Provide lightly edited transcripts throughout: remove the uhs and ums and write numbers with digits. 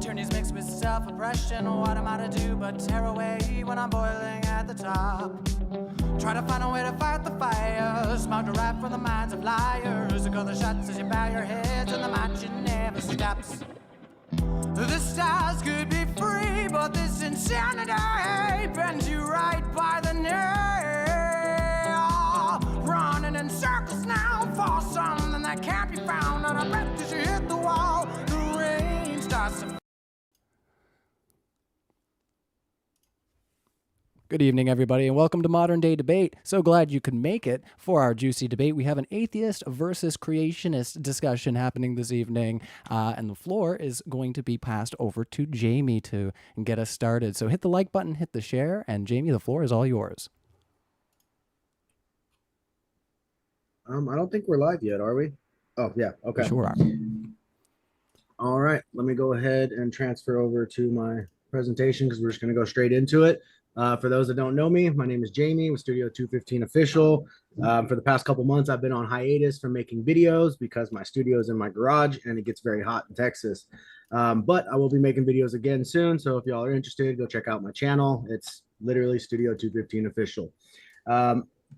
Tyranny's mixed with self-oppression. What am I to do but tear away when I'm boiling at the top? Try to find a way to fight the fires, mount a rap from the minds of liars. Call the shots as you bow your heads, and the march never stops. The stars could be free, but this insanity bends you right by the knee. Running in circles now for something that can't be found, and I bet as you hit the wall, the rain starts to. Good evening, everybody, and welcome to Modern Day Debate. So glad you could make it for our juicy debate. We have an atheist versus creationist discussion happening this evening, and the floor is going to be passed over to Jamie to get us started. So hit the like button, hit the share, and Jamie, the floor is all yours. I don't think we're live yet, are we? Oh, yeah. Okay. We sure are. All right. Let me go ahead and transfer over to my presentation because we're just going to go straight into it. For those that don't know me, my name is Jamie with Studio 215 Official. For the past couple months, I've been on hiatus from making videos because my studio is in my garage and it gets very hot in Texas. But I will be making videos again soon. So if y'all are interested, go check out my channel. It's literally Studio 215 Official.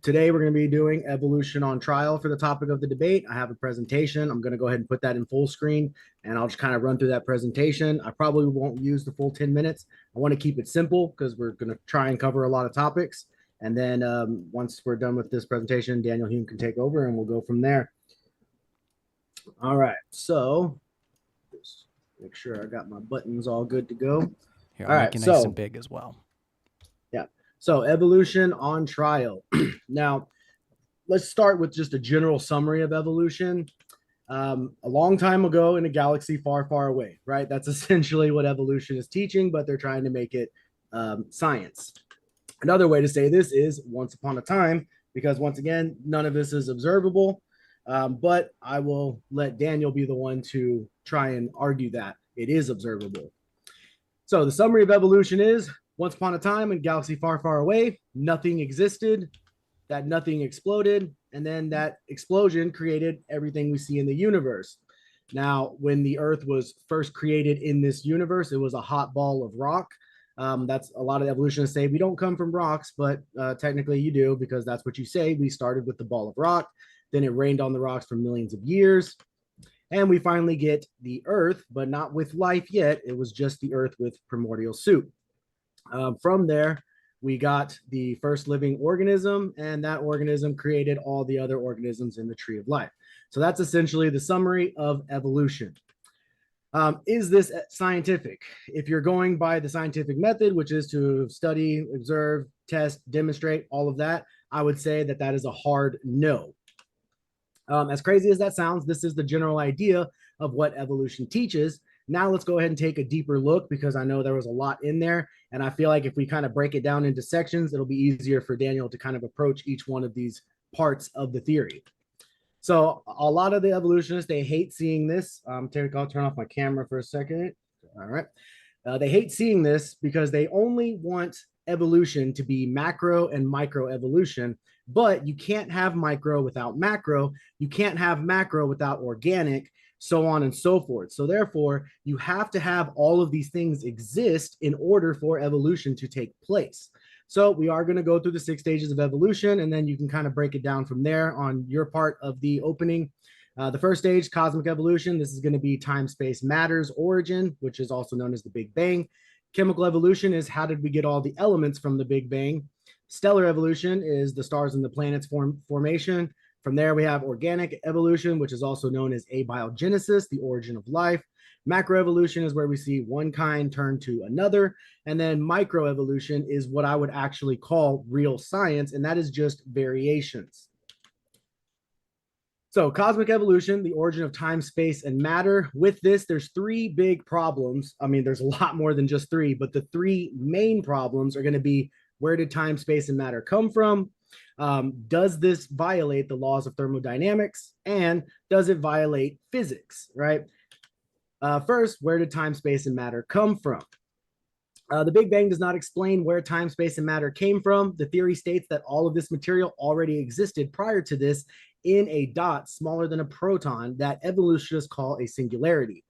Today, we're going to be doing evolution on trial for the topic of the debate. I have a presentation. I'm going to go ahead and put that in full screen, and I'll just kind of run through that presentation. I probably won't use the full 10 minutes. I want to keep it simple because we're going to try and cover a lot of topics. And then once we're done with this presentation, Daniel Hume can take over, and we'll go from there. All right. So just make sure I got my buttons all good to go. Here, I'll make it nice and big as well. Yeah. So evolution on trial. Now, let's start with just a general summary of evolution. A long time ago in a galaxy far, far away, right? That's essentially what evolution is teaching, but they're trying to make it science. Another way to say this is once upon a time, because once again, none of this is observable, but I will let Daniel be the one to try and argue that it is observable. So the summary of evolution is, once upon a time in a galaxy far, far away, nothing existed, that nothing exploded, and then that explosion created everything we see in the universe. Now, when the Earth was first created in this universe, it was a hot ball of rock. That's a lot of evolutionists say we don't come from rocks, but technically you do, because that's what you say. We started with the ball of rock, then it rained on the rocks for millions of years, and we finally get the Earth, but not with life yet. It was just the Earth with primordial soup. From there, we got the first living organism, and that organism created all the other organisms in the tree of life. So that's essentially the summary of evolution. Is this scientific? If you're going by the scientific method, which is to study, observe, test, demonstrate, all of that, I would say that that is a hard no. As crazy as that sounds, this is the general idea of what evolution teaches. Now let's go ahead and take a deeper look, because I know there was a lot in there, and I feel like if we kind of break it down into sections, it'll be easier for Daniel to kind of approach each one of these parts of the theory. So a lot of the evolutionists, they hate seeing this. I'll turn off my camera for a second. All right. They hate seeing this because they only want evolution to be macro and micro evolution, but you can't have micro without macro. You can't have macro without organic, so on and so forth. So therefore, you have to have all of these things exist in order for evolution to take place. So we are going to go through the 6 stages of evolution, and then you can kind of break it down from there on your part of the opening. The first stage, cosmic evolution. This is going to be time, space, matter's origin, which is also known as the Big Bang. Chemical evolution is how did we get all the elements from the Big Bang. Stellar evolution is the stars and the planets formation. From there, we have organic evolution, which is also known as abiogenesis, the origin of life. Macroevolution is where we see one kind turn to another. And then microevolution is what I would actually call real science, and that is just variations. So cosmic evolution, the origin of time, space, and matter. With this, there's 3 big problems. I mean, there's a lot more than just 3, but the 3 main problems are going to be, where did time, space, and matter come from? Does this violate the laws of thermodynamics? And does it violate physics, right? First, where did time, space, and matter come from? The Big Bang does not explain where time, space, and matter came from. The theory states that all of this material already existed prior to this in a dot smaller than a proton that evolutionists call a singularity.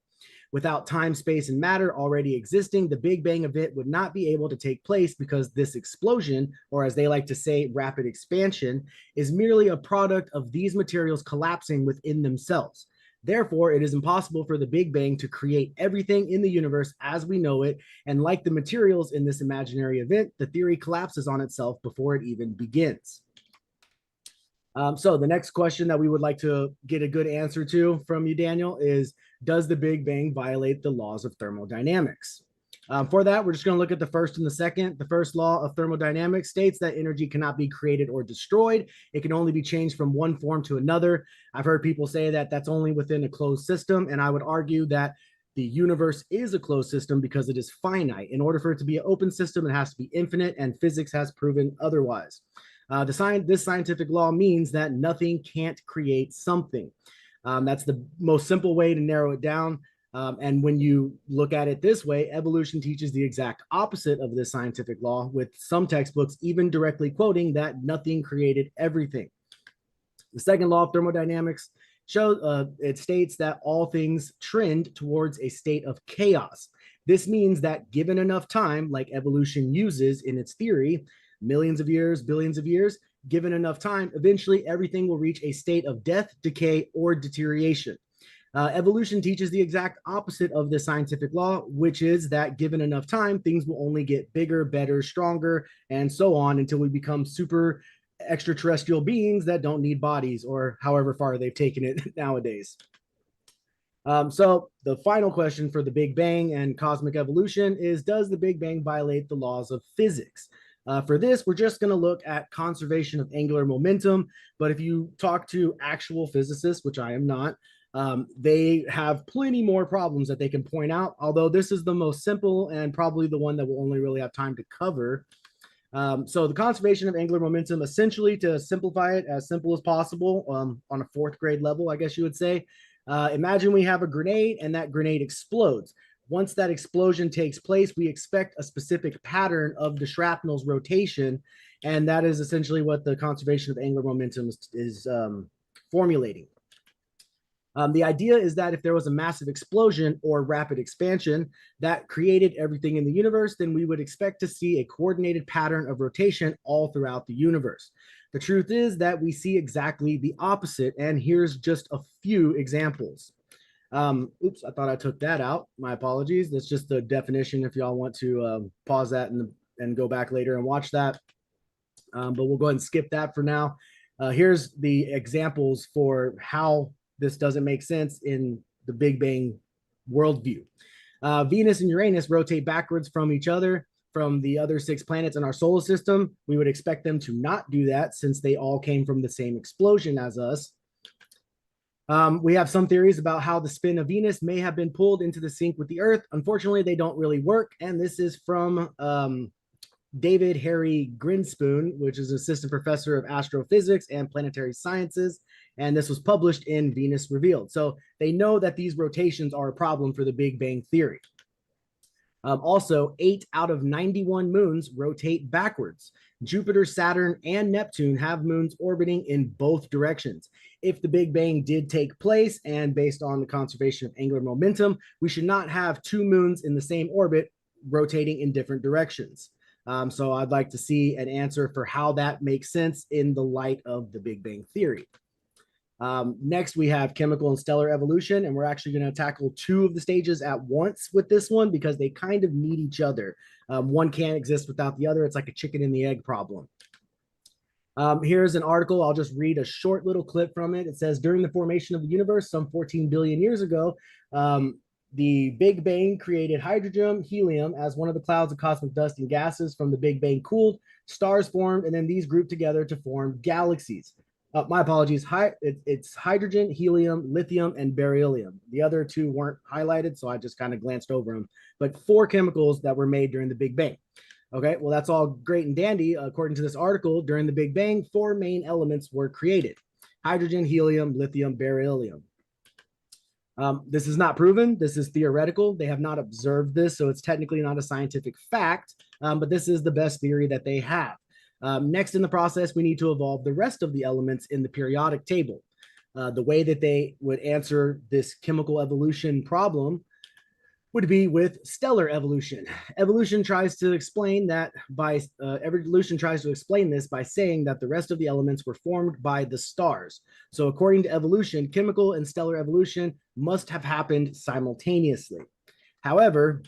Without time, space, and matter already existing, the Big Bang event would not be able to take place because this explosion, or as they like to say, rapid expansion, is merely a product of these materials collapsing within themselves. Therefore, it is impossible for the Big Bang to create everything in the universe as we know it, and like the materials in this imaginary event, the theory collapses on itself before it even begins. So the next question that we would like to get a good answer to from you, Daniel, is does the Big Bang violate the laws of thermodynamics? For that, we're just going to look at the first and the second. The first law of thermodynamics states that energy cannot be created or destroyed. It can only be changed from one form to another. I've heard people say that that's only within a closed system, and I would argue that the universe is a closed system because it is finite. In order for it to be an open system, it has to be infinite, and physics has proven otherwise. This scientific law means that nothing can't create something. That's the most simple way to narrow it down. And when you look at it this way, evolution teaches the exact opposite of this scientific law, with some textbooks even directly quoting that nothing created everything. The second law of thermodynamics it states that all things trend towards a state of chaos. This means that given enough time, like evolution uses in its theory, millions of years, billions of years, given enough time, eventually everything will reach a state of death, decay, or deterioration. Evolution teaches the exact opposite of this scientific law, which is that given enough time, things will only get bigger, better, stronger, and so on until we become super extraterrestrial beings that don't need bodies, or however far they've taken it nowadays. So the final question for the Big Bang and cosmic evolution is, does the Big Bang violate the laws of physics? For this, we're just going to look at conservation of angular momentum. But if you talk to actual physicists, which I am not, they have plenty more problems that they can point out, although this is the most simple and probably the one that we'll only really have time to cover. So the conservation of angular momentum, essentially, to simplify it as simple as possible, on a fourth grade level, I guess you would say, imagine we have a grenade and that grenade explodes. Once that explosion takes place, we expect a specific pattern of the shrapnel's rotation, and that is essentially what the conservation of angular momentum is formulating. The idea is that if there was a massive explosion or rapid expansion that created everything in the universe, then we would expect to see a coordinated pattern of rotation all throughout the universe. The truth is that we see exactly the opposite, and here's just a few examples. Oops, I thought I took that out. My apologies. That's just the definition if y'all want to pause that and go back later and watch that. But we'll go ahead and skip that for now. Here's the examples for how this doesn't make sense in the Big Bang worldview. Venus and Uranus rotate backwards from each other, from the other 6 planets in our solar system. We would expect them to not do that since they all came from the same explosion as us. We have some theories about how the spin of Venus may have been pulled into the sync with the Earth. Unfortunately, they don't really work. And this is from David Harry Grinspoon, which is assistant professor of astrophysics and planetary sciences. And this was published in Venus Revealed. So they know that these rotations are a problem for the Big Bang theory. Also, 8 out of 91 moons rotate backwards. Jupiter, Saturn, and Neptune have moons orbiting in both directions. If the Big Bang did take place, and based on the conservation of angular momentum, we should not have 2 moons in the same orbit rotating in different directions. So I'd like to see an answer for how that makes sense in the light of the Big Bang theory. Next, we have chemical and stellar evolution, and we're actually going to tackle 2 of the stages at once with this one because they kind of need each other. One can't exist without the other. It's like a chicken and the egg problem. Here's an article. I'll just read a short little clip from it. It says, during the formation of the universe some 14 billion years ago, the Big Bang created hydrogen, helium as one of the clouds of cosmic dust and gases. From the Big Bang cooled, stars formed, and then these grouped together to form galaxies. My apologies. It's hydrogen, helium, lithium, and beryllium. The other 2 weren't highlighted, so I just kind of glanced over them. But 4 chemicals that were made during the Big Bang. Okay, well, that's all great and dandy. According to this article, during the Big Bang, 4 main elements were created: hydrogen, helium, lithium, beryllium. This is not proven. This is theoretical. They have not observed this, so it's technically not a scientific fact, but this is the best theory that they have. Next in the process, we need to evolve the rest of the elements in the periodic table. The way that they would answer this chemical evolution problem would be with stellar evolution. Evolution tries to explain that evolution tries to explain this by saying that the rest of the elements were formed by the stars. So according to evolution, chemical and stellar evolution must have happened simultaneously. However,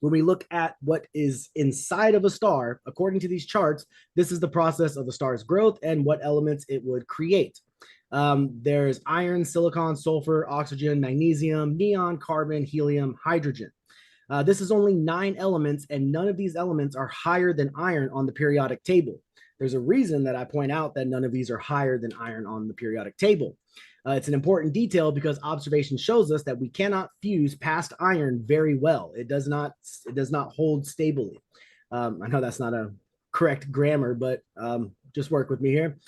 when we look at what is inside of a star, according to these charts, this is the process of a star's growth and what elements it would create. There's iron, silicon, sulfur, oxygen, magnesium, neon, carbon, helium, hydrogen. This is only 9 elements, and none of these elements are higher than iron on the periodic table. There's a reason that I point out that none of these are higher than iron on the periodic table. It's an important detail because observation shows us that we cannot fuse past iron very well. It does not hold stably. I know that's not a correct grammar, but just work with me here.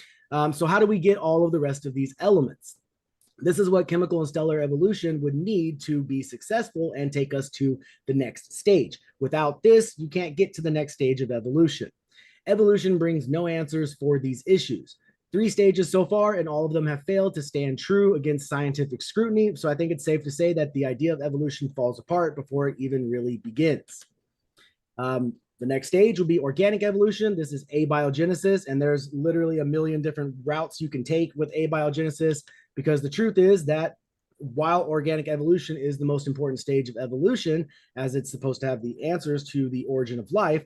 So how do we get all of the rest of these elements? This is what chemical and stellar evolution would need to be successful and take us to the next stage. Without this, you can't get to the next stage of evolution. Evolution brings no answers for these issues. 3 stages so far, and all of them have failed to stand true against scientific scrutiny. So I think it's safe to say that the idea of evolution falls apart before it even really begins. The next stage will be organic evolution. This is abiogenesis, and there's literally a million different routes you can take with abiogenesis, because the truth is that while organic evolution is the most important stage of evolution, as it's supposed to have the answers to the origin of life,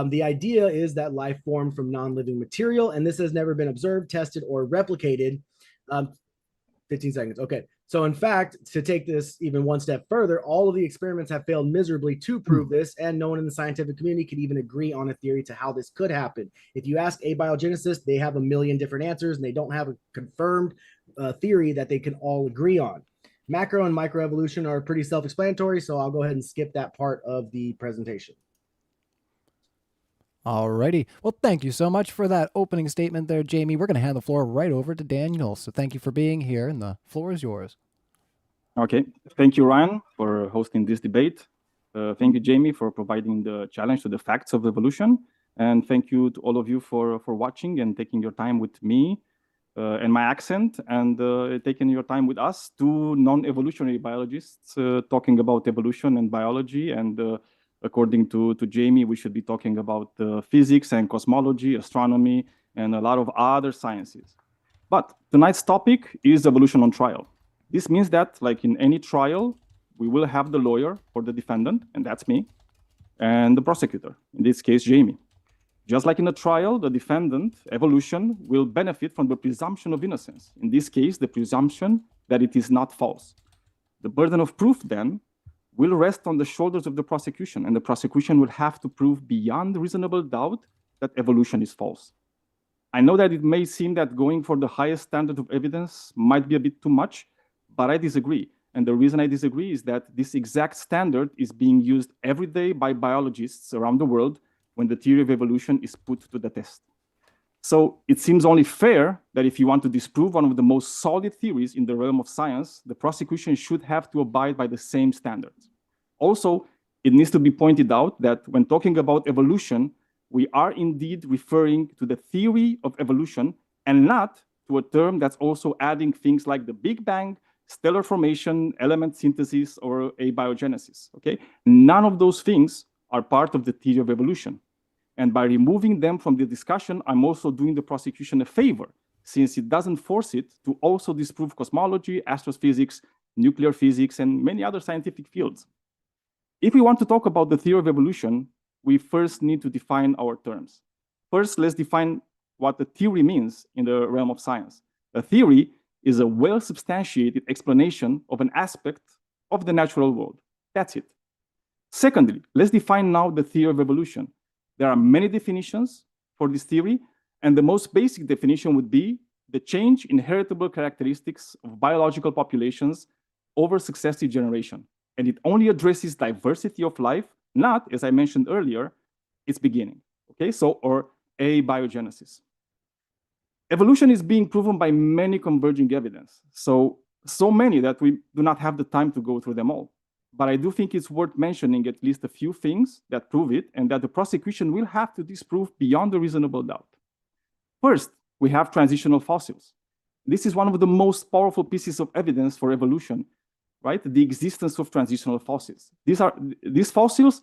the idea is that life formed from non-living material, and this has never been observed, tested, or replicated. 15 seconds. Okay. So in fact, to take this even one step further, all of the experiments have failed miserably to prove this, and no one in the scientific community could even agree on a theory to how this could happen. If you ask abiogenicists, they have a million different answers, and they don't have a confirmed theory that they can all agree on. Macro and microevolution are pretty self-explanatory, so I'll go ahead and skip that part of the presentation. Alrighty. Well, thank you so much for that opening statement there, Jamie. We're going to hand the floor right over to Daniel. So thank you for being here, and the floor is yours. Okay. Thank you, Ryan, for hosting this debate. Thank you, Jamie, for providing the challenge to the facts of evolution. And thank you to all of you for watching and taking your time with me and my accent, and taking your time with us, 2 non-evolutionary biologists talking about evolution and biology. And according to Jamie, we should be talking about physics and cosmology, astronomy, and a lot of other sciences. But tonight's topic is evolution on trial. This means that, like in any trial, we will have the lawyer or the defendant, and that's me, and the prosecutor, in this case, Jamie. Just like in a trial, the defendant, evolution, will benefit from the presumption of innocence. In this case, the presumption that it is not false. The burden of proof, then, will rest on the shoulders of the prosecution, and the prosecution will have to prove beyond reasonable doubt that evolution is false. I know that it may seem that going for the highest standard of evidence might be a bit too much, but I disagree. And the reason I disagree is that this exact standard is being used every day by biologists around the world when the theory of evolution is put to the test. So it seems only fair that if you want to disprove one of the most solid theories in the realm of science, the prosecution should have to abide by the same standards. Also, it needs to be pointed out that when talking about evolution, we are indeed referring to the theory of evolution and not to a term that's also adding things like the Big Bang, stellar formation, element synthesis, or abiogenesis. Okay? None of those things are part of the theory of evolution. And by removing them from the discussion, I'm also doing the prosecution a favor, since it doesn't force it to also disprove cosmology, astrophysics, nuclear physics, and many other scientific fields. If we want to talk about the theory of evolution, we first need to define our terms. First, let's define what a theory means in the realm of science. A theory is a well-substantiated explanation of an aspect of the natural world. That's it. Secondly, let's define now the theory of evolution. There are many definitions for this theory, and the most basic definition would be the change in heritable characteristics of biological populations over successive generation. And it only addresses diversity of life, not, as I mentioned earlier, its beginning. Okay, or abiogenesis. Evolution is being proven by many converging evidence. So many that we do not have the time to go through them all. But I do think it's worth mentioning at least a few things that prove it, and that the prosecution will have to disprove beyond a reasonable doubt. First, we have transitional fossils. This is one of the most powerful pieces of evidence for evolution, right? The existence of transitional fossils. These fossils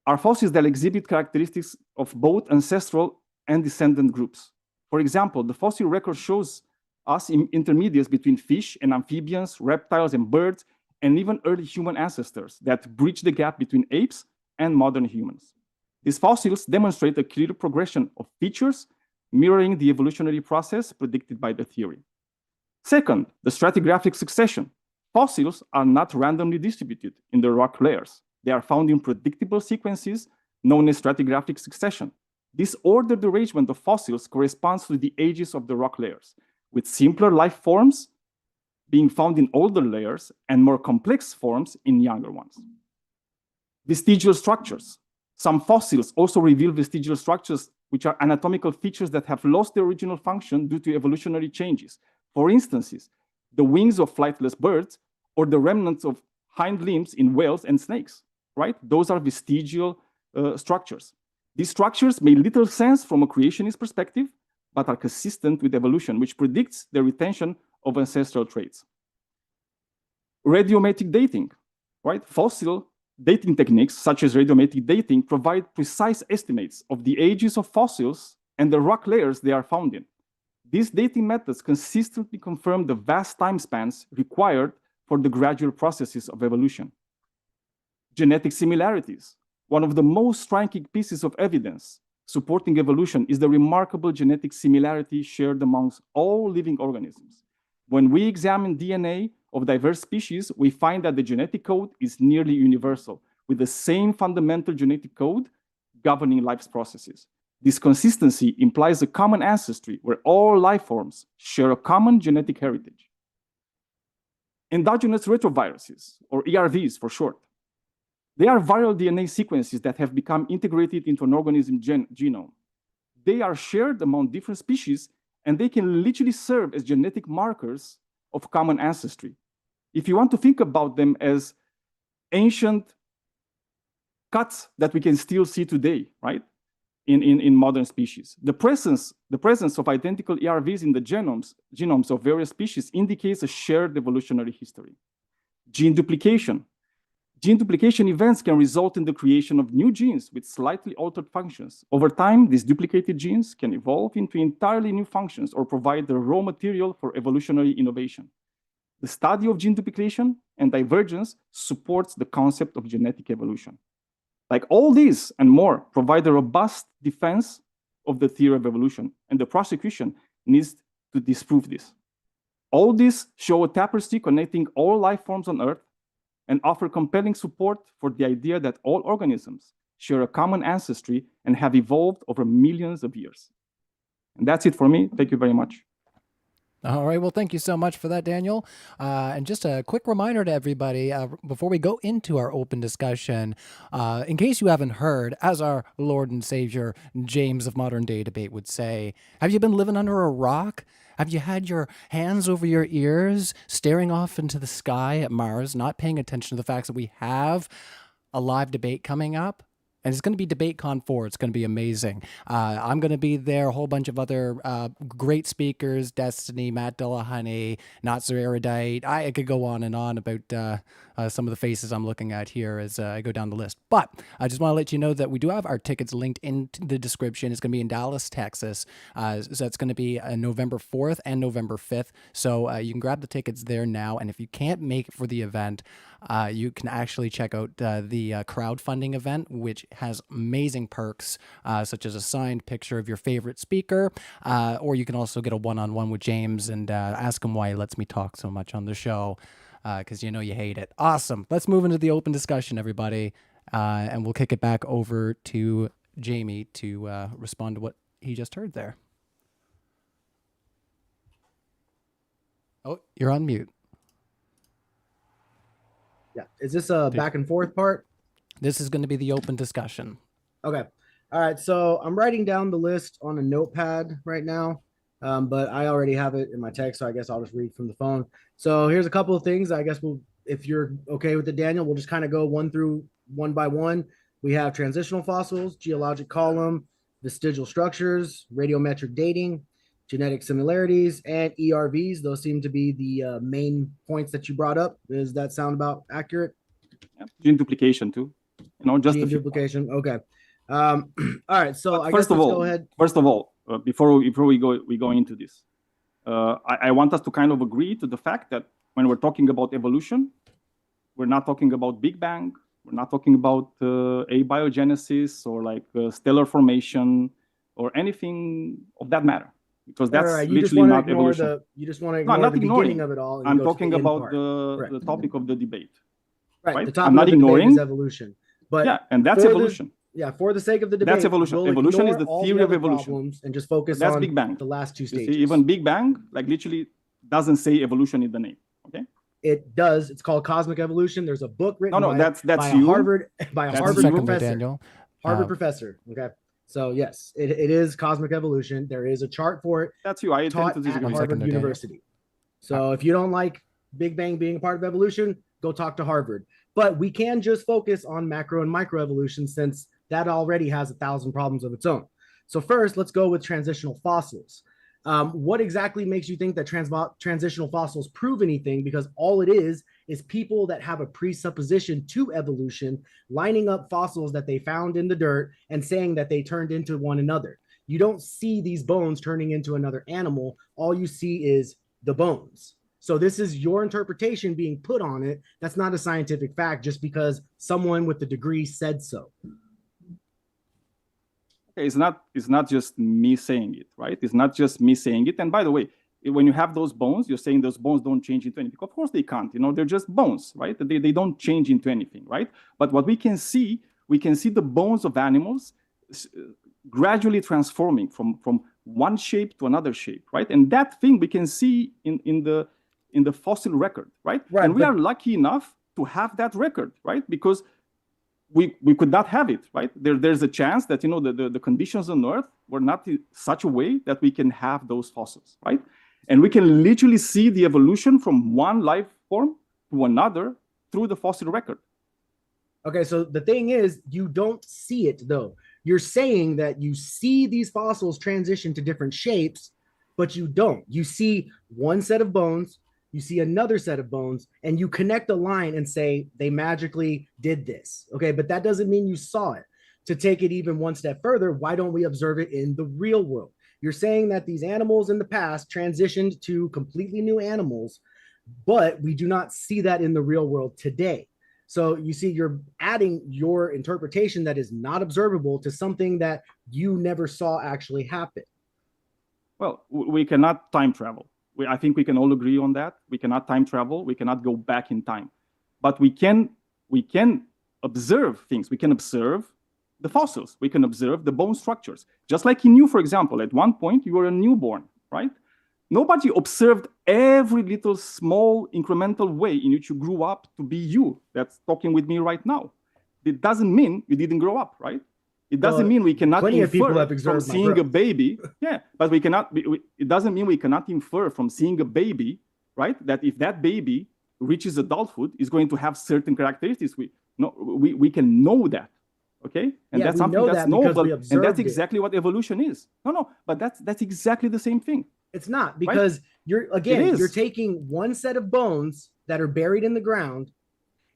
are fossils that exhibit characteristics of both ancestral and descendant groups. For example, the fossil record shows us intermediates between fish and amphibians, reptiles and birds, and even early human ancestors that bridge the gap between apes and modern humans. These fossils demonstrate a clear progression of features mirroring the evolutionary process predicted by the theory. Second, the stratigraphic succession. Fossils are not randomly distributed in the rock layers. They are found in predictable sequences known as stratigraphic succession. This ordered arrangement of fossils corresponds to the ages of the rock layers, with simpler life forms being found in older layers and more complex forms in younger ones. Vestigial structures. Some fossils also reveal vestigial structures, which are anatomical features that have lost their original function due to evolutionary changes. For instance, the wings of flightless birds or the remnants of hind limbs in whales and snakes, right? Those are vestigial structures. These structures make little sense from a creationist perspective, but are consistent with evolution, which predicts the retention of ancestral traits. Radiometric dating, right? Fossil dating techniques such as radiometric dating provide precise estimates of the ages of fossils and the rock layers they are found in. These dating methods consistently confirm the vast time spans required for the gradual processes of evolution. Genetic similarities. One of the most striking pieces of evidence supporting evolution is the remarkable genetic similarity shared amongst all living organisms. When we examine DNA of diverse species, we find that the genetic code is nearly universal, with the same fundamental genetic code governing life's processes. This consistency implies a common ancestry where all life forms share a common genetic heritage. Endogenous retroviruses, or ERVs for short. They are viral DNA sequences that have become integrated into an organism's genome. They are shared among different species, and they can literally serve as genetic markers of common ancestry. If you want to think about them as ancient cuts that we can still see today, right, in modern species. The presence of identical ERVs in the genomes of various species indicates a shared evolutionary history. Gene duplication. Gene duplication events can result in the creation of new genes with slightly altered functions. Over time, these duplicated genes can evolve into entirely new functions or provide the raw material for evolutionary innovation. The study of gene duplication and divergence supports the concept of genetic evolution. Like all these and more provide a robust defense of the theory of evolution, and the prosecution needs to disprove this. All these show a tapestry connecting all life forms on Earth and offer compelling support for the idea that all organisms share a common ancestry and have evolved over millions of years. And that's it for me. Thank you very much. All right. Well, thank you so much for that, Daniel. And just a quick reminder to everybody before we go into our open discussion, in case you haven't heard, as our Lord and Savior James of Modern Day Debate would say, have you been living under a rock? Have you had your hands over your ears, staring off into the sky at Mars, not paying attention to the facts that we have a live debate coming up? And it's going to be DebateCon 4. It's going to be amazing. I'm going to be there. A whole bunch of other great speakers, Destiny, Matt Dillahunty, Not So Erudite. I could go on and on about some of the faces I'm looking at here as I go down the list. But I just want to let you know that we do have our tickets linked in the description. It's going to be in Dallas, Texas. So it's going to be November 4th and November 5th. So you can grab the tickets there now. And if you can't make it for the event, you can actually check out the crowdfunding event, which has amazing perks, such as a signed picture of your favorite speaker, or you can also get a one-on-one with James and ask him why he lets me talk so much on the show, because you know you hate it. Awesome. Let's move into the open discussion, everybody, and we'll kick it back over to Jamie to respond to what he just heard there. Oh, you're on mute. Yeah. Is this a back and forth part? This is going to be the open discussion. Okay. All right. So I'm writing down the list on a notepad right now, but I already have it in my text, so I guess I'll just read from the phone. So here's a couple of things. I guess if you're okay with it, Daniel, we'll just kind of go one by one. We have transitional fossils, geologic column, vestigial structures, radiometric dating, genetic similarities, and ERVs. Those seem to be the main points that you brought up. Does that sound about accurate? Yeah. Gene duplication too. Just gene a few duplication. Okay. All right. So But I guess let's go ahead. First of all, before we go into this, I want us to kind of agree to the fact that when we're talking about evolution, we're not talking about Big Bang. We're not talking about abiogenesis or like stellar formation or anything of that matter, because that's literally not evolution. You just want to ignore the beginning of it all. I'm talking about the topic of the debate. Right. The topic I'm not of the ignoring is evolution. But yeah, and that's evolution. For the sake of the debate, that's evolution. Evolution is the theory of evolution, and just focus on Big Bang. The last two stages. You see, even Big Bang, like literally, doesn't say evolution in the name. Okay. It does. It's called Cosmic Evolution. There's a book written by a Harvard professor. Harvard professor. Okay. So yes, it is Cosmic Evolution. There is a chart for it. That's you. I tend to disagree. At Harvard University. So if you don't like Big Bang being a part of evolution, go talk to Harvard. But we can just focus on macro and microevolution since that already has 1,000 problems of its own. So first, let's go with transitional fossils. What exactly makes you think that transitional fossils prove anything? Because all it is people that have a presupposition to evolution lining up fossils that they found in the dirt and saying that they turned into one another. You don't see these bones turning into another animal. All you see is the bones. So this is your interpretation being put on it. That's not a scientific fact just because someone with the degree said so. It's not just me saying it, right? It's not just me saying it. And by the way, when you have those bones, you're saying those bones don't change into anything. Of course they can't. They're just bones, right? They don't change into anything, right? But what we can see the bones of animals gradually transforming from one shape to another shape, right? And that thing we can see in the fossil record, right? And we are lucky enough to have that record, right? Because we could not have it, right? There's a chance that the conditions on Earth were not in such a way that we can have those fossils, right? And we can literally see the evolution from one life form to another through the fossil record. Okay, so the thing is, you don't see it though. You're saying that you see these fossils transition to different shapes, but you don't. You see one set of bones, you see another set of bones, and you connect a line and say they magically did this. Okay, but that doesn't mean you saw it. To take it even one step further, why don't we observe it in the real world? You're saying that these animals in the past transitioned to completely new animals, but we do not see that in the real world today. So you see, you're adding your interpretation that is not observable to something that you never saw actually happen. Well, we cannot time travel. I think we can all agree on that. We cannot time travel. We cannot go back in time. But we can observe things. We can observe the fossils. We can observe the bone structures. Just like in you, for example, at one point, you were a newborn, right? Nobody observed every little small incremental way in which you grew up to be you that's talking with me right now. It doesn't mean you didn't grow up, right? It doesn't mean we cannot infer from seeing a baby. Yeah, but we cannot. It doesn't mean we cannot infer from seeing a baby, right? That if that baby reaches adulthood, is going to have certain characteristics. We can know that, okay? And that's something that's knowable, and that's exactly what evolution is. No, but that's exactly the same thing. It's not, because you're taking one set of bones that are buried in the ground,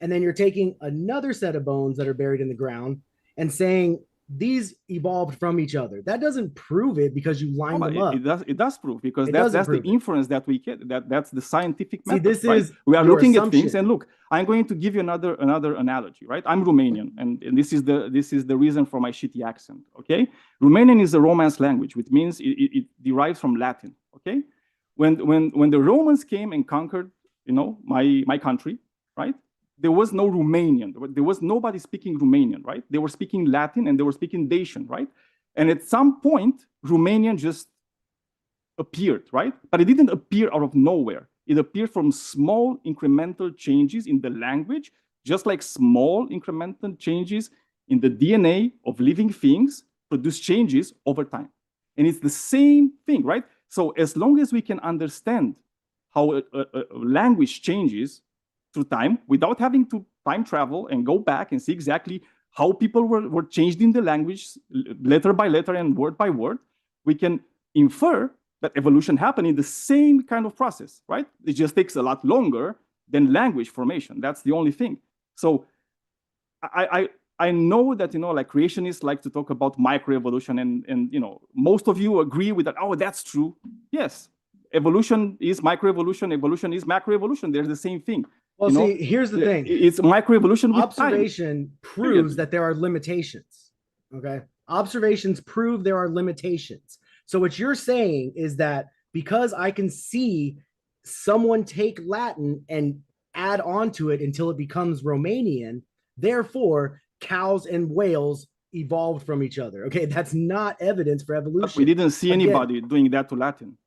and then you're taking another set of bones that are buried in the ground and saying these evolved from each other. That doesn't prove it because you line them up. It does prove, because that's the inference that we get. That's the scientific method. See, we are looking at things, and look, I'm going to give you another analogy, right? I'm Romanian, and this is the reason for my shitty accent. Okay, Romanian is a Romance language, which means it derives from Latin. Okay, when the Romans came and conquered, my country, right? There was no Romanian. There was nobody speaking Romanian, right? They were speaking Latin and they were speaking Dacian, right? And at some point, Romanian just appeared, right? But it didn't appear out of nowhere. It appeared from small incremental changes in the language, just like small incremental changes in the DNA of living things produce changes over time. And it's the same thing, right? So as long as we can understand how a language changes through time without having to time travel and go back and see exactly how people were changed in the language letter by letter and word by word, we can infer that evolution happened in the same kind of process, right? It just takes a lot longer than language formation. That's the only thing. So I know that, like creationists like to talk about microevolution, and most of you agree with that. Oh, that's true. Yes, evolution is microevolution, evolution is macroevolution. They're the same thing. Well, see, here's the thing. It's microevolution with observation time. proves that there are limitations. Okay, observations prove there are limitations. So what you're saying is that because I can see someone take Latin and add on to it until it becomes Romanian, therefore cows and whales evolved from each other. Okay, that's not evidence for evolution. But we didn't see anybody doing that to Latin.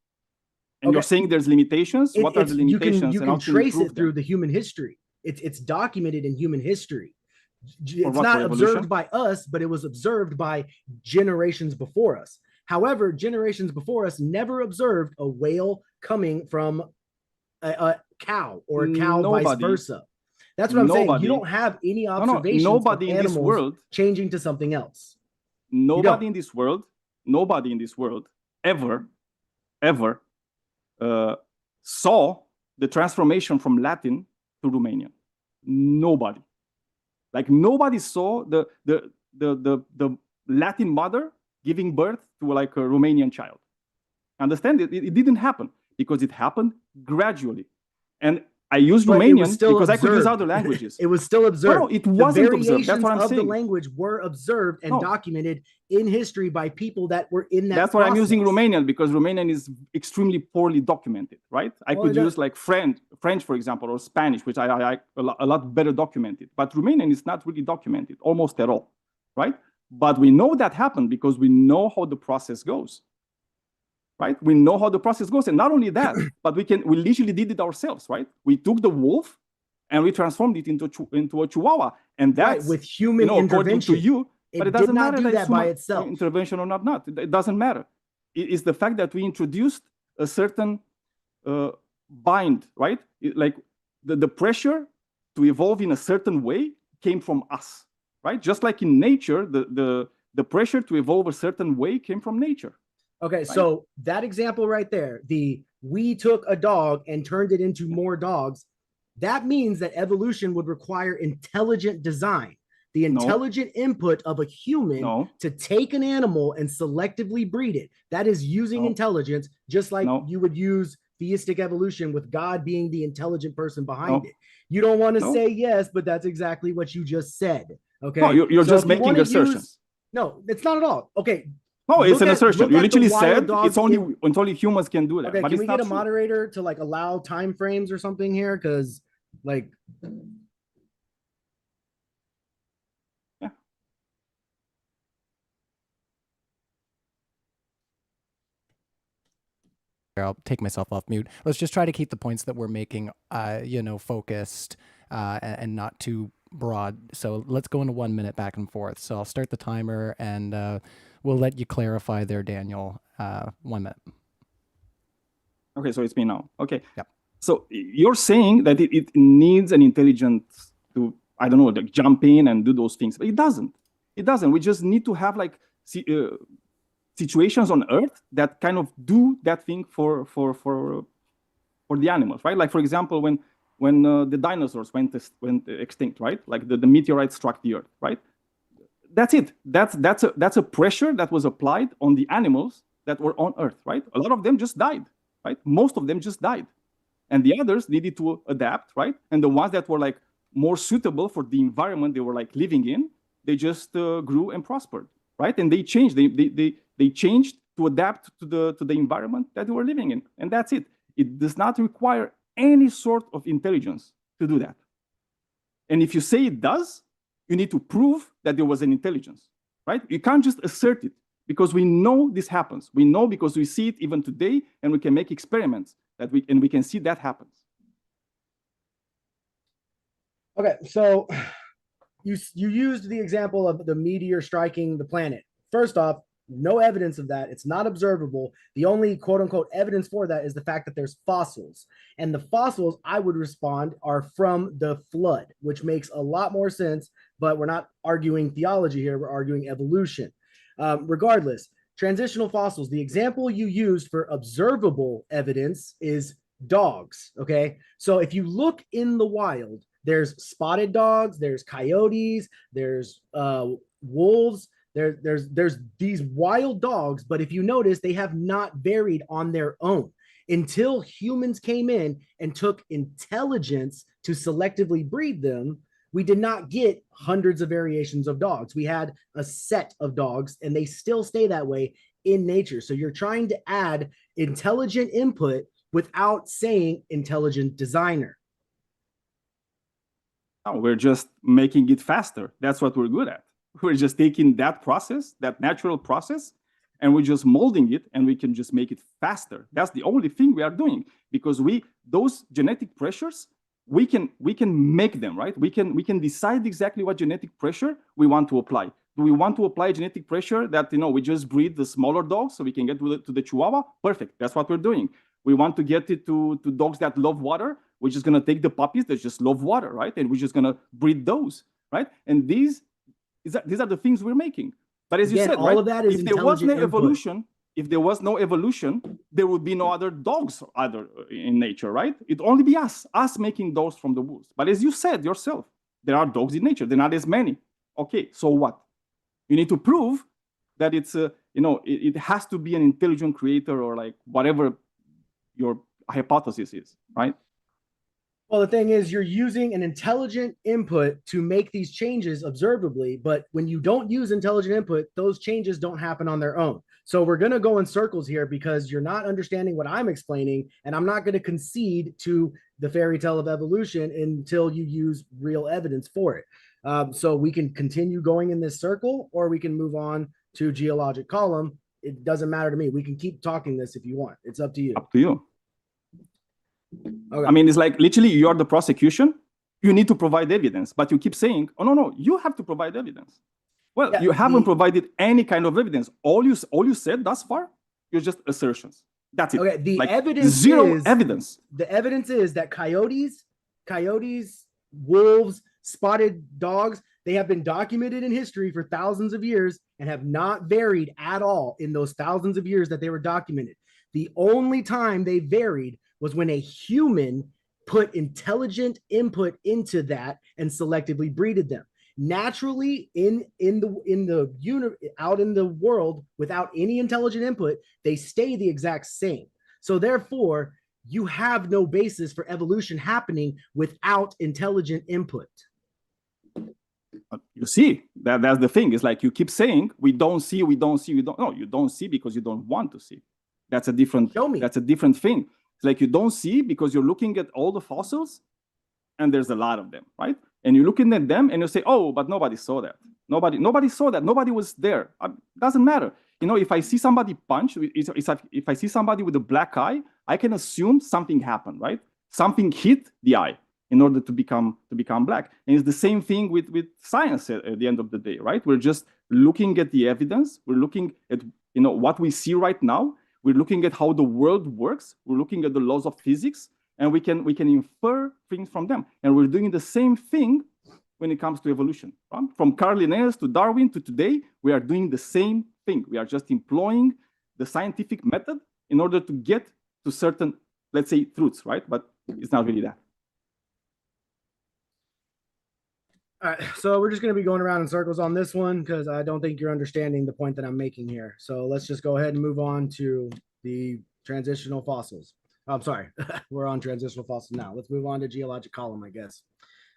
And you're saying there's limitations? What are the limitations? You can trace it through the human history. It's documented in human history. It's not observed by us, but it was observed by generations before us. However, generations before us never observed a whale coming from a cow or a cow vice versa. That's what I'm saying. You don't have any observations nobody of in this world changing to something else. Nobody in this world ever saw the transformation from Latin to Romanian. Nobody. Like nobody saw the Latin mother giving birth to like a Romanian child. Understand? It didn't happen because it happened gradually. And I use Romanian because I could use other languages. It was still observed. No, it wasn't observed. That's what I'm saying. The language were observed and documented in history by people that were in that. That's why I'm using Romanian, because Romanian is extremely poorly documented, right? I could use like French, for example, or Spanish, which I a lot better documented. But Romanian is not really documented, almost at all, right? But we know that happened because we know how the process goes. Right? We know how the process goes. And not only that, but we literally did it ourselves, right? We took the wolf and we transformed it into a chihuahua. And that's with human intervention. To you, but it doesn't matter do that by itself. Intervention or not. It doesn't matter. It's the fact that we introduced a certain bind, right? Like the pressure to evolve in a certain way came from us, right? Just like in nature, the pressure to evolve a certain way came from nature. Okay, right? So that example right there, we took a dog and turned it into more dogs, that means that evolution would require intelligent design, the intelligent input of a human to take an animal and selectively breed it. That is using intelligence, just like you would use theistic evolution with God being the intelligent person behind it. You don't want to say yes, but that's exactly what you just said. Okay, no, you're just making assertions. No, it's not at all. Okay. No, it's an assertion. You literally said it's only humans can do that. Okay, but can we get a moderator to like allow time frames or something here? Because like, yeah. I'll take myself off mute. Let's just try to keep the points that we're making, focused and not too broad. So let's go into 1 minute back and forth. So I'll start the timer and we'll let you clarify there, Daniel. 1 minute. Okay, so it's me now. Okay. Yep. So you're saying that it needs an intelligence to, I don't know, like jump in and do those things, but it doesn't. It doesn't. We just need to have like situations on Earth that kind of do that thing for the animals, right? Like for example, when the dinosaurs went extinct, right? Like the meteorite struck the Earth, right? That's it. That's a pressure that was applied on the animals that were on Earth, right? A lot of them just died, right? Most of them just died. And the others needed to adapt, right? And the ones that were like more suitable for the environment they were like living in, they just grew and prospered, right? And they changed. They changed to adapt to the environment that they were living in. And that's it. It does not require any sort of intelligence to do that. And if you say it does, you need to prove that there was an intelligence, right? You can't just assert it because we know this happens. We know because we see it even today, and we can make experiments that we can see that happens. Okay, so you used the example of the meteor striking the planet. First off, no evidence of that. It's not observable. The only quote unquote evidence for that is the fact that there's fossils. And the fossils, I would respond, are from the flood, which makes a lot more sense, but we're not arguing theology here. We're arguing evolution. Regardless, transitional fossils, the example you used for observable evidence is dogs. Okay. So if you look in the wild, there's spotted dogs, there's coyotes, there's wolves, there's these wild dogs, but if you notice, they have not varied on their own until humans came in and took intelligence to selectively breed them. We did not get hundreds of variations of dogs. We had a set of dogs, and they still stay that way in nature. So you're trying to add intelligent input without saying intelligent designer. No, we're just making it faster. That's what we're good at. We're just taking that process, that natural process, and we're just molding it, and we can just make it faster. That's the only thing we are doing, because those genetic pressures, we can make them, right? We can decide exactly what genetic pressure we want to apply. Do we want to apply genetic pressure that, we just breed the smaller dogs so we can get to the Chihuahua? Perfect. That's what we're doing. We want to get it to dogs that love water. We're just going to take the puppies that just love water, right? And we're just going to breed those, right? And these are the things we're making. But as you said, all right? of that is if there was no intelligent evolution, if there was no evolution, there would be no other dogs either in nature, right? It'd only be us making dogs from the wolves. But as you said yourself, there are dogs in nature. There are not as many. Okay, so what? You need to prove that it's it has to be an intelligent creator, or like whatever your hypothesis is, right? Well, the thing is, you're using an intelligent input to make these changes observably, but when you don't use intelligent input, those changes don't happen on their own. So we're going to go in circles here because you're not understanding what I'm explaining, and I'm not going to concede to the fairy tale of evolution until you use real evidence for it. So we can continue going in this circle, or we can move on to geologic column. It doesn't matter to me. We can keep talking this if you want. It's up to you. Up to you. Okay. I mean, it's like literally you are the prosecution. You need to provide evidence, but you keep saying, "Oh no, you have to provide evidence." Well, Yeah, you haven't provided any kind of evidence. All you said thus far, you're just assertions. That's it. Okay. The like evidence zero is evidence. The evidence is that coyotes, wolves, spotted dogs, they have been documented in history for thousands of years and have not varied at all in those thousands of years that they were documented. The only time they varied was when a human put intelligent input into that and selectively breeded them. Naturally, out in the world, without any intelligent input, they stay the exact same. So therefore, you have no basis for evolution happening without intelligent input. You see, that's the thing. It's like you keep saying, we don't see. No, you don't see because you don't want to see. That's a different. Show me. That's a different thing. It's like you don't see because you're looking at all the fossils, and there's a lot of them, right? And you're looking at them, and you say, "Oh, but nobody saw that. Nobody saw that. Nobody was there." Doesn't matter. If I see somebody punch, if I see somebody with a black eye, I can assume something happened, right? Something hit the eye in order to become black. And it's the same thing with science at the end of the day, right? We're just looking at the evidence. We're looking at what we see right now. We're looking at how the world works. We're looking at the laws of physics, and we can infer things from them. And we're doing the same thing when it comes to evolution. Right? From Carl Linnaeus to Darwin to today, we are doing the same thing. We are just employing the scientific method in order to get to certain, let's say, truths, right? But it's not really that. All right, so we're just going to be going around in circles on this one because I don't think you're understanding the point that I'm making here. So let's just go ahead and move on to the transitional fossils. I'm sorry, we're on transitional fossils now. Let's move on to geologic column, I guess.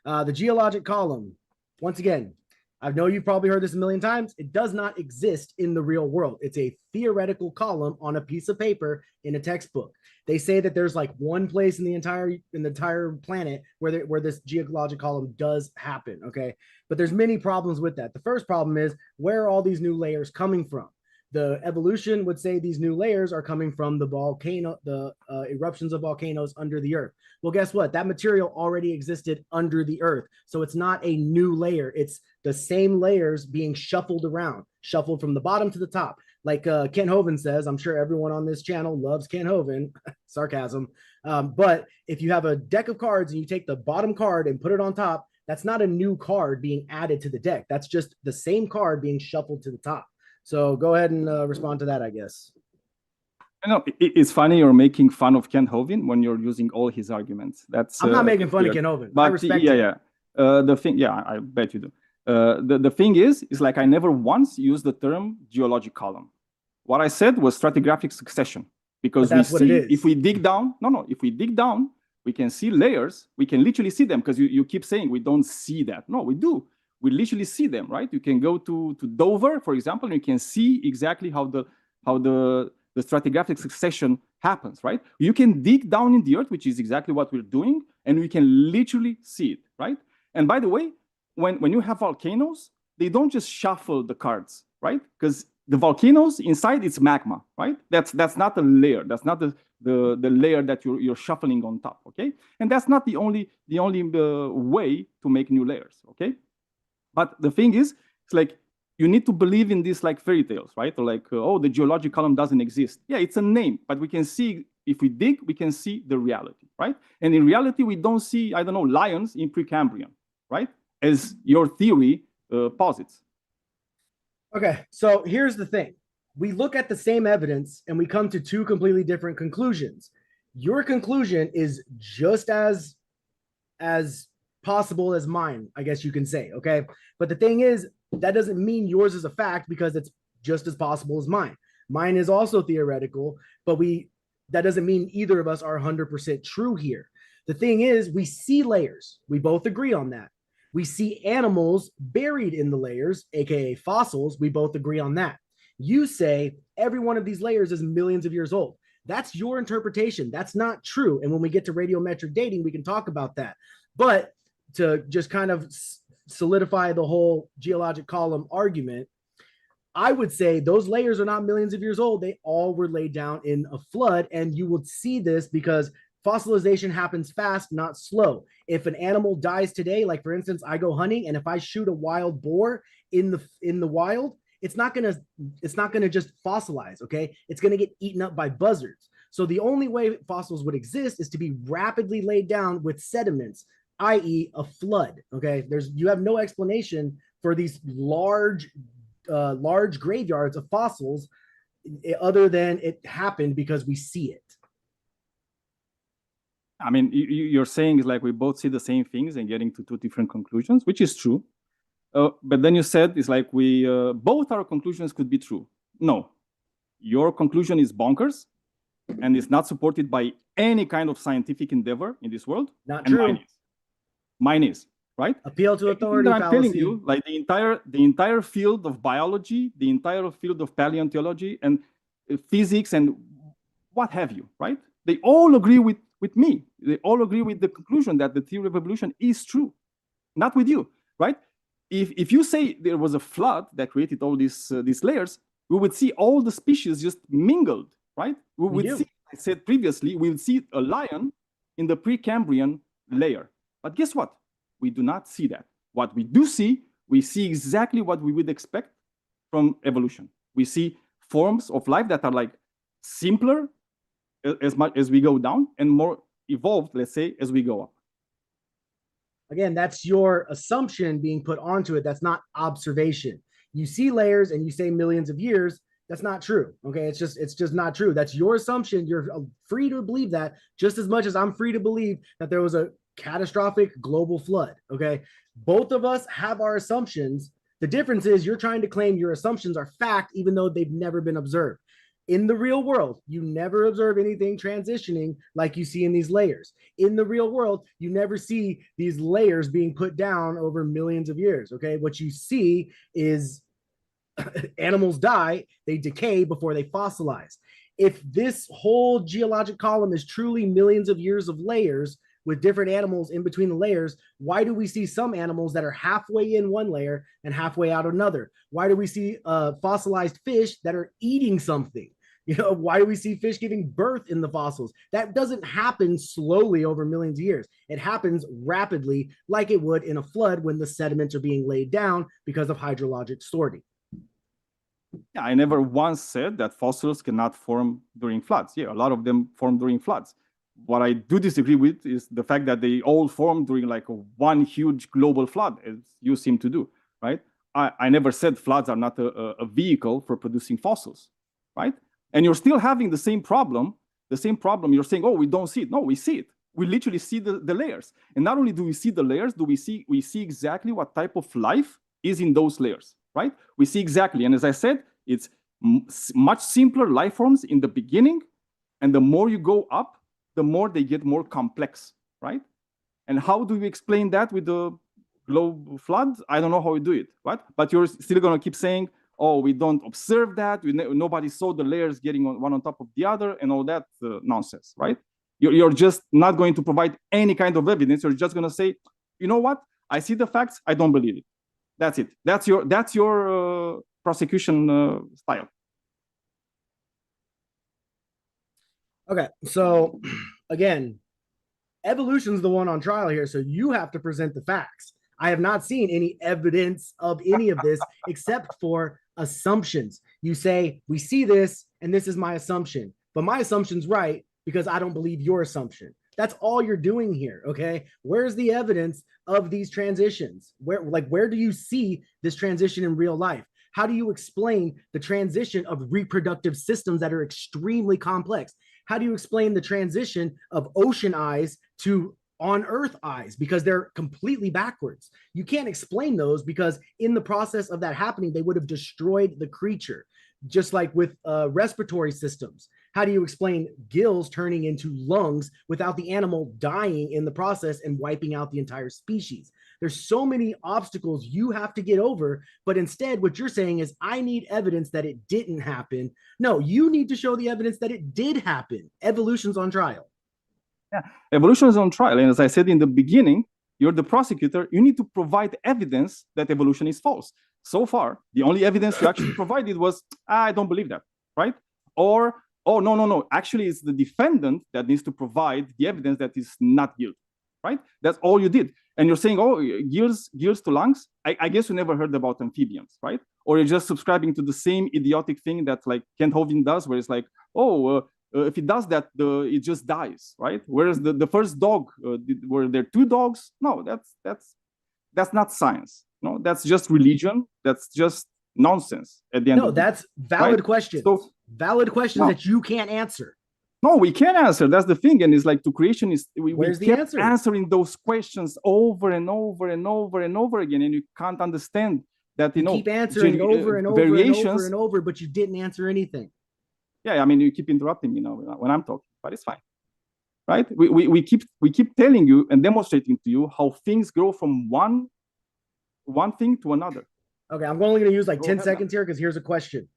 The geologic column, once again, I know you've probably heard this a million times. It does not exist in the real world. It's a theoretical column on a piece of paper in a textbook. They say that there's like one place in the entire planet where this geologic column does happen. Okay, but there's many problems with that. The first problem is, where are all these new layers coming from? The evolution would say these new layers are coming from the eruptions of volcanoes under the earth. Well, guess what? That material already existed under the earth. So it's not a new layer. It's the same layers being shuffled around, shuffled from the bottom to the top. Like Ken Hovind says, I'm sure everyone on this channel loves Ken Hovind, sarcasm. But if you have a deck of cards and you take the bottom card and put it on top, that's not a new card being added to the deck. That's just the same card being shuffled to the top. So go ahead and respond to that, I guess. It's funny you're making fun of Kent Hovind when you're using all his arguments. I'm not making fun of Kent Hovind. I respect him. The thing, I bet you do. The thing is like I never once used the term geologic column. What I said was stratigraphic succession, because we see, if we dig down, if we dig down, we can see layers. We can literally see them, because you keep saying we don't see that. No, we do. We literally see them, right? You can go to Dover, for example, and you can see exactly how the stratigraphic succession happens, right? You can dig down in the earth, which is exactly what we're doing, and we can literally see it, right? And by the way, when you have volcanoes, they don't just shuffle the cards, right? Because the volcanoes inside, it's magma, right? That's not a layer. That's not the layer that you're shuffling on top, okay? And that's not the only way to make new layers, okay? But the thing is, it's like you need to believe in these like fairy tales, right? Or like, oh, the geologic column doesn't exist. Yeah, it's a name, but we can see, if we dig, we can see the reality, right? And in reality, we don't see, I don't know, lions in Precambrian, right? As your theory posits. Okay, so here's the thing. We look at the same evidence and we come to two completely different conclusions. Your conclusion is just as possible as mine, I guess you can say, okay? But the thing is, that doesn't mean yours is a fact, because it's just as possible as mine. Mine is also theoretical, but that doesn't mean either of us are 100% true here. The thing is, we see layers. We both agree on that. We see animals buried in the layers, aka fossils. We both agree on that. You say every one of these layers is millions of years old. That's your interpretation. That's not true. And when we get to radiometric dating, we can talk about that. But to just kind of solidify the whole geologic column argument, I would say those layers are not millions of years old. They all were laid down in a flood. And you will see this because fossilization happens fast, not slow. If an animal dies today, like for instance, I go hunting, and if I shoot a wild boar in the wild, it's not gonna just fossilize, okay? It's gonna get eaten up by buzzards. So the only way fossils would exist is to be rapidly laid down with sediments, i.e. a flood, okay? You have no explanation for these large graveyards of fossils other than it happened because we see it. I mean, you're saying is like we both see the same things and getting to two different conclusions, which is true. But then you said it's like we both our conclusions could be true. No, your conclusion is bonkers, and it's not supported by any kind of scientific endeavor in this world. Not true. Mine is, right? Appeal to authority. I'm telling you, like the entire field of biology, the entire field of paleontology and physics and what have you, right? They all agree with me. They all agree with the conclusion that the theory of evolution is true, not with you, right? If you say there was a flood that created all these layers, we would see all the species just mingled, right? We would see, I said previously, we would see a lion in the Precambrian layer. But guess what? We do not see that. What we do see, we see exactly what we would expect from evolution. We see forms of life that are like simpler as much as we go down and more evolved, let's say, as we go up. Again, that's your assumption being put onto it. That's not observation. You see layers and you say millions of years. That's not true. Okay, it's just not true. That's your assumption. You're free to believe that just as much as I'm free to believe that there was a catastrophic global flood. Okay, both of us have our assumptions. The difference is you're trying to claim your assumptions are fact, even though they've never been observed. In the real world, you never observe anything transitioning like you see in these layers. In the real world, you never see these layers being put down over millions of years, okay? What you see is animals die, they decay before they fossilize. If this whole geologic column is truly millions of years of layers with different animals in between the layers, why do we see some animals that are halfway in one layer and halfway out another? Why do we see fossilized fish that are eating something? You know, why do we see fish giving birth in the fossils? That doesn't happen slowly over millions of years. It happens rapidly, like it would in a flood when the sediments are being laid down because of hydrologic sorting. Yeah, I never once said that fossils cannot form during floods. Yeah, a lot of them form during floods. What I do disagree with is the fact that they all form during like one huge global flood, as you seem to do, right? I never said floods are not a vehicle for producing fossils, right? And you're still having the same problem. You're saying, oh, we don't see it. No, we see it. We literally see the layers. And not only do we see the layers, we see exactly what type of life is in those layers, right? We see exactly. And as I said, it's much simpler life forms in the beginning. And the more you go up, the more they get more complex, right? And how do we explain that with the globe flood? I don't know how we do it, right? But you're still going to keep saying, oh, we don't observe that. Nobody saw the layers getting one on top of the other and all that nonsense, right? You're just not going to provide any kind of evidence. You're just going to say, you know what? I see the facts. I don't believe it. That's it. That's your prosecution style. Okay, so again, evolution's the one on trial here, so you have to present the facts. I have not seen any evidence of any of this except for assumptions. You say, we see this, and this is my assumption, but my assumption's right because I don't believe your assumption. That's all you're doing here, okay? Where's the evidence of these transitions? Where do you see this transition in real life? How do you explain the transition of reproductive systems that are extremely complex? How do you explain the transition of ocean eyes to on Earth eyes? Because they're completely backwards. You can't explain those because in the process of that happening, they would have destroyed the creature. Just like with respiratory systems. How do you explain gills turning into lungs without the animal dying in the process and wiping out the entire species? There's so many obstacles you have to get over, but instead what you're saying is, I need evidence that it didn't happen. No, you need to show the evidence that it did happen. Evolution's on trial. Yeah, evolution is on trial. And as I said in the beginning, you're the prosecutor. You need to provide evidence that evolution is false. So far, the only evidence you actually provided was, I don't believe that, right? Or, oh, no. Actually, it's the defendant that needs to provide the evidence that is not guilty, right? That's all you did. And you're saying, oh, gills to lungs? I guess you never heard about amphibians, right? Or you're just subscribing to the same idiotic thing that like Kent Hovind does, where it's like, oh, if it does that, it just dies, right? Whereas the first dog, were there two dogs? No, that's not science. No, that's just religion. That's just nonsense at the end. No, that's valid questions. So, valid questions that you can't answer. No, we can't answer. That's the thing. And it's like to creationists, we kept answering those questions over and over and over and over again. And you can't understand that, you know, keep answering over and over and over and over, but you didn't answer anything. Yeah, I mean, you keep interrupting me now when I'm talking, but it's fine. Right? We keep telling you and demonstrating to you how things grow from one thing to another. Okay, I'm only going to use like 10 seconds here because here's a question.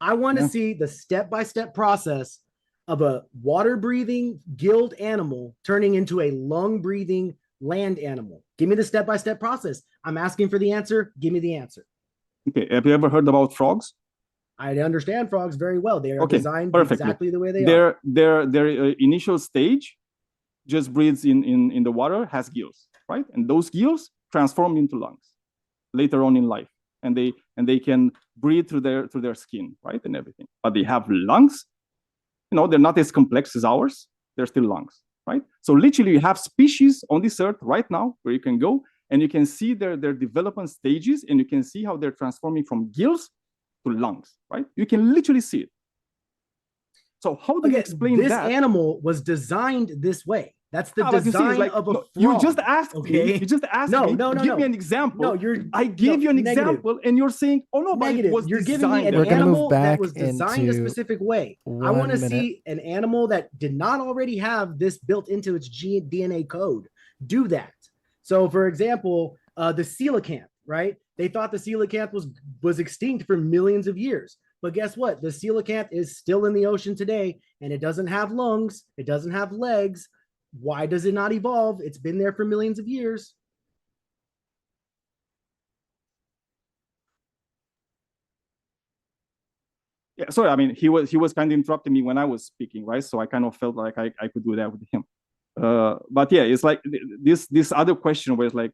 I want to see the step-by-step process of a water-breathing gilled animal turning into a lung-breathing land animal. Give me the step-by-step process. I'm asking for the answer. Give me the answer. Okay, have you ever heard about frogs? I understand frogs very well. They are designed exactly the way they are. Their initial stage just breathes in the water, has gills, right? And those gills transform into lungs later on in life, and they can breathe through their skin, right, and everything. But they have lungs. You know, they're not as complex as ours. They're still lungs, right? So literally, you have species on this earth right now where you can go and you can see their development stages, and you can see how they're transforming from gills to lungs, right? You can literally see it. So how do you explain this that? This animal was designed this way. That's the design of a frog. You just asked me. You just asked me. Give me an example. I gave you an example, and you're saying, "Oh no, but it was You're giving me an animal that was designed a specific way." I want to see an animal that did not already have this built into its DNA code do that. So, for example, the coelacanth, right? They thought the coelacanth was extinct for millions of years. But guess what? The coelacanth is still in the ocean today, and it doesn't have lungs. It doesn't have legs. Why does it not evolve? It's been there for millions of years. Yeah, sorry. I mean, he was kind of interrupting me when I was speaking, right? So I kind of felt like I could do that with him. But yeah, it's like this other question where it's like,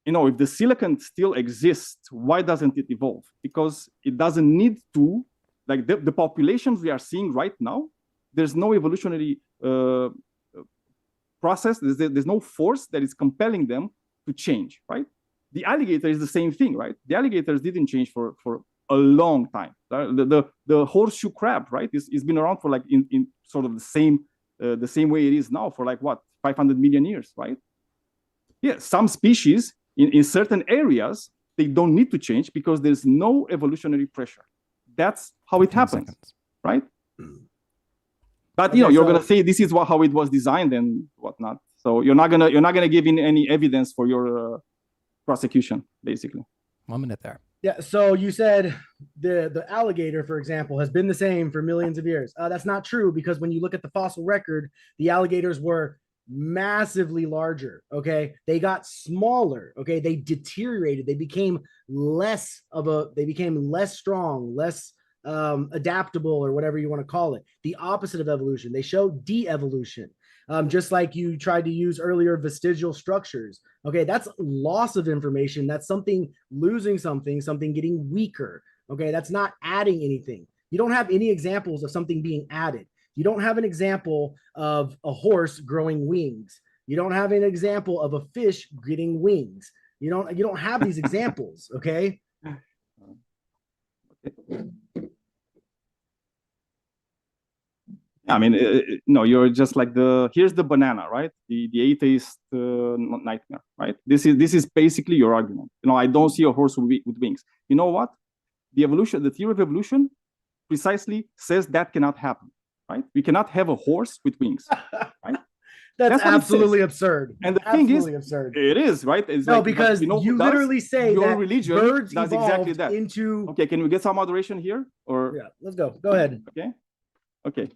you know, if the coelacanth still exists, why doesn't it evolve? Because it doesn't need to. Like the populations we are seeing right now, there's no evolutionary process. There's no force that is compelling them to change, right? The alligator is the same thing, right? The alligators didn't change for a long time. The horseshoe crab, right, is been around for like in sort of the same way it is now for like what, 500 million years, right? Yeah, some species in certain areas, they don't need to change because there's no evolutionary pressure. That's how it happens, right? But Okay, you're gonna say this is how it was designed and whatnot. So you're not gonna give in any evidence for your prosecution, basically. 1 minute there. Yeah. So you said the alligator, for example, has been the same for millions of years. That's not true, because when you look at the fossil record, the alligators were massively larger. Okay, they got smaller. Okay, they deteriorated. They became less strong, less adaptable, or whatever you want to call it. The opposite of evolution. They show de-evolution. Just like you tried to use earlier, vestigial structures. Okay, that's loss of information. That's something losing something getting weaker. Okay, that's not adding anything. You don't have any examples of something being added. You don't have an example of a horse growing wings. You don't have an example of a fish getting wings. You don't have these examples. Okay. I mean, no, you're just like here's the banana, right? The atheist nightmare, right? This is basically your argument. I don't see a horse with wings. You know what? The theory of evolution precisely says that cannot happen, right? We cannot have a horse with wings, right? That's absolutely absurd. And the thing is, absurd. It is, right? It's no, like, because you literally say your that religion birds does evolved exactly that. Into... Okay, can we get some moderation here? Or yeah, let's go. Go ahead. Okay.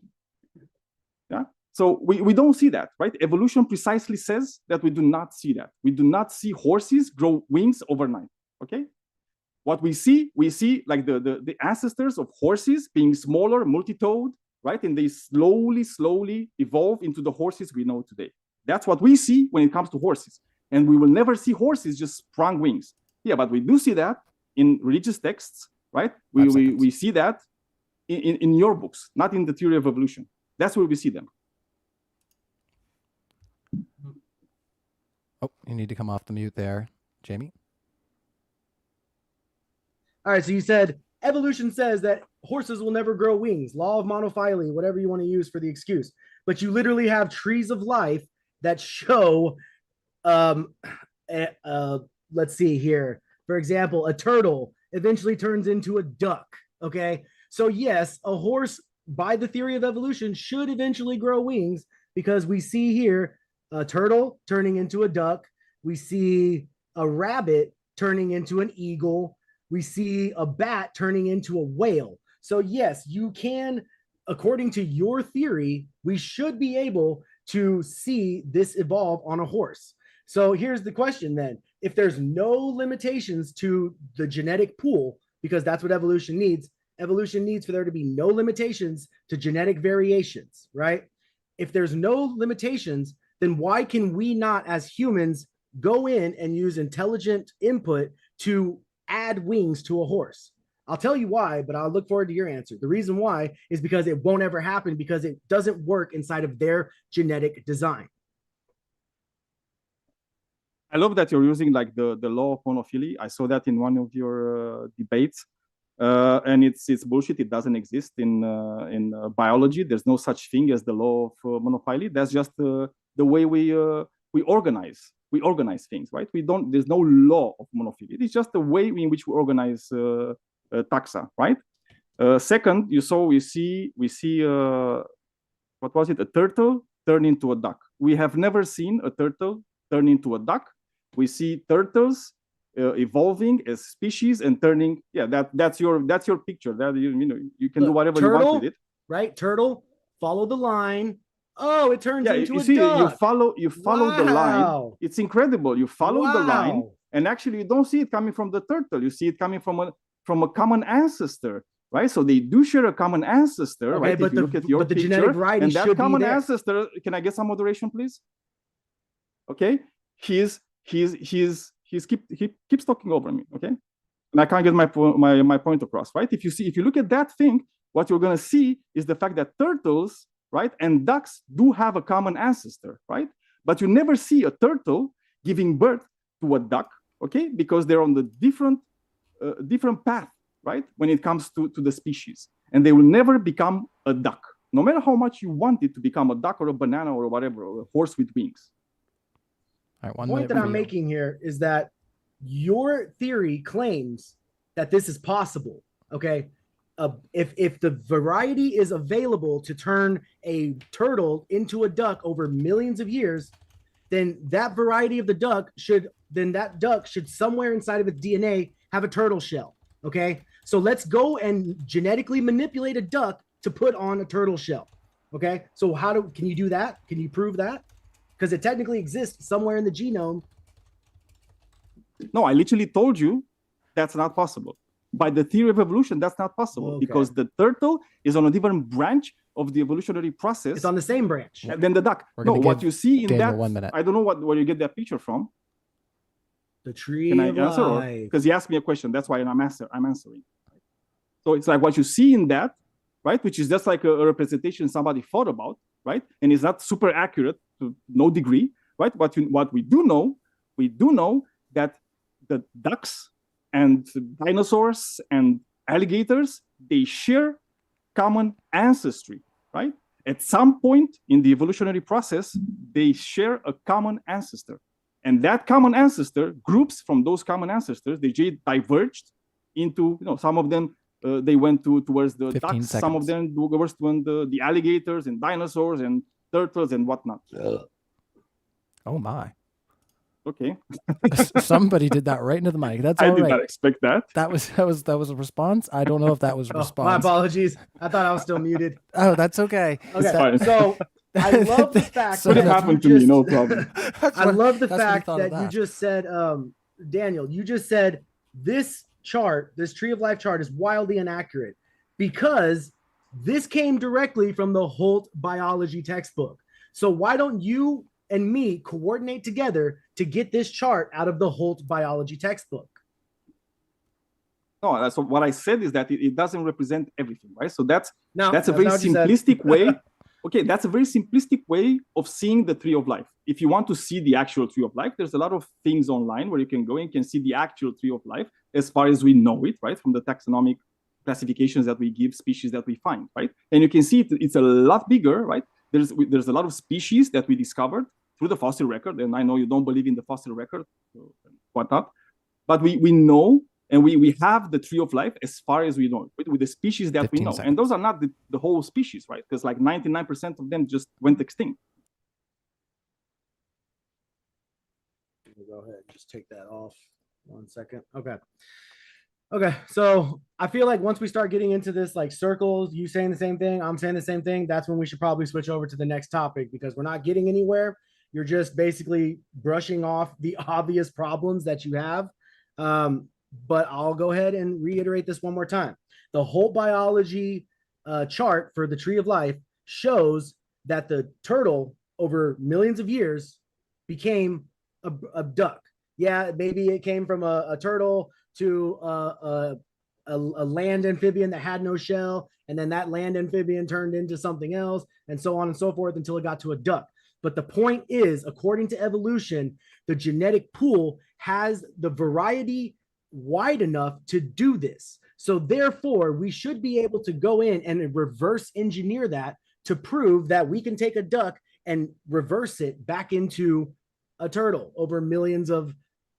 Yeah. So we don't see that, right? Evolution precisely says that we do not see that. We do not see horses grow wings overnight. Okay. What we see like the ancestors of horses being smaller, multi-toed, right? And they slowly evolve into the horses we know today. That's what we see when it comes to horses. And we will never see horses just sprung wings. Yeah, but we do see that in religious texts, right? We see that in your books, not in the theory of evolution. That's where we see them. Oh, you need to come off the mute there, Jamie. All right, so you said evolution says that horses will never grow wings, law of monophily, whatever you want to use for the excuse. But you literally have trees of life that show, let's see here. For example, a turtle eventually turns into a duck, okay? So yes, a horse, by the theory of evolution, should eventually grow wings, because we see here a turtle turning into a duck. We see a rabbit turning into an eagle. We see a bat turning into a whale. So yes, you can, according to your theory, we should be able to see this evolve on a horse. So here's the question then. If there's no limitations to the genetic pool, because that's what evolution needs for there to be no limitations to genetic variations, right? If there's no limitations, then why can we not, as humans, go in and use intelligent input to add wings to a horse? I'll tell you why, but I'll look forward to your answer. The reason why is because it won't ever happen, because it doesn't work inside of their genetic design. I love that you're using like the law of monophily. I saw that in one of your debates. And it's bullshit. It doesn't exist in biology. There's no such thing as the law of monophily. That's just the way we organize things, right? There's no law of monophily. It's just the way in which we organize taxa, right? Second, we see what was it? A turtle turn into a duck. We have never seen a turtle turn into a duck. We see turtles evolving as species and turning. Yeah, that's your picture. That you can do whatever you want with it. Right, turtle. Follow the line. Oh, it turns into a duck. You follow the line. It's incredible. You follow the line, and actually you don't see it coming from the turtle. You see it coming from a common ancestor, right? So they do share a common ancestor, right? But if you look at your picture, genetic variety and that common ancestor. Can I get some moderation, please? Okay, he keeps talking over me. Okay, and I can't get my point across, right? If you look at that thing, what you're gonna see is the fact that turtles, right, and ducks do have a common ancestor, right? But you never see a turtle giving birth to a duck, okay? Because they're on the different path, right? When it comes to the species. And they will never become a duck, no matter how much you want it to become a duck or a banana or whatever, or a horse with wings. All right, The one point minute that for I'm you. making here is that your theory claims that this is possible. Okay. If the variety is available to turn a turtle into a duck over millions of years, then that variety of the duck should somewhere inside of its DNA have a turtle shell. Okay. So let's go and genetically manipulate a duck to put on a turtle shell. Okay. So can you do that? Can you prove that? Because it technically exists somewhere in the genome. No, I literally told you that's not possible. By the theory of evolution, that's not possible because the turtle is on a different branch of the evolutionary process. It's on the same branch than the duck. No, what you see in Daniel that, 1 minute. I don't know where you get that picture from. The tree Can I of answer? life. Because he asked me a question, that's why I'm answering. So it's like what you see in that, right? Which is just like a representation somebody thought about, right? And it's not super accurate to no degree, right? What we do know that the ducks and dinosaurs and alligators, they share common ancestry, right? At some point in the evolutionary process, they share a common ancestor. And that common ancestor, groups from those common ancestors, they diverged into, some of them, they went towards the ducks, some of them towards the alligators and dinosaurs and turtles and whatnot. Oh my. Okay. Somebody did that right into the mic. That's all right. I did not expect that. That was a response. I don't know if that was a response. My apologies. I thought I was still muted. Oh, that's okay. Okay. So I love the fact that it happened to me, no problem. I love the fact that you just said, Daniel, you just said this chart, this tree of life chart is wildly inaccurate because this came directly from the Holt biology textbook. So why don't you and me coordinate together to get this chart out of the Holt biology textbook? No, that's what I said is that it doesn't represent everything, right? So that's a very simplistic way. Okay, that's a very simplistic way of seeing the tree of life. If you want to see the actual tree of life, there's a lot of things online where you can go and can see the actual tree of life as far as we know it, right? From the taxonomic classifications that we give, species that we find, right? And you can see it's a lot bigger, right? There's a lot of species that we discovered through the fossil record, and I know you don't believe in the fossil record, whatnot, but we know, and we have the tree of life as far as we know it, with the species that we know. And those are not the whole species, right? Because like 99% of them just went extinct. Go ahead, just take that off 1 second. Okay, so I feel like once we start getting into this, like circles, you saying the same thing, I'm saying the same thing, that's when we should probably switch over to the next topic because we're not getting anywhere. You're just basically brushing off the obvious problems that you have. But I'll go ahead and reiterate this one more time. The whole biology chart for the tree of life shows that the turtle over millions of years became a duck. Yeah, maybe it came from a turtle to a land amphibian that had no shell, and then that land amphibian turned into something else, and so on and so forth until it got to a duck. But the point is, according to evolution, the genetic pool has the variety wide enough to do this. So therefore, we should be able to go in and reverse engineer that to prove that we can take a duck and reverse it back into a turtle over millions of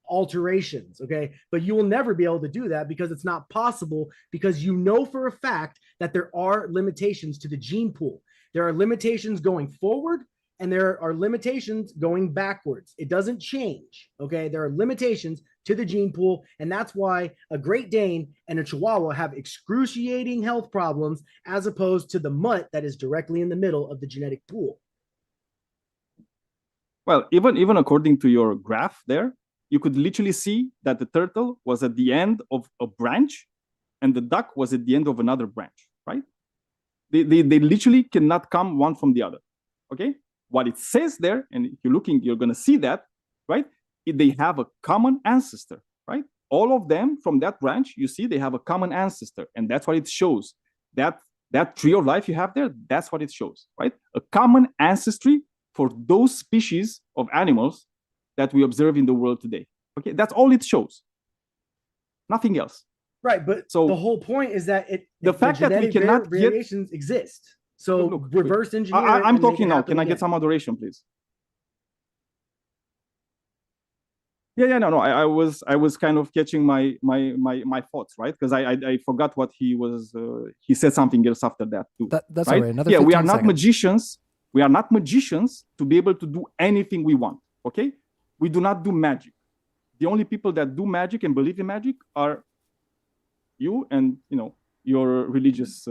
alterations. Okay. But you will never be able to do that because it's not possible, because you know for a fact that there are limitations to the gene pool. There are limitations going forward and there are limitations going backwards. It doesn't change. Okay. There are limitations to the gene pool. And that's why a Great Dane and a Chihuahua have excruciating health problems as opposed to the mutt that is directly in the middle of the genetic pool. Well, even according to your graph there, you could literally see that the turtle was at the end of a branch and the duck was at the end of another branch, right? They literally cannot come one from the other, okay? What it says there, and if you're looking, you're going to see that, right? They have a common ancestor, right? All of them from that branch, you see, they have a common ancestor, and that's what it shows. That tree of life you have there, that's what it shows, right? A common ancestry for those species of animals that we observe in the world today. Okay, that's all it shows. Nothing else. Right, but So the whole point is that the fact that we genetic cannot get variations exist. So look, reverse engineer. I'm and make talking it now. happen Can I again. get some moderation, please? No. I was kind of catching my thoughts, right? Because I forgot what he was. He said something else after that too. That's right? all right. Another yeah, we 15 are not seconds. magicians. We are not magicians to be able to do anything we want. Okay, we do not do magic. The only people that do magic and believe in magic are you and your religious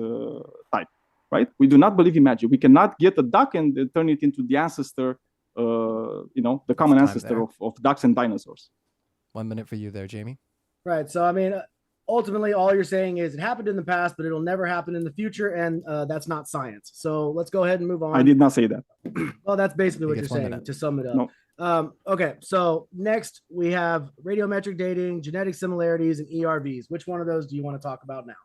type, right? We do not believe in magic. We cannot get a duck and turn it into the ancestor. The common ancestor of ducks and dinosaurs. 1 minute for you there, Jamie. Right. So, I mean, ultimately, all you're saying is it happened in the past, but it'll never happen in the future. And that's not science. So let's go ahead and move on. I did not say that. Well, that's basically what He you're gets 1 saying minute. to sum it up. No. Okay. So next we have radiometric dating, genetic similarities, and ERVs. Which one of those do you want to talk about now?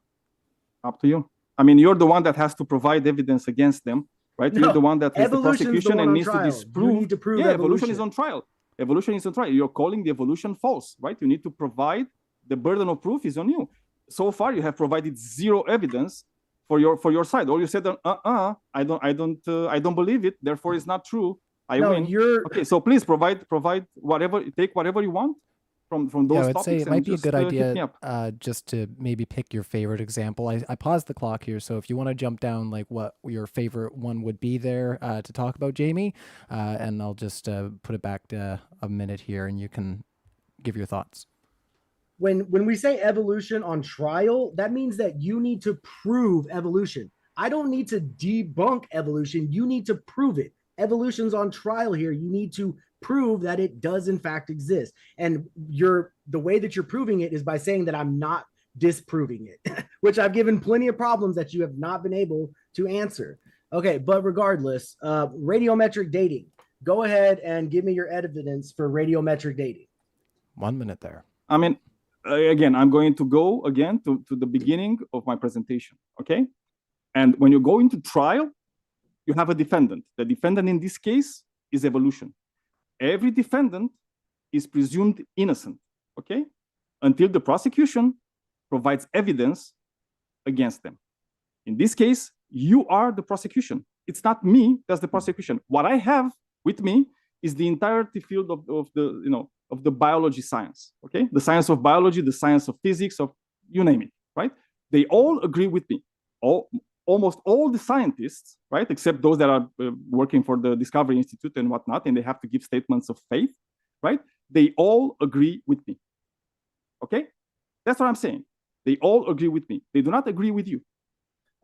Up to you. I mean, you're the one that has to provide evidence against them, right? No, You're the one that is the evolution's the prosecution one and on needs to trial. disprove. You need to prove yeah, evolution is on trial. Evolution is on trial. You're calling the evolution false, right? You need to provide. The burden of proof is on you. So far, you have provided zero evidence for your side. Or you said, I don't believe it. Therefore, it's not true. I win. Okay. So please provide whatever. Take whatever you want from those Yeah, I would topics. say it might be a good hit me idea up. just to maybe pick your favorite example. I paused the clock here, so if you want to jump down like what your favorite one would be there to talk about, Jamie, and I'll just put it back to a minute here, and you can give your thoughts. When we say evolution on trial, that means that you need to prove evolution. I don't need to debunk evolution. You need to prove it. Evolution's on trial here. You need to prove that it does in fact exist. And the way that you're proving it is by saying that I'm not disproving it, which I've given plenty of problems that you have not been able to answer. Okay, but regardless, radiometric dating. Go ahead and give me your evidence for radiometric dating. 1 minute there. I mean, again, I'm going to go again to the beginning of my presentation, okay? And when you go into trial, you have a defendant. The defendant in this case is evolution. Every defendant is presumed innocent, okay? Until the prosecution provides evidence against them. In this case, you are the prosecution. It's not me that's the prosecution. What I have with me is the entirety field of the biology science, okay? The science of biology, the science of physics, of you name it, right? They all agree with me. Almost all the scientists, right, except those that are working for the Discovery Institute and whatnot, and they have to give statements of faith, right? They all agree with me, okay? That's what I'm saying. They all agree with me. They do not agree with you.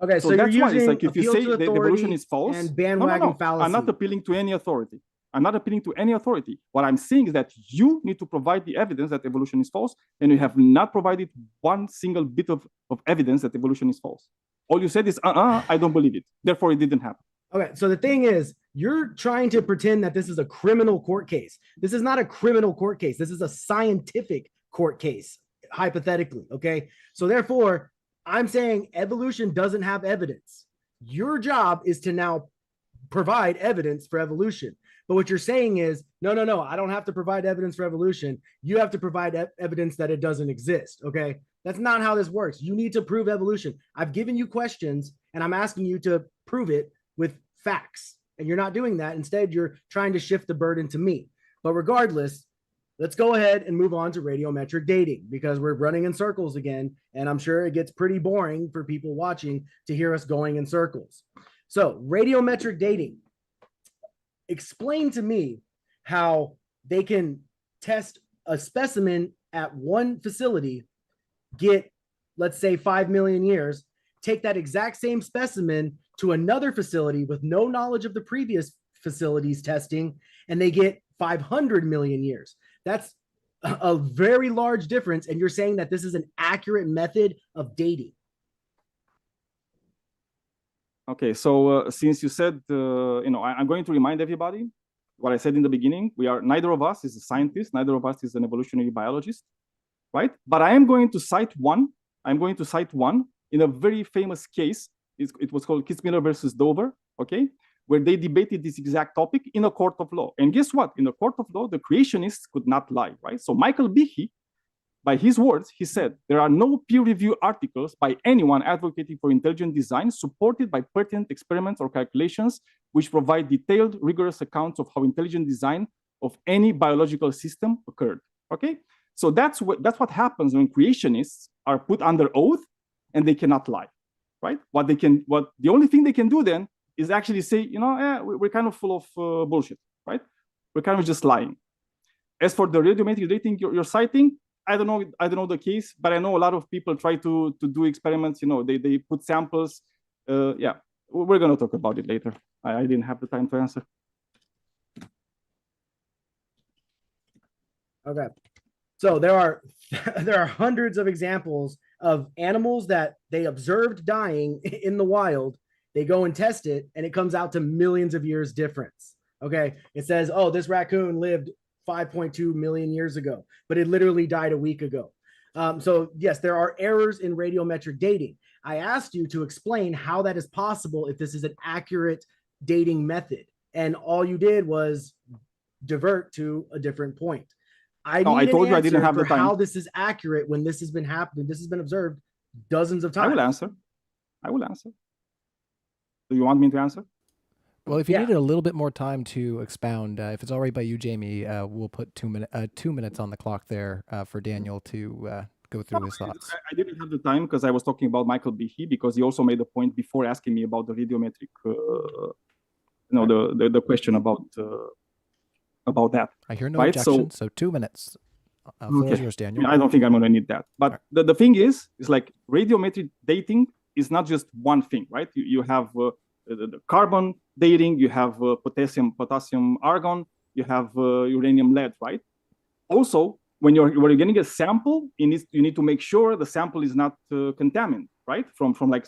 Okay, so that's you're why it's using like if you say the evolution is false, and bandwagon fallacy. I'm not appealing to any authority. I'm not appealing to any authority. What I'm saying is that you need to provide the evidence that evolution is false, and you have not provided one single bit of evidence that evolution is false. All you said is, I don't believe it. Therefore, it didn't happen. Okay, so the thing is, you're trying to pretend that this is a criminal court case. This is not a criminal court case. This is a scientific court case, hypothetically, okay? So therefore, I'm saying evolution doesn't have evidence. Your job is to now provide evidence for evolution. But what you're saying is, no, I don't have to provide evidence for evolution. You have to provide evidence that it doesn't exist, okay? That's not how this works. You need to prove evolution. I've given you questions, and I'm asking you to prove it with facts, and you're not doing that. Instead, you're trying to shift the burden to me. But regardless, let's go ahead and move on to radiometric dating, because we're running in circles again, and I'm sure it gets pretty boring for people watching to hear us going in circles. So radiometric dating. Explain to me how they can test a specimen at one facility, get, let's say, 5 million years, take that exact same specimen to another facility with no knowledge of the previous facility's testing, and they get 500 million years. That's a very large difference. And you're saying that this is an accurate method of dating. Okay, so since you said, I'm going to remind everybody what I said in the beginning. Neither of us is a scientist, neither of us is an evolutionary biologist, right? But I am going to cite one. I'm going to cite one in a very famous case. It was called Kitzmiller versus Dover, okay? where they debated this exact topic in a court of law. And guess what? In a court of law, the creationists could not lie, right? So Michael Behe, by his words, he said, there are no peer-reviewed articles by anyone advocating for intelligent design supported by pertinent experiments or calculations which provide detailed, rigorous accounts of how intelligent design of any biological system occurred, okay? So that's what happens when creationists are put under oath and they cannot lie, right? The only thing they can do then is actually say, we're kind of full of bullshit, right? We're kind of just lying. As for the radiometric dating you're citing, I don't know the case, but I know a lot of people try to do experiments. They put samples. Yeah, we're gonna talk about it later. I didn't have the time to answer. Okay, so there are hundreds of examples of animals that they observed dying in the wild. They go and test it, and it comes out to millions of years difference. Okay, it says, oh, this raccoon lived 5.2 million years ago, but it literally died a week ago. So yes, there are errors in radiometric dating. I asked you to explain how that is possible if this is an accurate dating method, and all you did was divert to a different point. I told you I didn't have the time. How this is accurate when this has been happening, this has been observed dozens of times. I will answer. Do you want me to answer? Well, if you needed a little bit more time to expound, if it's all right by you, Jamie, we'll put 2 minutes on the clock there for Daniel to go through his thoughts. I didn't have the time because I was talking about Michael Behe, because he also made a point before asking me about the radiometric, the question about that. I hear no objection, so 2 minutes. Floor is yours, Daniel. I don't think I'm going to need that. But the thing is like radiometric dating is not just one thing, right? You have the carbon dating, you have potassium, argon, you have uranium, lead, right? Also, when you're getting a sample, you need to make sure the sample is not contaminated, right? From like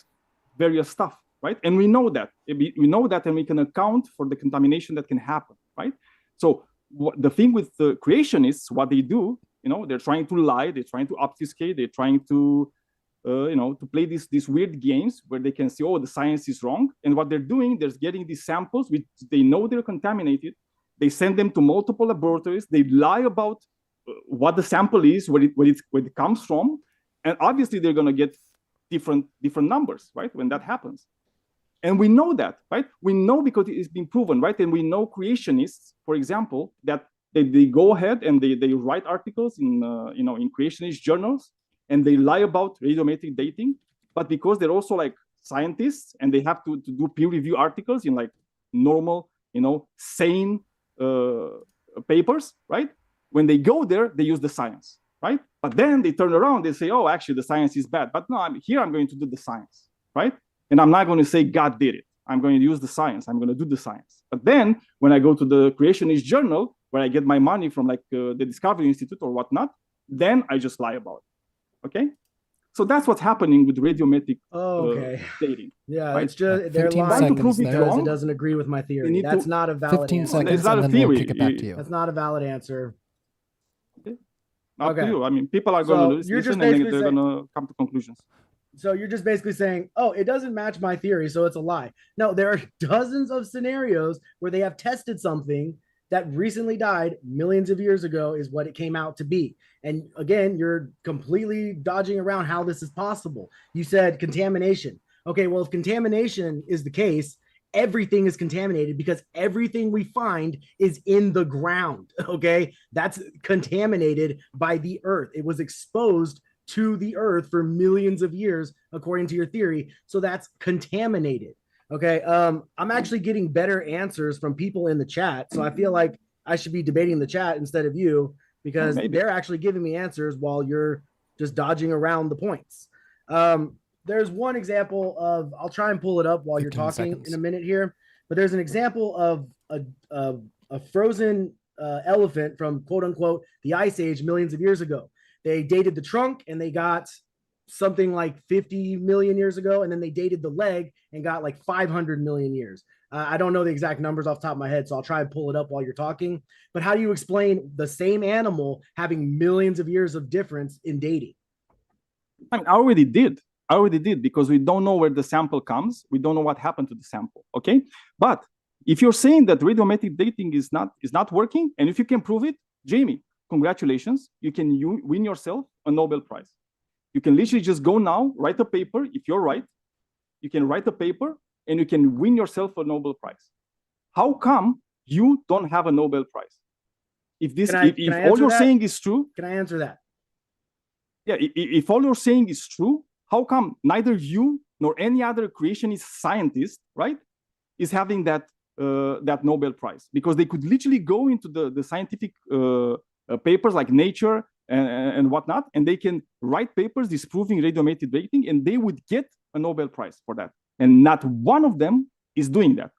various stuff, right? And we know that. We know that, and we can account for the contamination that can happen, right? So the thing with the creationists, what they do, they're trying to lie, they're trying to obfuscate, they're trying to to play these weird games where they can say, oh, the science is wrong. And what they're doing, they're getting these samples which they know they're contaminated. They send them to multiple laboratories. They lie about what the sample is, where it comes from. And obviously they're going to get different numbers, right, when that happens. And we know that, right? We know because it's been proven, right? And we know creationists, for example, that they go ahead and they write articles in creationist journals, and they lie about radiometric dating, but because they're also like scientists and they have to do peer review articles in like normal, sane papers, right? When they go there, they use the science, right? But then they turn around, they say, oh, actually the science is bad. But no, I'm going to do the science, right? And I'm not going to say God did it. I'm going to use the science. I'm going to do the science. But then when I go to the creationist journal, where I get my money from like the Discovery Institute or whatnot, then I just lie about it. Okay, so that's what's happening with radiometric dating. Yeah, right? It's just they're lying because it doesn't agree with my theory. That's not a valid 15 answer. seconds, it's not and a then we'll theory. kick it back to you. That's not a valid answer. Okay. Not to you. I mean, people are going to listen and they're going to come to conclusions. So you're just basically saying, oh, it doesn't match my theory, so it's a lie. No, there are dozens of scenarios where they have tested something that recently died millions of years ago is what it came out to be. And again, you're completely dodging around how this is possible. You said contamination. Okay, well, if contamination is the case, everything is contaminated because everything we find is in the ground. Okay, that's contaminated by the earth. It was exposed to the earth for millions of years, according to your theory. So that's contaminated. Okay, I'm actually getting better answers from people in the chat. So I feel like I should be debating the chat instead of you, because they're actually giving me answers while you're just dodging around the points. There's one example of, I'll try and pull it up while you're talking in a minute here, but there's an example of a frozen elephant from quote unquote the Ice Age millions of years ago. They dated the trunk and they got something like 50 million years ago, and then they dated the leg and got like 500 million years. I don't know the exact numbers off the top of my head, so I'll try and pull it up while you're talking. But how do you explain the same animal having millions of years of difference in dating? I mean, I already did because we don't know where the sample comes. We don't know what happened to the sample, okay? But if you're saying that radiometric dating is not working, and if you can prove it, Jamie, congratulations, you can win yourself a Nobel Prize. You can literally just go now, write a paper. If you're right, you can write a paper and you can win yourself a Nobel Prize. How come you don't have a Nobel Prize? If all you're saying is true, can I answer that? Yeah, if all you're saying is true, how come neither you nor any other creationist scientist, right, is having that Nobel Prize? Because they could literally go into the scientific papers like Nature and whatnot, and they can write papers disproving radiometric dating, and they would get a Nobel Prize for that. And not one of them is doing that.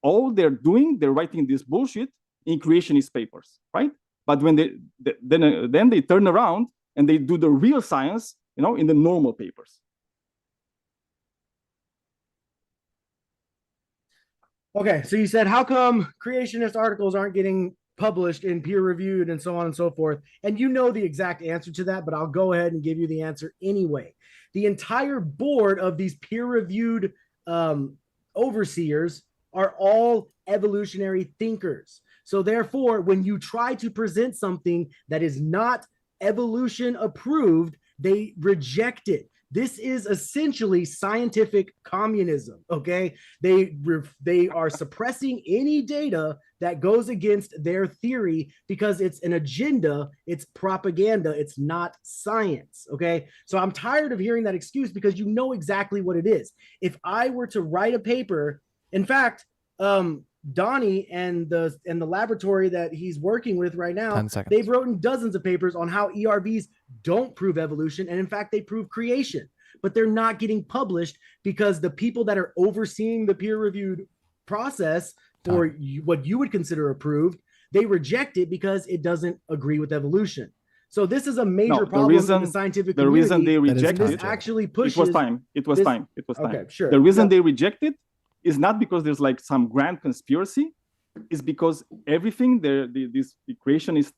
All they're doing, they're writing this bullshit in creationist papers, right? But when then they turn around and they do the real science, in the normal papers. Okay, so you said, how come creationist articles aren't getting published and peer-reviewed and so on and so forth? And you know the exact answer to that, but I'll go ahead and give you the answer anyway. The entire board of these peer-reviewed overseers are all evolutionary thinkers. So therefore, when you try to present something that is not evolution approved, they reject it. This is essentially scientific communism, okay? They are suppressing any data that goes against their theory because it's an agenda, it's propaganda, it's not science, okay? So I'm tired of hearing that excuse because you know exactly what it is. If I were to write a paper, in fact, Donnie and the laboratory that he's working with right now, they've written dozens of papers on how ERVs don't prove evolution, and in fact, they prove creation, but they're not getting published because the people that are overseeing the peer-reviewed process for what you would consider approved, they reject it because it doesn't agree with evolution. So this is a major problem in the scientific community. The reason they reject it actually pushes. It was time. Okay, sure. The reason they reject it is not because there's like some grand conspiracy. It's because everything these creationist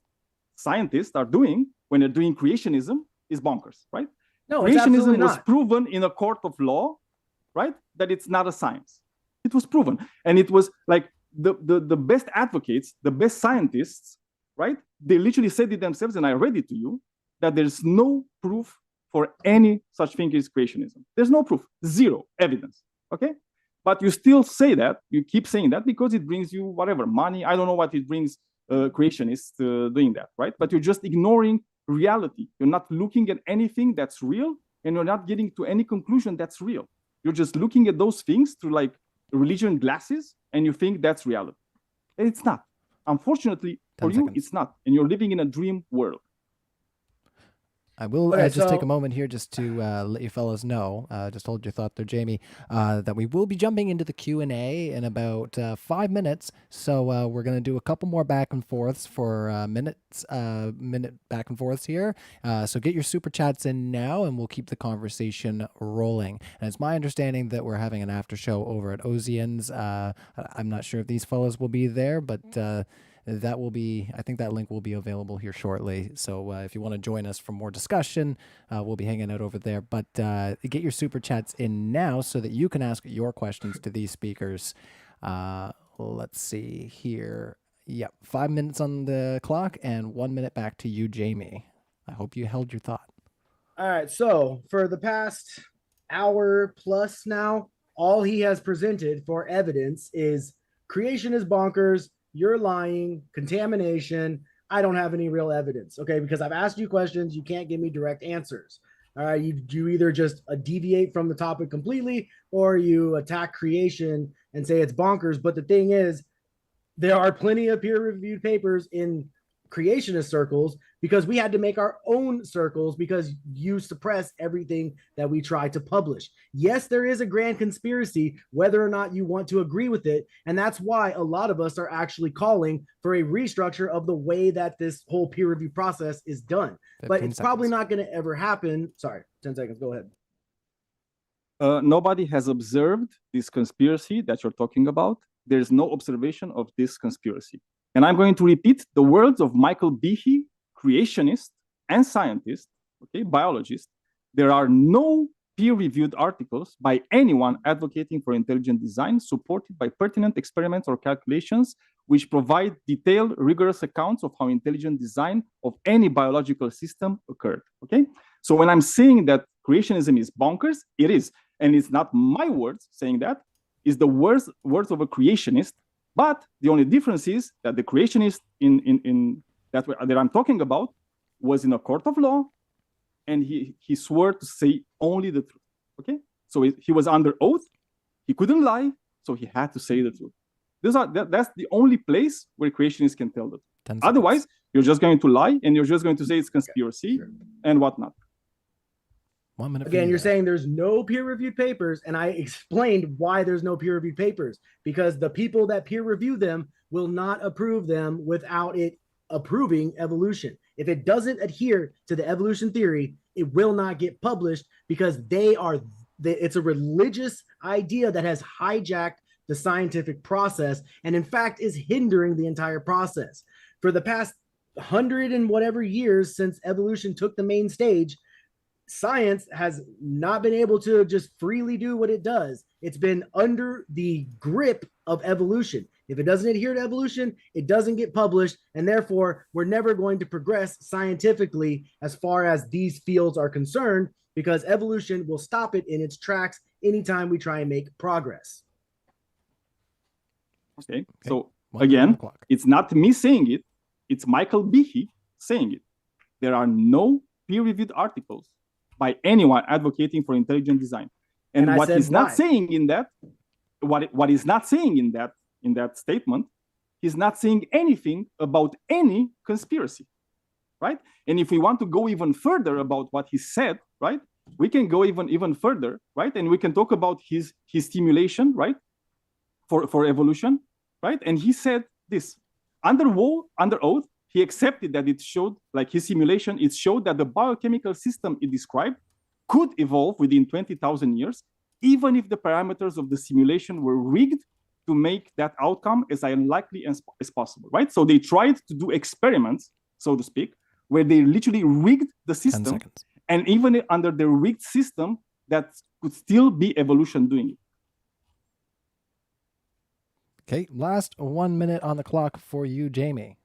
scientists are doing when they're doing creationism is bonkers, right? No, creationism was proven in a court of law, right? That it's not a science. It was proven. And it was like the best advocates, the best scientists, right? They literally said it themselves, and I read it to you, that there's no proof for any such thing as creationism. There's no proof, zero evidence, okay? But you still say that, you keep saying that because it brings you whatever, money. I don't know what it brings creationists doing that, right? But you're just ignoring reality. You're not looking at anything that's real, and you're not getting to any conclusion that's real. You're just looking at those things through like religion glasses, and you think that's reality. And it's not. Unfortunately, for you, it's not. And you're living in a dream world. I will just take a moment here just to let you fellas know, just hold your thought there, Jamie, that we will be jumping into the Q&A in about 5 minutes. So we're going to do a couple more back and forths for minute back and forths here. So get your super chats in now, and we'll keep the conversation rolling. And it's my understanding that we're having an after show over at Ozian's. I'm not sure if these fellas will be there, but that will be, I think that link will be available here shortly. So if you want to join us for more discussion, we'll be hanging out over there. But get your super chats in now so that you can ask your questions to these speakers. Let's see here. Yep, 5 minutes on the clock and 1 minute back to you, Jamie. I hope you held your thought. All right, so for the past hour plus now, all he has presented for evidence is creation is bonkers, you're lying, contamination. I don't have any real evidence, okay? Because I've asked you questions, you can't give me direct answers. All right, you either just deviate from the topic completely, or you attack creation and say it's bonkers. But the thing is, there are plenty of peer-reviewed papers in creationist circles because we had to make our own circles because you suppress everything that we try to publish. Yes, there is a grand conspiracy, whether or not you want to agree with it. And that's why a lot of us are actually calling for a restructure of the way that this whole peer review process is done. But it's probably not going to ever happen. Sorry, 10 seconds. Go ahead. Nobody has observed this conspiracy that you're talking about. There's no observation of this conspiracy. And I'm going to repeat the words of Michael Behe, creationist and scientist, okay, biologist. There are no peer-reviewed articles by anyone advocating for intelligent design supported by pertinent experiments or calculations which provide detailed, rigorous accounts of how intelligent design of any biological system occurred, okay? So when I'm saying that creationism is bonkers, it is. And it's not my words saying that, it's the words of a creationist, but the only difference is that the creationist that I'm talking about was in a court of law, and he swore to say only the truth, okay? So he was under oath, he couldn't lie, so he had to say the truth. That's the only place where creationists can tell the truth. Otherwise, you're just going to lie, and you're just going to say it's conspiracy and whatnot. 1 minute. Again, you're saying there's no peer-reviewed papers, and I explained why there's no peer-reviewed papers, because the people that peer-review them will not approve them without it approving evolution. If it doesn't adhere to the evolution theory, it will not get published because it's a religious idea that has hijacked the scientific process and in fact is hindering the entire process. For the past 100 and whatever years since evolution took the main stage, science has not been able to just freely do what it does. It's been under the grip of evolution. If it doesn't adhere to evolution, it doesn't get published, and therefore we're never going to progress scientifically as far as these fields are concerned, because evolution will stop it in its tracks anytime we try and make progress. Okay. So again, it's not me saying it, it's Michael Behe saying it. There are no peer-reviewed articles by anyone advocating for intelligent design. And what he's not saying in that, what he's not saying in that statement, he's not saying anything about any conspiracy, right? And if we want to go even further about what he said, right, we can go even further, right? And we can talk about his stimulation, right, for evolution, right? And he said this, under oath, he accepted that it showed, like his simulation, it showed that the biochemical system it described could evolve within 20,000 years, even if the parameters of the simulation were rigged to make that outcome as unlikely as possible, right? So they tried to do experiments, so to speak, where they literally rigged the system, and even under the rigged system, that could still be evolution doing it. Okay, last 1 minute on the clock for you, Jamie.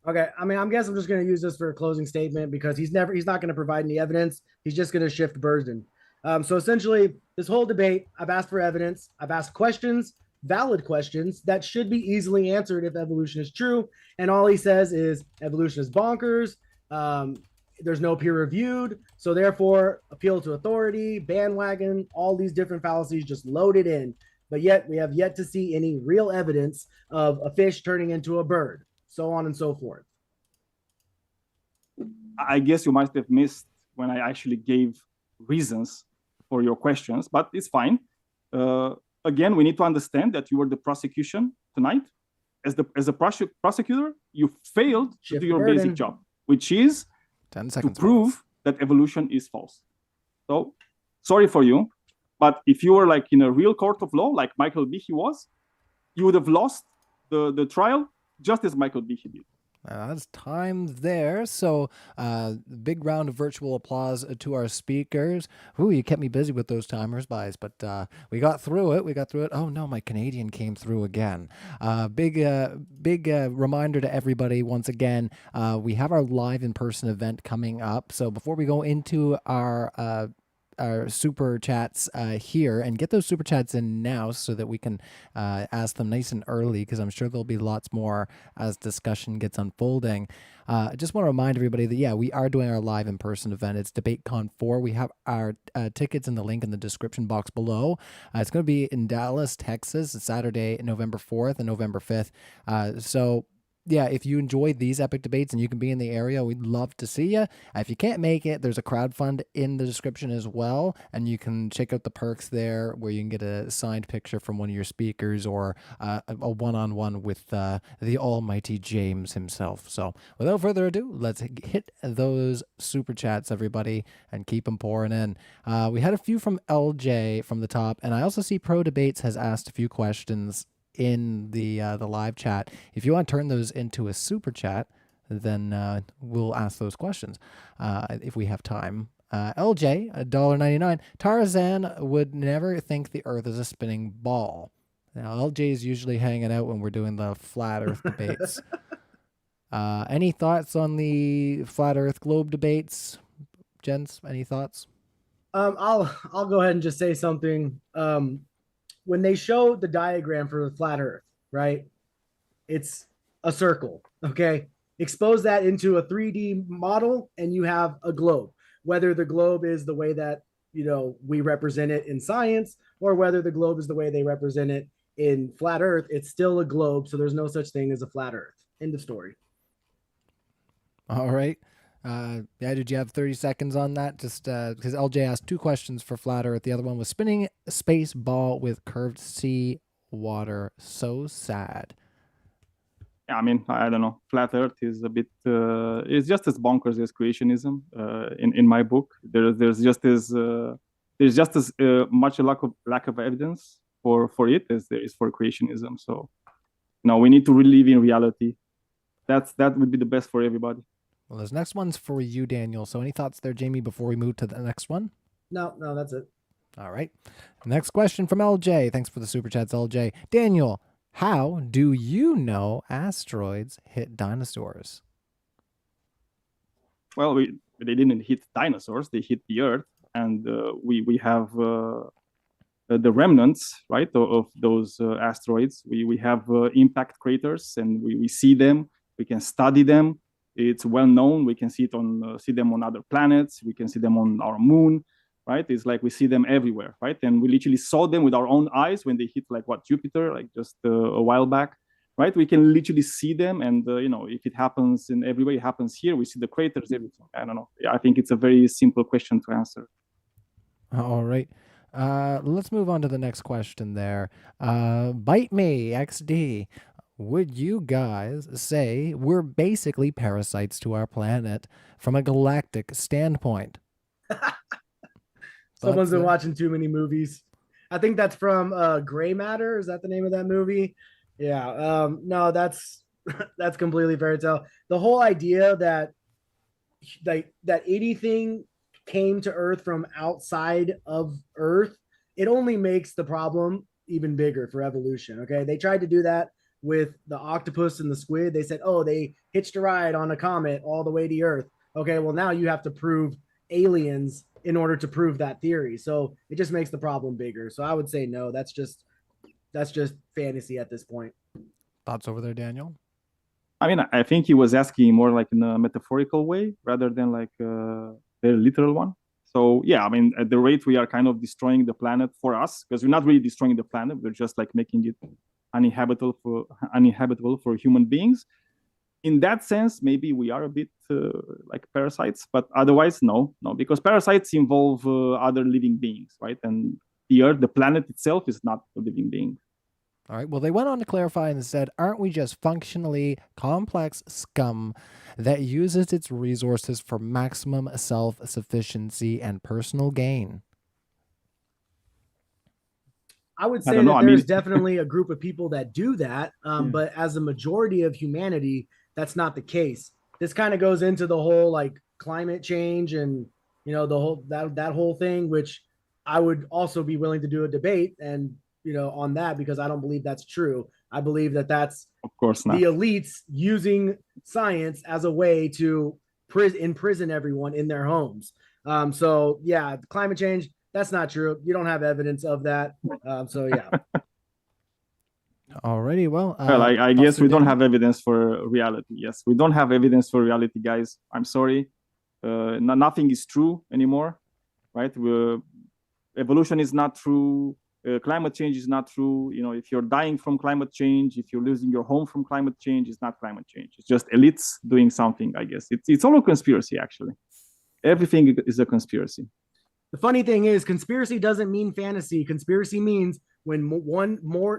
Okay, I mean, I guess I'm just going to use this for a closing statement because he's not going to provide any evidence. He's just going to shift burden. So essentially, this whole debate, I've asked for evidence. I've asked questions, valid questions that should be easily answered if evolution is true. And all he says is evolution is bonkers. There's no peer reviewed. So therefore, appeal to authority, bandwagon, all these different fallacies just loaded in. But yet we have yet to see any real evidence of a fish turning into a bird, so on and so forth. I guess you must have missed when I actually gave reasons for your questions, but it's fine. Again, we need to understand that you were the prosecution tonight. As a prosecutor, you failed to do your basic job, which is 10 seconds to prove that evolution is false. So sorry for you, but if you were like in a real court of law, like Michael Behe was, you would have lost the trial just as Michael Behe did. That's time there. So big round of virtual applause to our speakers. Ooh, you kept me busy with those timers, guys, but we got through it. Oh no, my Canadian came through again. Big reminder to everybody once again, we have our live in-person event coming up. So before we go into our super chats here, and get those super chats in now so that we can ask them nice and early, because I'm sure there'll be lots more as discussion gets unfolding. I just want to remind everybody that, yeah, we are doing our live in-person event. It's DebateCon 4. We have our tickets in the link in the description box below. It's going to be in Dallas, Texas, Saturday, November 4th and November 5th. So yeah, if you enjoyed these epic debates and you can be in the area, we'd love to see you. If you can't make it, there's a crowdfund in the description as well, and you can check out the perks there where you can get a signed picture from one of your speakers or a one-on-one with the almighty James himself. So without further ado, let's hit those super chats, everybody, and keep them pouring in. We had a few from LJ from the top, and I also see Pro Debates has asked a few questions in the live chat. If you want to turn those into a super chat, then we'll ask those questions if we have time. LJ, $1.99. Tarzan would never think the Earth is a spinning ball. Now, LJ is usually hanging out when we're doing the flat Earth debates. Any thoughts on the flat Earth globe debates, gents? Any thoughts? I'll go ahead and just say something. When they show the diagram for the flat Earth, right? It's a circle. Okay, expose that into a 3D model, and you have a globe. Whether the globe is the way that we represent it in science, or whether the globe is the way they represent it in flat Earth, it's still a globe. So there's no such thing as a flat Earth. End of story. All right. Did you have 30 seconds on that? Just because LJ asked 2 questions for flat Earth. The other one was spinning a space ball with curved sea water. So sad. Yeah, I mean, I don't know. Flat Earth is a bit. It's just as bonkers as creationism. In my book, there's just as much a lack of evidence for it as there is for creationism. So, no, we need to live in reality. That would be the best for everybody. Well, this next one's for you, Daniel. So any thoughts there, Jamie, before we move to the next one? No, that's it. All right. Next question from LJ. Thanks for the super chats, LJ. Daniel, how do you know asteroids hit dinosaurs? Well, they didn't hit dinosaurs. They hit the Earth. And we have the remnants, right, of those asteroids. We have impact craters, and we see them. We can study them. It's well known. We can see them on other planets. We can see them on our moon, right? It's like we see them everywhere, right? And we literally saw them with our own eyes when they hit Jupiter, just a while back, right? We can literally see them, and if it happens in every way, it happens here. We see the craters, everything. I don't know. I think it's a very simple question to answer. All right. Let's move on to the next question there. Bite Me XD. Would you guys say we're basically parasites to our planet from a galactic standpoint? Someone's been watching too many movies. I think that's from Gray Matter. Is that the name of that movie? Yeah. No, that's completely fairy tale. The whole idea that anything came to Earth from outside of Earth, it only makes the problem even bigger for evolution. Okay, they tried to do that with the octopus and the squid. They said, oh, they hitched a ride on a comet all the way to Earth. Okay, well, now you have to prove aliens in order to prove that theory. So it just makes the problem bigger. So I would say no, that's just fantasy at this point. Thoughts over there, Daniel? I mean, I think he was asking more like in a metaphorical way rather than like a very literal one. So yeah, I mean, at the rate we are kind of destroying the planet for us, because we're not really destroying the planet, we're just like making it uninhabitable for human beings. In that sense, maybe we are a bit like parasites, but otherwise, no, because parasites involve other living beings, right? And the Earth, the planet itself, is not a living being. All right. Well, they went on to clarify and said, aren't we just functionally complex scum that uses its resources for maximum self-sufficiency and personal gain? I would say there's definitely a group of people that do that, but as a majority of humanity, that's not the case. This kind of goes into the whole climate change and the whole that whole thing, which I would also be willing to do a debate and on that, because I don't believe that's true. I believe that that's, of course, not the elites using science as a way to imprison everyone in their homes. So yeah, climate change, that's not true. You don't have evidence of that. So yeah. Alrighty, well, I guess we don't have evidence for reality. Yes, we don't have evidence for reality, guys. I'm sorry. Nothing is true anymore, right? Evolution is not true. Climate change is not true. If you're dying from climate change, if you're losing your home from climate change, it's not climate change. It's just elites doing something, I guess. It's all a conspiracy, actually. Everything is a conspiracy. The funny thing is, conspiracy doesn't mean fantasy. Conspiracy means when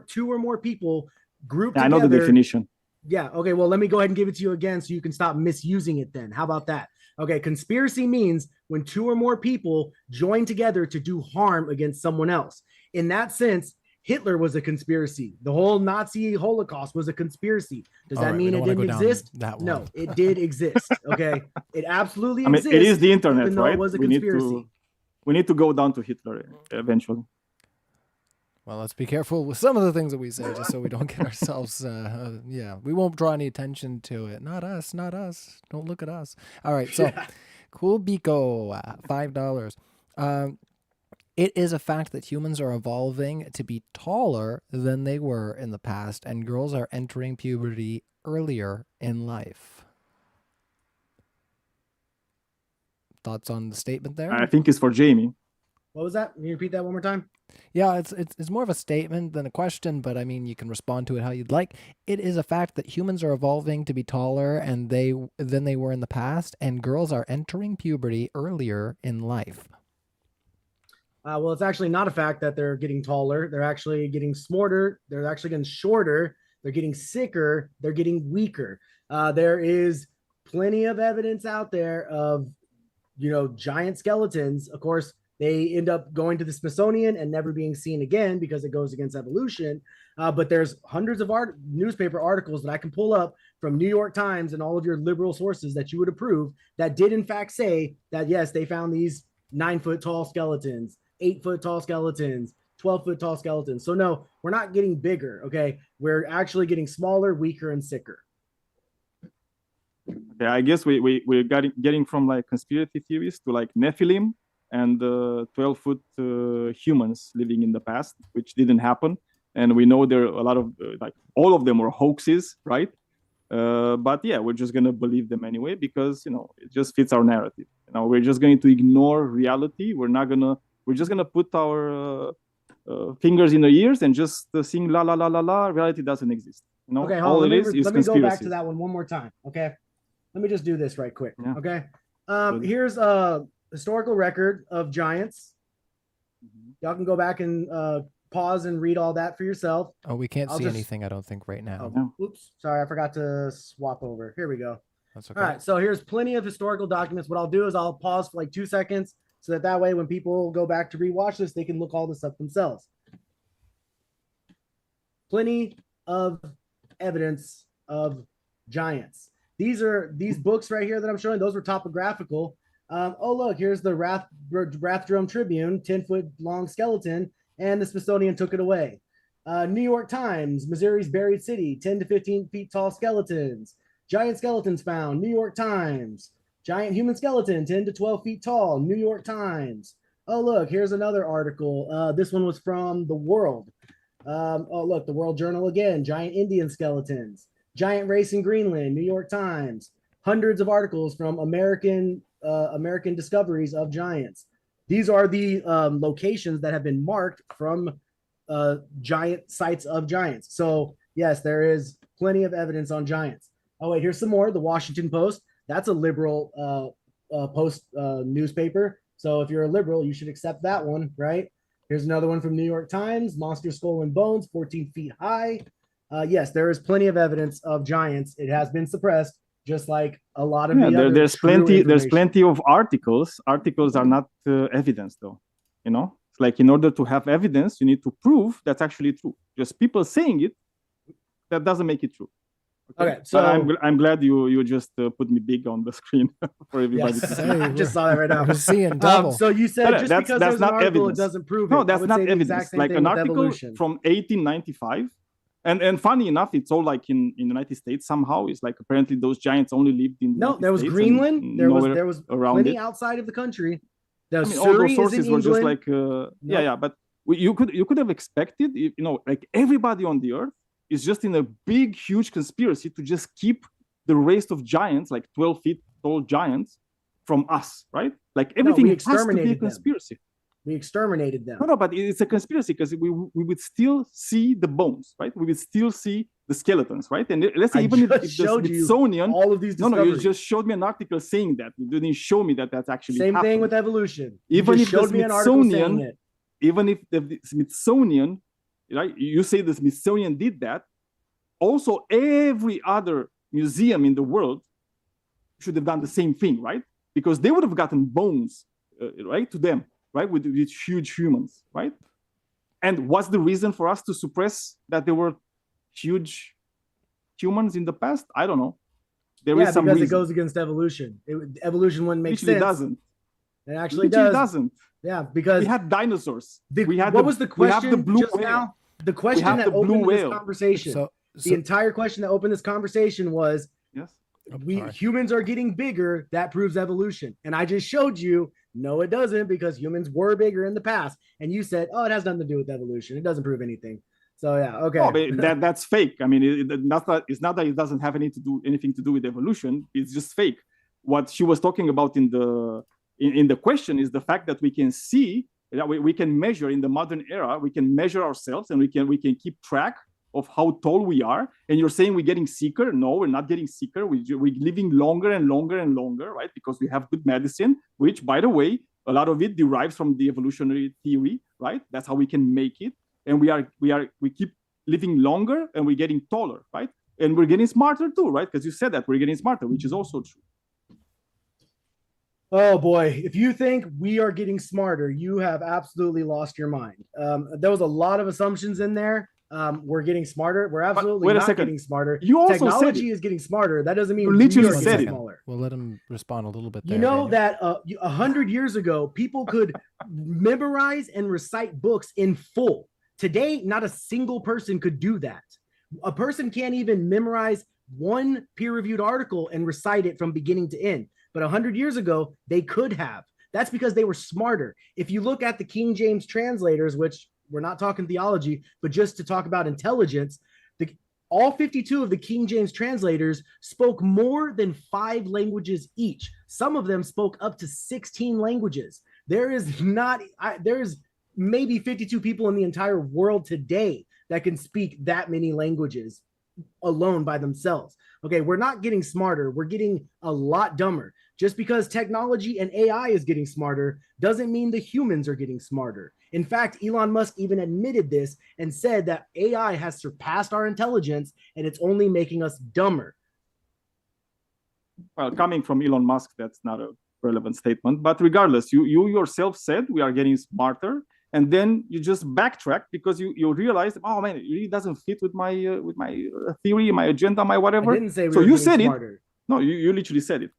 two or more people group together. I know the definition. Yeah. Okay. Well, let me go ahead and give it to you again so you can stop misusing it then. How about that? Okay. Conspiracy means when two or more people join together to do harm against someone else. In that sense, Hitler was a conspiracy. The whole Nazi Holocaust was a conspiracy. Does All that right, we mean don't it wanna go didn't down exist? that No, one. it did exist. Okay, it absolutely I mean, exists. it is the internet, even though right? it was a We need conspiracy. we need to go down to Hitler eventually. Well, let's be careful with some of the things that we say, just so we don't get ourselves. We won't draw any attention to it. Not us, not us. Don't look at us. All right, so Cool Biko, $5. It is a fact that humans are evolving to be taller than they were in the past, and girls are entering puberty earlier in life. Thoughts on the statement there? I think it's for Jamie. What was that? Can you repeat that one more time? Yeah, it's more of a statement than a question, but I mean, you can respond to it how you'd like. It is a fact that humans are evolving to be taller and than they were in the past, and girls are entering puberty earlier in life. Well, it's actually not a fact that they're getting taller. They're actually getting smarter. They're actually getting shorter. They're getting sicker. They're getting weaker. There is plenty of evidence out there of, giant skeletons. Of course, they end up going to the Smithsonian and never being seen again because it goes against evolution. But there's hundreds of newspaper articles that I can pull up from New York Times and all of your liberal sources that you would approve that did in fact say that, yes, they found these 9-foot tall skeletons, 8-foot tall skeletons, 12-foot tall skeletons. So no, we're not getting bigger. Okay. We're actually getting smaller, weaker, and sicker. Yeah, I guess we're getting from like conspiracy theories to like Nephilim and 12-foot humans living in the past, which didn't happen. And we know there are a lot of like all of them were hoaxes, right? But yeah, we're just gonna believe them anyway because it just fits our narrative. We're just going to ignore reality. We're just gonna put our fingers in the ears and just sing la la la la la. Reality doesn't exist. Okay, all it is let me go back to conspiracies. that one more time. Okay, let me just do this right quick. Yeah. Okay, here's a historical record of giants. Y'all can go back and pause and read all that for yourself. Oh, we can't see anything, I don't think, right now. Oops, sorry, I forgot to swap over. Here we go. That's okay. All right, so here's plenty of historical documents. What I'll do is I'll pause for like 2 seconds so that way when people go back to rewatch this, they can look all this up themselves. Plenty of evidence of giants. These books right here that I'm showing, those were topographical. Oh, look, here's the Rathdrum Tribune, 10-foot long skeleton, and the Smithsonian took it away. New York Times, Missouri's buried city, 10 to 15 feet tall skeletons. Giant skeletons found, New York Times. Giant human skeleton, 10 to 12 feet tall, New York Times. Oh, look, here's another article. This one was from The World. Oh, look, The World Journal again, giant Indian skeletons. Giant race in Greenland, New York Times. Hundreds of articles from American discoveries of giants. These are the locations that have been marked from giant sites of giants. So yes, there is plenty of evidence on giants. Oh wait, here's some more. The Washington Post. That's a liberal post newspaper. So if you're a liberal, you should accept that one, right? Here's another one from New York Times. Monster skull and bones, 14 feet high. Yes, there is plenty of evidence of giants. It has been suppressed, just like a lot of there's plenty of articles. Articles are not evidence, though. It's like in order to have evidence, you need to prove that's actually true. Just people saying it, that doesn't make it true. Okay, so I'm glad you just put me big on the screen for everybody. Yes, I just saw that right now. We're seeing double. So you said just because there's an article, evidence. it doesn't prove it. No, that's not evidence. Like an article evolution. from 1895. And funny enough, it's all like in the United States somehow. It's like apparently those giants only lived in the United there was States Greenland. There was plenty it. outside of the country. All those sources were just like but you could have expected, like everybody on the earth is just in a big, huge conspiracy to just keep the race of giants, like 12 feet tall giants, from us, right? Like everything has to be a conspiracy. We exterminated them. No, but it's a conspiracy because we would still see the bones, right? We would still see the skeletons, right? And let's say even if the Smithsonian, all of these discoveries. you just showed me an article saying that. You didn't show me that that's actually same happened. thing with evolution. Even if the Smithsonian, right? You say the Smithsonian did that. Also, every other museum in the world should have done the same thing, right? Because they would have gotten bones, right, to them. Right, with huge humans, right? And what's the reason for us to suppress that there were huge humans in the past? I don't know. There is some because reason. it goes against evolution. Evolution wouldn't make Literally sense. doesn't. It actually Literally does. doesn't. Yeah, because We had dinosaurs. what was the question we have the blue just whale. now? The question have that the blue opened this whale. conversation. The entire question that opened this conversation was, Yes. humans are getting bigger. That proves evolution. And I just showed you, no, it doesn't, because humans were bigger in the past. And you said, oh, it has nothing to do with evolution. It doesn't prove anything. So yeah, okay. No, but that's fake. I mean, it's not that it doesn't have anything to do with evolution. It's just fake. What she was talking about in the question is the fact that we can see that we can measure in the modern era. We can measure ourselves, and we can keep track of how tall we are. And you're saying we're getting sicker? No, we're not getting sicker. We're living longer and longer and longer, right? Because we have good medicine, which, by the way, a lot of it derives from the evolutionary theory, right? That's how we can make it. And we keep living longer, and we're getting taller, right? And we're getting smarter too, right? Because you said that we're getting smarter, which is also true. Oh boy, if you think we are getting smarter, you have absolutely lost your mind. There was a lot of assumptions in there. We're getting smarter. We're absolutely not getting smarter. You also Technology is getting smarter. That doesn't mean you literally we are said getting it. smaller. We'll let him respond a little bit there. You know Daniel. that 100 years ago, people could memorize and recite books in full. Today, not a single person could do that. A person can't even memorize one peer-reviewed article and recite it from beginning to end. But 100 years ago, they could have. That's because they were smarter. If you look at the King James translators, which we're not talking theology, but just to talk about intelligence, all 52 of the King James translators spoke more than 5 languages each. Some of them spoke up to 16 languages. There's maybe 52 people in the entire world today that can speak that many languages alone by themselves. Okay, we're not getting smarter. We're getting a lot dumber. Just because technology and AI is getting smarter doesn't mean the humans are getting smarter. In fact, Elon Musk even admitted this and said that AI has surpassed our intelligence and it's only making us dumber. Well, coming from Elon Musk, that's not a relevant statement. But regardless, you yourself said we are getting smarter, and then you just backtrack because you realize, oh man, it really doesn't fit with my theory, my agenda, my whatever. I didn't say we so were you getting said smarter. it. No, you literally said it,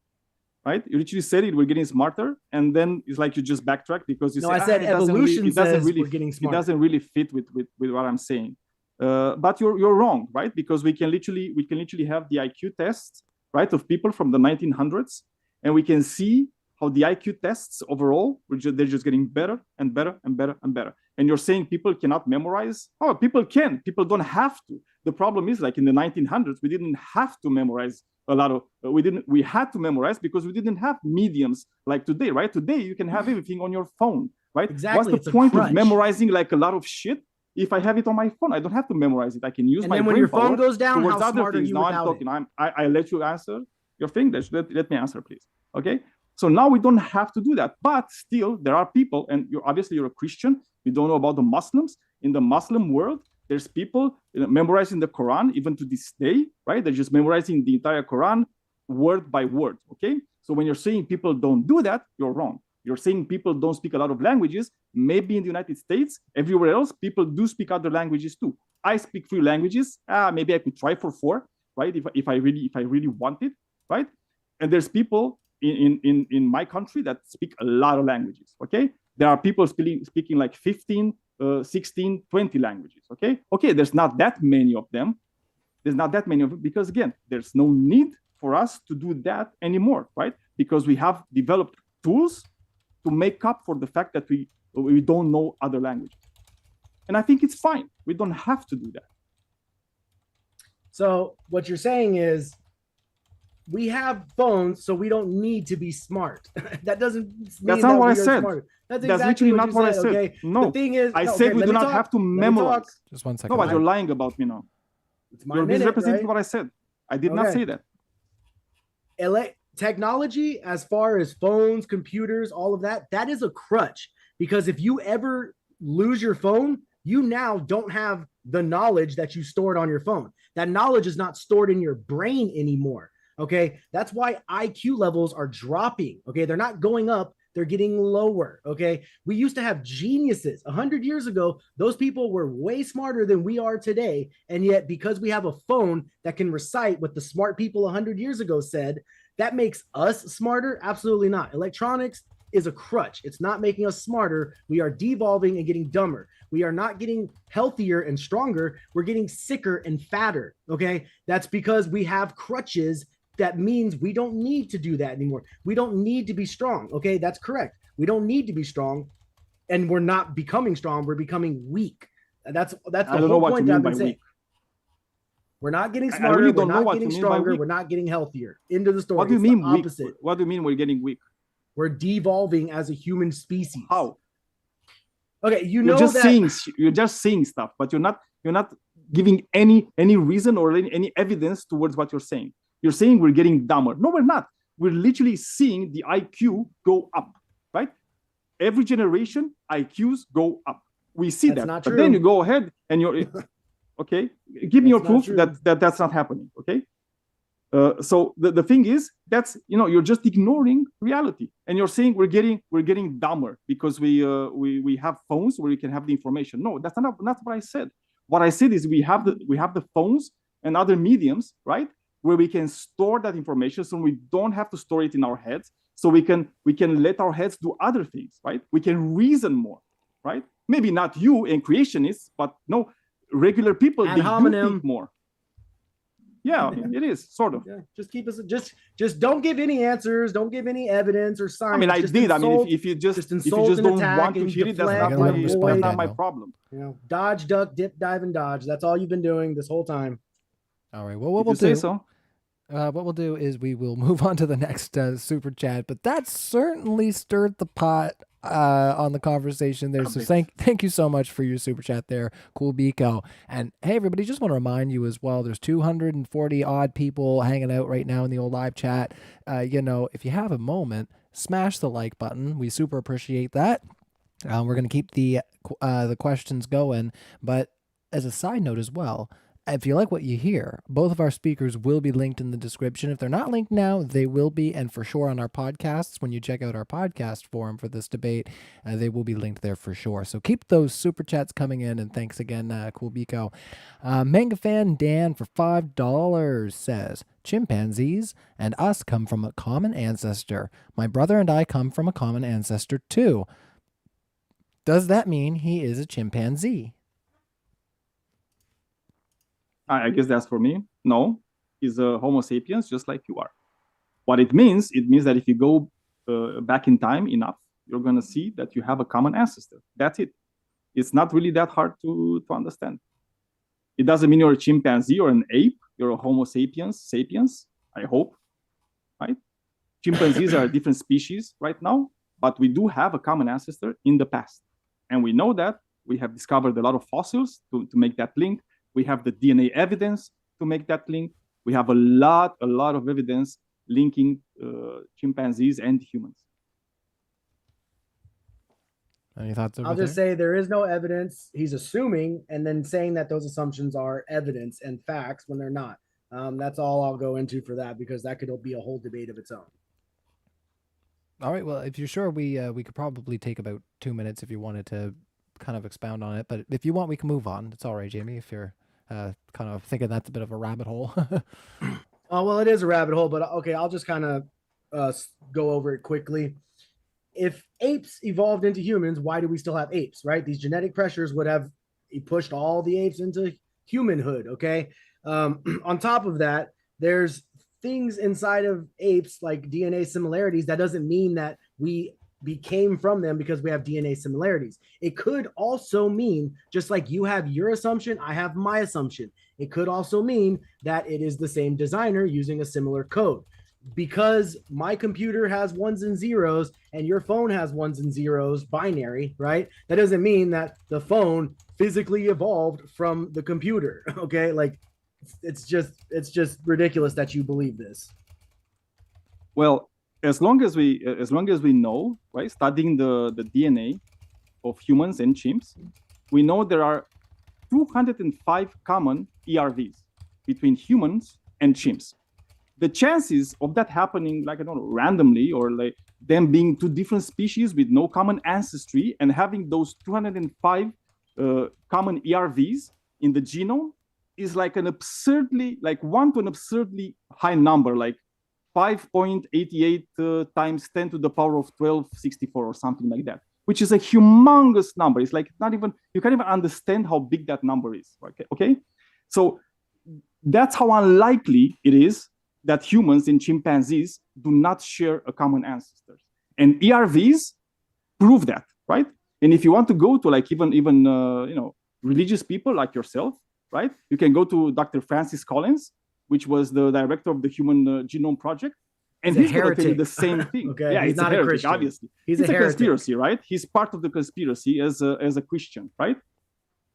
right? You literally said it. We're getting smarter, and then it's like you just backtrack because you No, say, I said evolution says we're getting it smarter. doesn't really fit with what I'm saying. But you're wrong, right? Because we can literally have the IQ tests, right, of people from the 1900s, and we can see how the IQ tests overall, they're just getting better and better and better and better. And you're saying people cannot memorize? Oh, people can. People don't have to. The problem is, like in the 1900s, we didn't have to memorize a lot of. We had to memorize because we didn't have mediums like today, right? Today you can have everything on your phone, right? Exactly. What's the point of memorizing like a lot of shit? If I have it on my phone, I don't have to memorize it. I can use my brain. And then when your phone goes down, towards how other smart are things. you Now without I'm talking. it? I let you answer your thing. Let me answer, please. Okay. So now we don't have to do that. But still, there are people, and you're a Christian. You don't know about the Muslims. In the Muslim world, there's people memorizing the Quran, even to this day, right? They're just memorizing the entire Quran word by word, okay? So when you're saying people don't do that, you're wrong. You're saying people don't speak a lot of languages. Maybe in the United States, everywhere else, people do speak other languages too. I speak 3 languages. Maybe I could try for 4, right? If I really want it, right? And there's people in my country that speak a lot of languages, okay? There are people speaking like 15, 16, 20 languages, okay? Okay, there's not that many of them. There's not that many of them because, again, there's no need for us to do that anymore, right? Because we have developed tools to make up for the fact that we don't know other languages. And I think it's fine. We don't have to do that. So what you're saying is we have phones, so we don't need to be smart. That doesn't mean That's not that what I we are said. smarter. That's That's exactly literally not what I said. Okay? No, the thing is, I said we do not have to memorize. Just 1 second. No, but you're lying about me now. It's my You're minute, misrepresenting right? what I said. I did not say that. Technology, as far as phones, computers, all of that, that is a crutch. Because if you ever lose your phone, you now don't have the knowledge that you stored on your phone. That knowledge is not stored in your brain anymore. Okay, that's why IQ levels are dropping. Okay, they're not going up, they're getting lower. Okay. We used to have geniuses 100 years ago. Those people were way smarter than we are today. And yet, because we have a phone that can recite what the smart people 100 years ago said, that makes us smarter? Absolutely not. Electronics is a crutch. It's not making us smarter. We are devolving and getting dumber. We are not getting healthier and stronger. We're getting sicker and fatter. Okay. That's because we have crutches. That means we don't need to do that anymore. We don't need to be strong. Okay. That's correct. We don't need to be strong, and we're not becoming strong. We're becoming weak. That's the whole point that I've been saying. We're not getting smarter. Really we're not getting stronger. We're not getting healthier. End of the story. What do you mean weak? Opposite. What do you mean we're getting weak? We're devolving as a human species. How? Okay, you're just saying stuff, but you're not giving any reason or any evidence towards what you're saying. You're saying we're getting dumber. No, we're not. We're literally seeing the IQ go up, right? Every generation, IQs go up. We see that. But then you go ahead and you're okay. Give me your proof that's not happening. Okay. So the thing is, that's you're just ignoring reality, and you're saying we're getting dumber because we have phones where we can have the information. No, that's not what I said. What I said is we have the phones and other mediums, right, where we can store that information, so we don't have to store it in our heads. So we can let our heads do other things, right? We can reason more, right? Maybe not you and creationists, but no, regular people they do think more. Yeah, it is sort of. Yeah, just keep us. Just don't give any answers. Don't give any evidence or science. I mean, I did. I mean, if you just don't want to hear it, that's not my problem. Dodge, duck, dip, dive, and dodge. That's all you've been doing this whole time. All right. Well, what we'll do? What we'll do is we will move on to the next super chat. But that certainly stirred the pot on the conversation there. So thank you so much for your super chat there, Cool Biko. And hey, everybody, just want to remind you as well, there's 240 odd people hanging out right now in the old live chat. If you have a moment, smash the like button. We super appreciate that. We're going to keep the questions going. But as a side note as well, if you like what you hear, both of our speakers will be linked in the description. If they're not linked now, they will be, and for sure on our podcasts. When you check out our podcast forum for this debate, they will be linked there for sure. So keep those super chats coming in, and thanks again, Cool Biko. Manga Fan Dan for $5 says, chimpanzees and us come from a common ancestor. My brother and I come from a common ancestor too. Does that mean he is a chimpanzee? I guess that's for me. No, he's a Homo sapiens, just like you are. What it means that if you go back in time enough, you're going to see that you have a common ancestor. That's it. It's not really that hard to understand. It doesn't mean you're a chimpanzee or an ape. You're a Homo sapiens, I hope, right? Chimpanzees are a different species right now, but we do have a common ancestor in the past. And we know that. We have discovered a lot of fossils to make that link. We have the DNA evidence to make that link. We have a lot of evidence linking chimpanzees and humans. Any thoughts? I'll just say there is no evidence. He's assuming and then saying that those assumptions are evidence and facts when they're not. That's all I'll go into for that, because that could be a whole debate of its own. All right. Well, if you're sure, we could probably take about 2 minutes if you wanted to kind of expound on it. But if you want, we can move on. It's all right, Jamie, if you're kind of thinking that's a bit of a rabbit hole. Oh, well, it is a rabbit hole, but okay, I'll just kind of go over it quickly. If apes evolved into humans, why do we still have apes, right? These genetic pressures would have pushed all the apes into humanhood, okay? On top of that, there's things inside of apes like DNA similarities. That doesn't mean that we became from them because we have DNA similarities. It could also mean, just like you have your assumption, I have my assumption. It could also mean that it is the same designer using a similar code. Because my computer has ones and zeros and your phone has ones and zeros, binary, right? That doesn't mean that the phone physically evolved from the computer, okay? Like, it's just ridiculous that you believe this. Well, as long as we know, right, studying the DNA of humans and chimps, we know there are 205 common ERVs between humans and chimps. The chances of that happening, like, I don't know, randomly or like them being two different species with no common ancestry and having those 205 common ERVs in the genome is like an absurdly, like 1 to an absurdly high number, like 5.88 times 10 to the power of 1264 or something like that, which is a humongous number. It's like not even, you can't even understand how big that number is. Okay? So that's how unlikely it is that humans and chimpanzees do not share a common ancestor. And ERVs prove that, right? And if you want to go to like even religious people like yourself, right? You can go to Dr. Francis Collins, which was the director of the Human Genome Project, and he's going to tell you the same thing. Okay, yeah, he's it's not a heretic, Christian. obviously. He's it's a a heretic. conspiracy, right? He's part of the conspiracy as a Christian, right?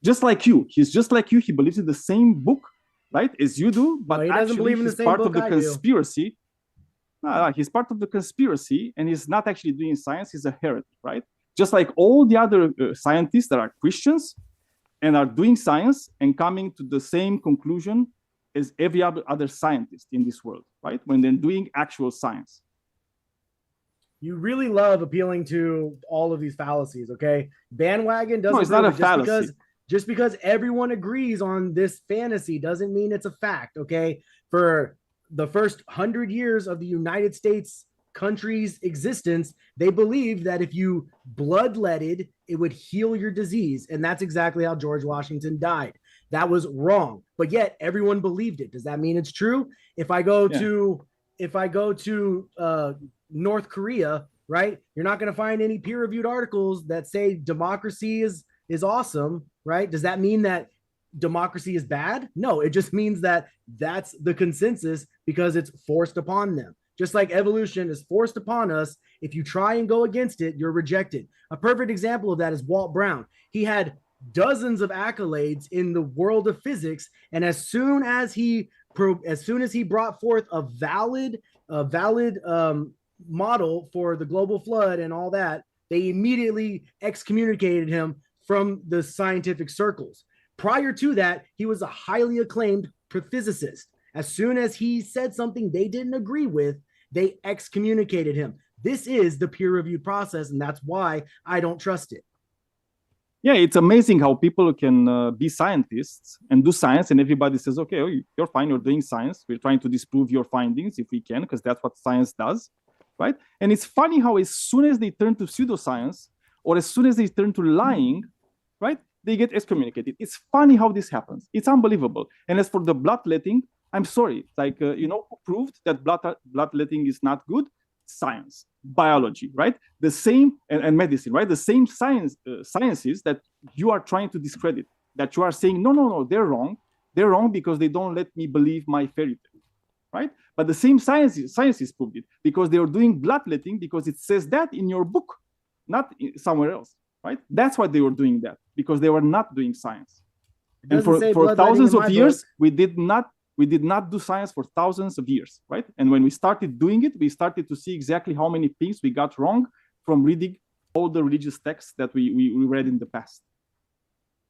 Just like you. He's just like you. He believes in the same book, right, as you do, but he doesn't believe in the he's same part book of the I do. conspiracy. No, he's part of the conspiracy, and he's not actually doing science. He's a heretic, right? Just like all the other scientists that are Christians and are doing science and coming to the same conclusion as every other scientist in this world, right? When they're doing actual science. You really love appealing to all of these fallacies, okay? Bandwagon doesn't. No, it's not a just fallacy. Just because everyone agrees on this fantasy doesn't mean it's a fact, okay? For the first 100 years of the United States country's existence, they believed that if you bloodletted, it would heal your disease. And that's exactly how George Washington died. That was wrong, but yet everyone believed it. Does that mean it's true? If I go to North Korea, right, you're not going to find any peer-reviewed articles that say democracy is awesome, right? Does that mean that democracy is bad? No, it just means that that's the consensus because it's forced upon them. Just like evolution is forced upon us, if you try and go against it, you're rejected. A perfect example of that is Walt Brown. He had dozens of accolades in the world of physics, and as soon as he brought forth a valid model for the global flood and all that, they immediately excommunicated him from the scientific circles. Prior to that, he was a highly acclaimed physicist. As soon as he said something they didn't agree with, they excommunicated him. This is the peer-reviewed process, and that's why I don't trust it. Yeah, it's amazing how people can be scientists and do science, and everybody says, okay, you're fine, you're doing science. We're trying to disprove your findings if we can, because that's what science does, right? And it's funny how as soon as they turn to pseudoscience, or as soon as they turn to lying, right, they get excommunicated. It's funny how this happens. It's unbelievable. And as for the bloodletting, I'm sorry, like, who proved that bloodletting is not good? Science, biology, right? The same, and medicine, right? The same sciences that you are trying to discredit, that you are saying, no, they're wrong. They're wrong because they don't let me believe my fairy tale, right? But the same sciences proved it because they are doing bloodletting because it says that in your book, not somewhere else, right? That's why they were doing that, because they were not doing science. And for thousands of years, we did not do science for thousands of years, right? And when we started doing it, we started to see exactly how many things we got wrong from reading all the religious texts that we read in the past.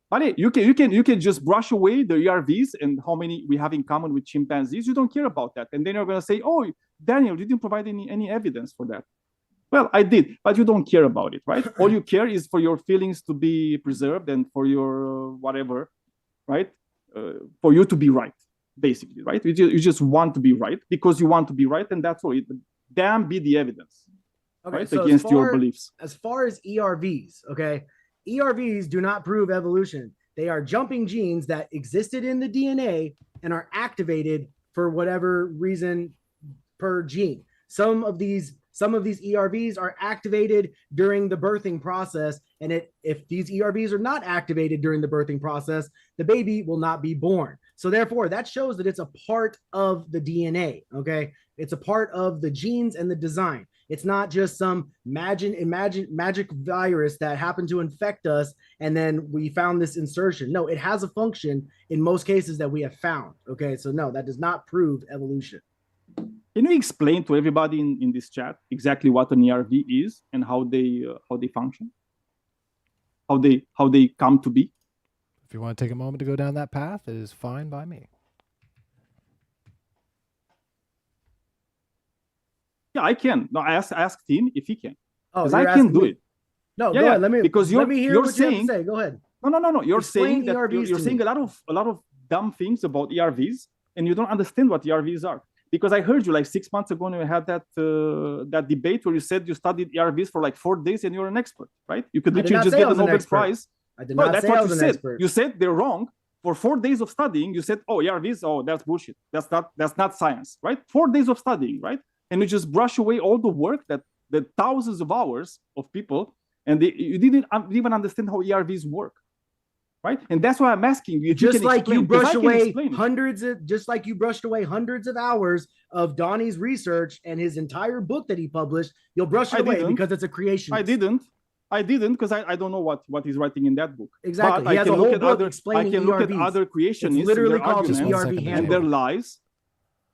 But hey, you can just brush away the ERVs and how many we have in common with chimpanzees. You don't care about that. And then you're going to say, oh, Daniel, you didn't provide any evidence for that. Well, I did, but you don't care about it, right? All you care is for your feelings to be preserved and for your whatever, right? For you to be right. Basically, right? You just want to be right because you want to be right, and that's all. Damn, be the evidence, okay, right? So against your beliefs. As far as ERVs, okay, ERVs do not prove evolution. They are jumping genes that existed in the DNA and are activated for whatever reason per gene. Some of these ERVs are activated during the birthing process, and if these ERVs are not activated during the birthing process, the baby will not be born. So therefore, that shows that it's a part of the DNA, okay? It's a part of the genes and the design. It's not just some magic virus that happened to infect us, and then we found this insertion. No, it has a function in most cases that we have found, okay? So no, that does not prove evolution. Can you explain to everybody in this chat exactly what an ERV is and how they function, how they come to be? If you want to take a moment to go down that path, it is fine by me. Yeah, I can. No, I asked him if he can. Oh, Because you're I can asking do me. it. No, Yeah, go yeah, ahead. Let me because let me hear you're what you have to saying say. Go ahead. no. You're Explain saying that ERVs you're to saying me. a lot of dumb things about ERVs, and you don't understand what ERVs are. Because I heard you like 6 months ago when we had that debate where you said you studied ERVs for like 4 days and you're an expert, right? You could I did literally not just say get I the was an Nobel expert. Prize. I did No, not that's say I what was you an said. expert. You said they're wrong. For 4 days of studying, you said, "Oh, ERVs, oh, that's bullshit. That's not science, right?" 4 days of studying, right? And you just brush away all the work that the thousands of hours of people, and you didn't even understand how ERVs work, right? And that's why I'm asking you if you Just can like explain. you brush away Explain. just like you brushed away hundreds of hours of Donnie's research and his entire book that he published, you'll brush it away because it's a creation. I didn't because I don't know what he's writing in that book. Exactly. But He I has can a look whole at book other. I explaining can look at ERVs. other creationists It's literally and their called the arguments ERV and their handbook. lies.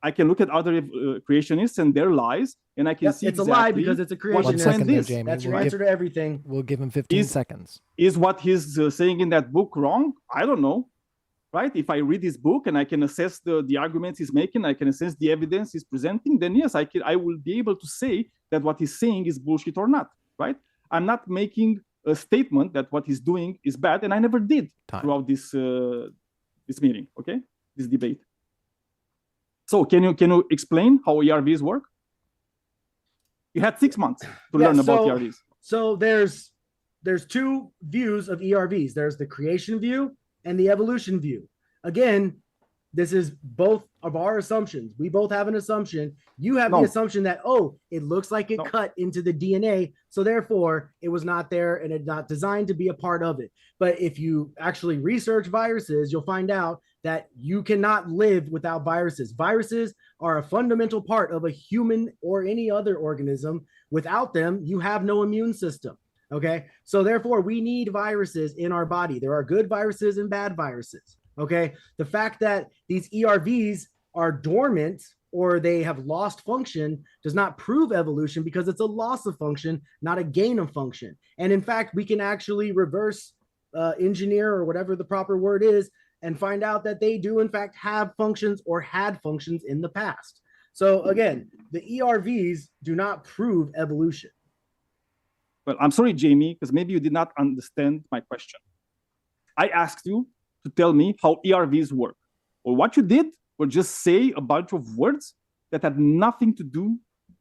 I can look at other creationists and their lies, and I can see it's exactly a lie because it's a what creationist. the 1 second trend there, is. Jamie. That's your We'll answer to everything. We'll give him 15 seconds. Is what he's saying in that book wrong? I don't know, right? If I read his book and I can assess the arguments he's making, I can assess the evidence he's presenting, then yes, I will be able to say that what he's saying is bullshit or not, right? I'm not making a statement that what he's doing is bad, and I never did throughout this meeting, okay? This debate. So can you explain how ERVs work? You had 6 months to learn about ERVs. So there's two views of ERVs. There's the creation view and the evolution view. Again, this is both of our assumptions. We both have an assumption. You have the assumption that, oh, it looks like it cut into the DNA, so therefore it was not there and it's not designed to be a part of it. But if you actually research viruses, you'll find out that you cannot live without viruses. Viruses are a fundamental part of a human or any other organism. Without them, you have no immune system. Okay, so therefore we need viruses in our body. There are good viruses and bad viruses. Okay, the fact that these ERVs are dormant or they have lost function does not prove evolution, because it's a loss of function, not a gain of function. And in fact, we can actually reverse engineer, or whatever the proper word is, and find out that they do in fact have functions or had functions in the past. So again, the ERVs do not prove evolution. Well, I'm sorry, Jamie, because maybe you did not understand my question. I asked you to tell me how ERVs work. Or what you did was just say a bunch of words that had nothing to do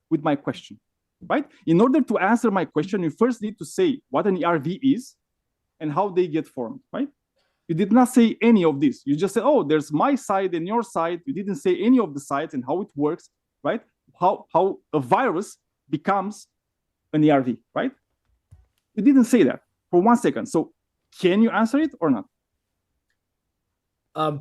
with my question, right? In order to answer my question, you first need to say what an ERV is and how they get formed, right? You did not say any of this. You just said, oh, there's my side and your side. You didn't say any of the sides and how it works, right? How a virus becomes an ERV, right? You didn't say that for 1 second. So can you answer it or not?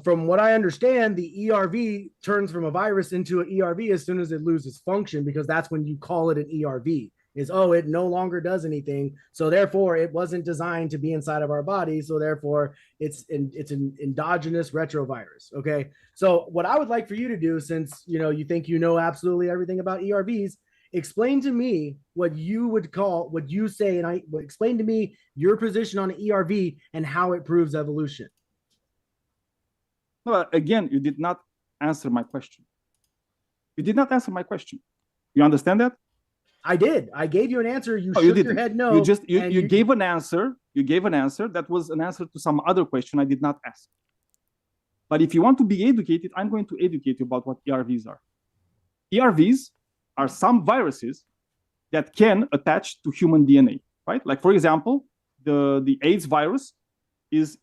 From what I understand, the ERV turns from a virus into an ERV as soon as it loses function, because that's when you call it an ERV. Is, oh, it no longer does anything, so therefore it wasn't designed to be inside of our body, so therefore it's an endogenous retrovirus. Okay, so what I would like for you to do, since you think you know absolutely everything about ERVs, explain to me what you would call, what you say, and explain to me your position on an ERV and how it proves evolution. No, again, you did not answer my question. You did not answer my question. You understand that? I did. I gave you an answer. You shook your head no. You gave an answer. You gave an answer that was an answer to some other question I did not ask. But if you want to be educated, I'm going to educate you about what ERVs are. ERVs are some viruses that can attach to human DNA, right? Like, for example, the AIDS virus is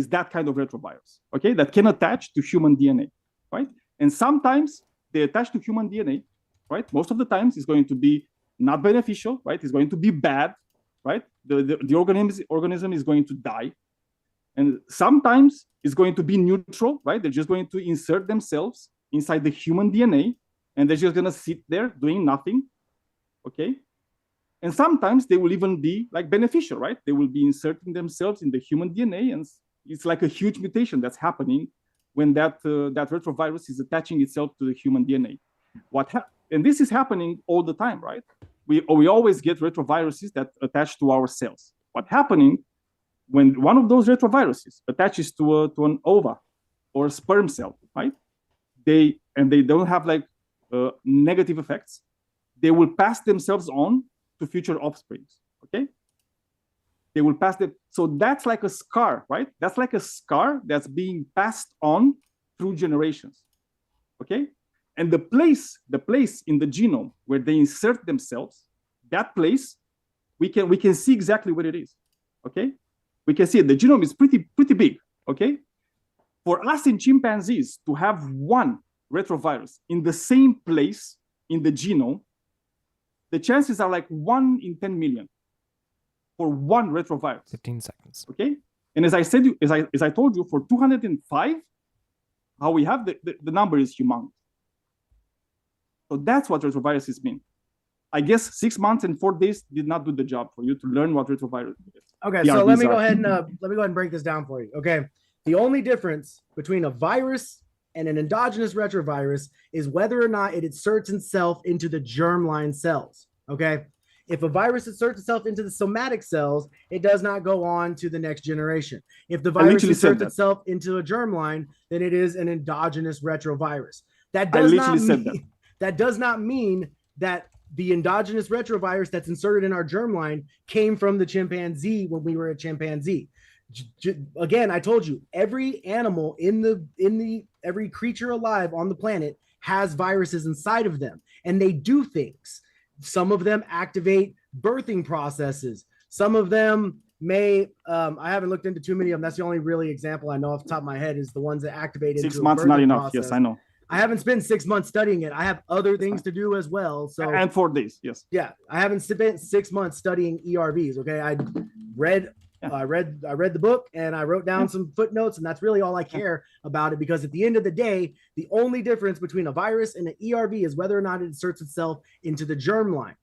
that kind of retrovirus, okay? That can attach to human DNA, right? And sometimes they attach to human DNA, right? Most of the times it's going to be not beneficial, right? It's going to be bad, right? The organism is going to die. And sometimes it's going to be neutral, right? They're just going to insert themselves inside the human DNA, and they're just going to sit there doing nothing, okay? And sometimes they will even be like beneficial, right? They will be inserting themselves in the human DNA, and it's like a huge mutation that's happening when that retrovirus is attaching itself to the human DNA. And this is happening all the time, right? We always get retroviruses that attach to our cells. What's happening when one of those retroviruses attaches to an ova or a sperm cell, right? They don't have like negative effects. they will pass themselves on to future offsprings. Okay, they will pass them. So that's like a scar, right? That's like a scar that's being passed on through generations. Okay, and the place in the genome where they insert themselves, that place, we can see exactly what it is. Okay, we can see it. The genome is pretty big. Okay, for us in chimpanzees to have one retrovirus in the same place in the genome, the chances are like 1 in 10 million for one retrovirus. 15 seconds. Okay, and as I said, as I told you, for 205, how we have the number is humongous. So that's what retroviruses mean. I guess 6 months and 4 days did not do the job for you to learn what retrovirus is. Okay, so let me go ahead and break this down for you. Okay, the only difference between a virus and an endogenous retrovirus is whether or not it inserts itself into the germline cells. Okay, if a virus inserts itself into the somatic cells, it does not go on to the next generation. If the virus inserts itself into a germline, then it is an endogenous retrovirus. That does not mean that the endogenous retrovirus that's inserted in our germline came from the chimpanzee when we were a chimpanzee. Again, I told you, every animal every creature alive on the planet has viruses inside of them, and they do things. Some of them activate birthing processes. Some of them may, I haven't looked into too many of them. That's the only really example I know off the top of my head is the ones that activate 6 months, not enough. Process. Yes, I know. I haven't spent 6 months studying it. I have other things to do as well. So and 4 days, yes. Yeah, I haven't spent 6 months studying ERVs. Okay, I read the book and I wrote down some footnotes, and that's really all I care about it, because at the end of the day, the only difference between a virus and an ERV is whether or not it inserts itself into the germline.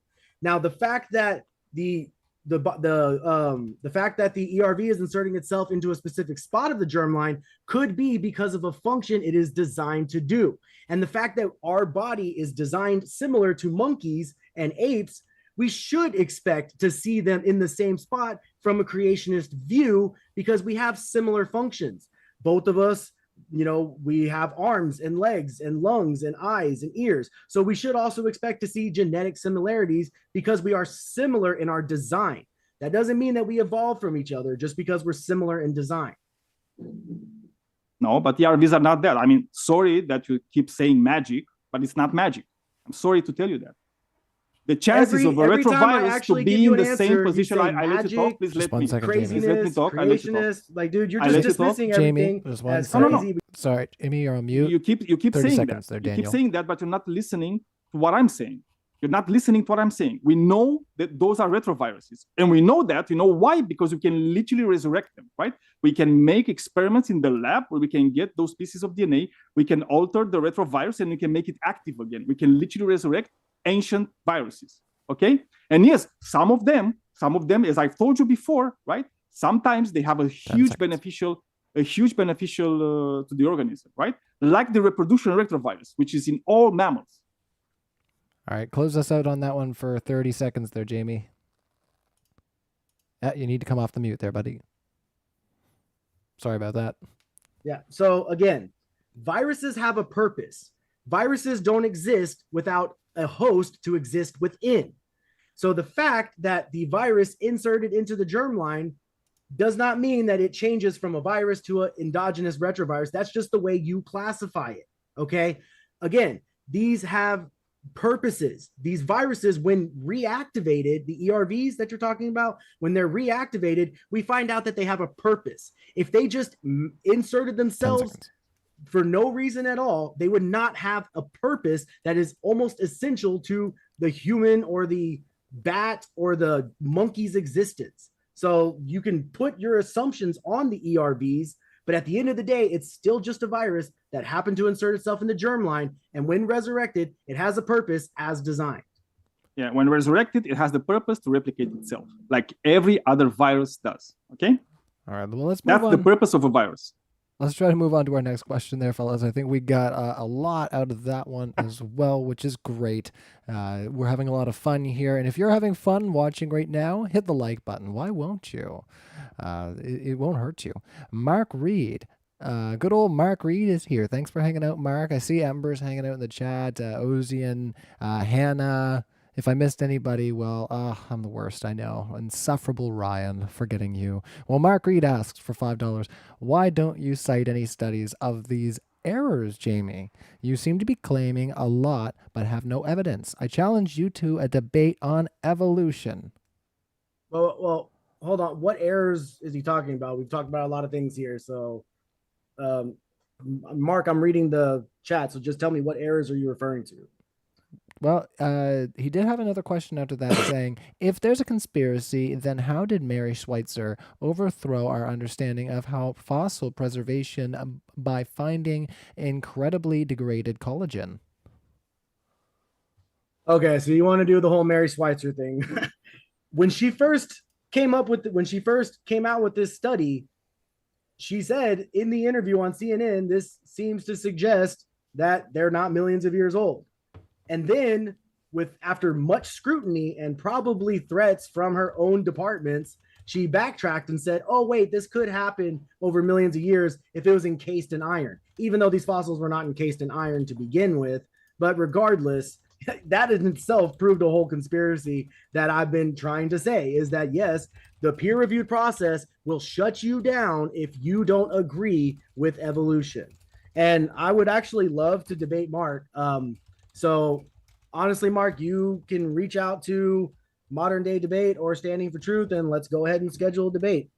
Now, the fact that the fact that the ERV is inserting itself into a specific spot of the germline could be because of a function it is designed to do. And the fact that our body is designed similar to monkeys and apes, we should expect to see them in the same spot from a creationist view, because we have similar functions. Both of us, we have arms and legs and lungs and eyes and ears. So we should also expect to see genetic similarities because we are similar in our design. That doesn't mean that we evolved from each other just because we're similar in design. No, but the ERVs are not that. I mean, sorry that you keep saying magic, but it's not magic. I'm sorry to tell you that. The chances of a retrovirus to be in the same position, I let you talk. Please let me talk. Creationist, like, dude, you're just dismissing everything as crazy. No. Sorry, Amy, you're on mute. You keep saying that. There, you keep saying that, but you're not listening to what I'm saying. You're not listening to what I'm saying. We know that those are retroviruses, and we know that. You know why? Because we can literally resurrect them, right? We can make experiments in the lab where we can get those pieces of DNA. We can alter the retrovirus, and we can make it active again. We can literally resurrect ancient viruses. Okay, and yes, some of them, as I've told you before, right? Sometimes they have a huge beneficial to the organism, right? Like the reproduction retrovirus, which is in all mammals. All right, close us out on that one for 30 seconds there, Jamie. You need to come off the mute there, buddy. Sorry about that. Yeah, so again, viruses have a purpose. Viruses don't exist without a host to exist within. So the fact that the virus inserted into the germline does not mean that it changes from a virus to an endogenous retrovirus. That's just the way you classify it. Okay. Again, these have purposes. These viruses, when reactivated, the ERVs that you're talking about, when they're reactivated, we find out that they have a purpose. If they just inserted themselves for no reason at all, they would not have a purpose that is almost essential to the human or the bat or the monkey's existence. So you can put your assumptions on the ERVs, but at the end of the day, it's still just a virus that happened to insert itself in the germline. And when resurrected, it has a purpose as designed. Yeah, when resurrected, it has the purpose to replicate itself, like every other virus does. Okay? All right, well, let's move on. That's the purpose of a virus. Let's try to move on to our next question there, fellas. I think we got a lot out of that one as well, which is great. We're having a lot of fun here. And if you're having fun watching right now, hit the like button. Why won't you? It won't hurt you. Mark Reed. Good old Mark Reed is here. Thanks for hanging out, Mark. I see Ember's hanging out in the chat. Ozian, Hannah, If I missed anybody, well, I'm the worst, I know. Insufferable Ryan, forgetting you. Well, Mark Reed asks for $5, why don't you cite any studies of these errors, Jamie? You seem to be claiming a lot, but have no evidence. I challenge you to a debate on evolution. Well, hold on. What errors is he talking about? We've talked about a lot of things here. So, Mark, I'm reading the chat. So just tell me, what errors are you referring to? Well, he did have another question after that saying, if there's a conspiracy, then how did Mary Schweitzer overthrow our understanding of how fossil preservation by finding incredibly degraded collagen? Okay, so you want to do the whole Mary Schweitzer thing. When she first came out with this study, she said in the interview on CNN, this seems to suggest that they're not millions of years old. And then after much scrutiny and probably threats from her own departments, she backtracked and said, oh, wait, this could happen over millions of years if it was encased in iron, even though these fossils were not encased in iron to begin with. But regardless, that in itself proved a whole conspiracy that I've been trying to say, is that, yes, the peer-reviewed process will shut you down if you don't agree with evolution. And I would actually love to debate Mark. So honestly, Mark, you can reach out to Modern Day Debate or Standing for Truth, and let's go ahead and schedule a debate.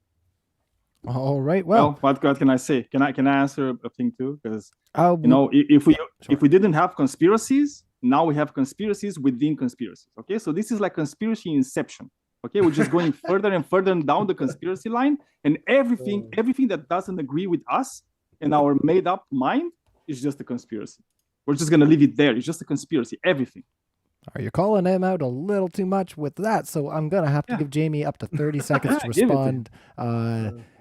All right. Well, what can I say? Can I answer a thing too? Because if we didn't have conspiracies, now we have conspiracies within conspiracies. Okay, so this is like conspiracy inception. Okay, we're just going further and further down the conspiracy line, and everything that doesn't agree with us and our made-up mind is just a conspiracy. We're just gonna leave it there. It's just a conspiracy. Everything. You're calling him out a little too much with that, so I'm gonna have to give Jamie up to 30 seconds to respond.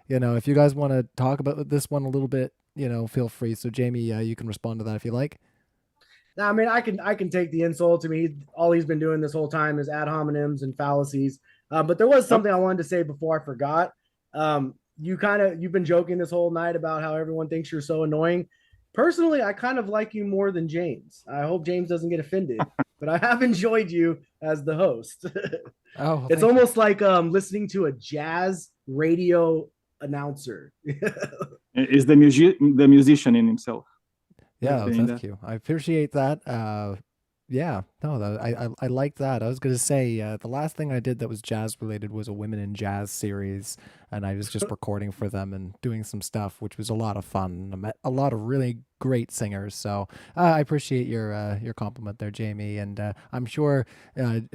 If you guys want to talk about this one a little bit, feel free. So Jamie, you can respond to that if you like. Now, I mean, I can take the insult. To me, all he's been doing this whole time is ad hominems and fallacies. But there was something I wanted to say before I forgot. You've been joking this whole night about how everyone thinks you're so annoying. Personally, I kind of like you more than James. I hope James doesn't get offended, but I have enjoyed you as the host. It's almost like listening to a jazz radio announcer. Is the musician in himself. Yeah, thank you. I appreciate that. I like that. I was going to say the last thing I did that was jazz related was a Women in Jazz series, and I was just recording for them and doing some stuff, which was a lot of fun. I met a lot of really great singers, so I appreciate your compliment there, Jamie. And I'm sure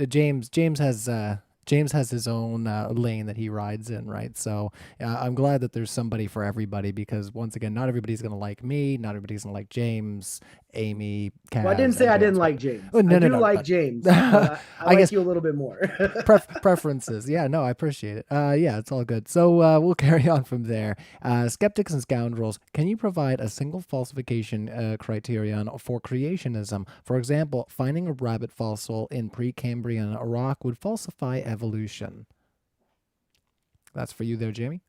James has his own lane that he rides in, right? So I'm glad that there's somebody for everybody, because once again, not everybody's going to like me. Not everybody's going to like James, Amy, Kaz. Well, I didn't say I didn't like James. Oh, no, I do like James. I like you a little bit more. Preferences. Yeah, no, I appreciate it. Yeah, it's all good. So we'll carry on from there. Skeptics and Scoundrels, can you provide a single falsification criterion for creationism? For example, finding a rabbit fossil in Precambrian rock would falsify evolution. That's for you there, Jamie.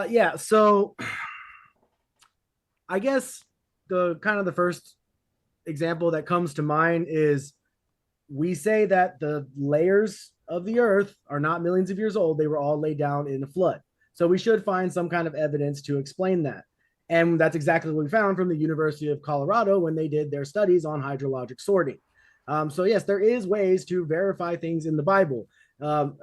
Yeah, so I guess the first example that comes to mind is, we say that the layers of the earth are not millions of years old. They were all laid down in a flood. So we should find some kind of evidence to explain that. And that's exactly what we found from the University of Colorado when they did their studies on hydrologic sorting. So yes, there is ways to verify things in the Bible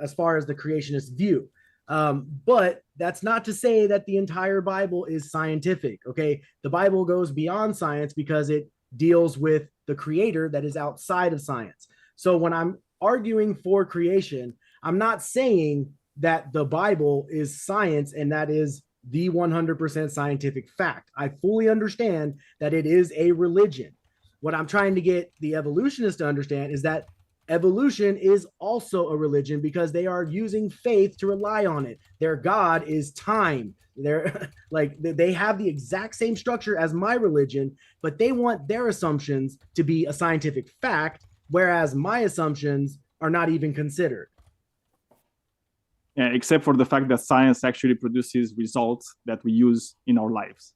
as far as the creationist view. But that's not to say that the entire Bible is scientific. Okay, the Bible goes beyond science because it deals with the creator that is outside of science. So when I'm arguing for creation, I'm not saying that the Bible is science and that is the 100% scientific fact. I fully understand that it is a religion. What I'm trying to get the evolutionists to understand is that evolution is also a religion, because they are using faith to rely on it. Their God is time. They're like, they have the exact same structure as my religion, but they want their assumptions to be a scientific fact, whereas my assumptions are not even considered. Yeah, except for the fact that science actually produces results that we use in our lives,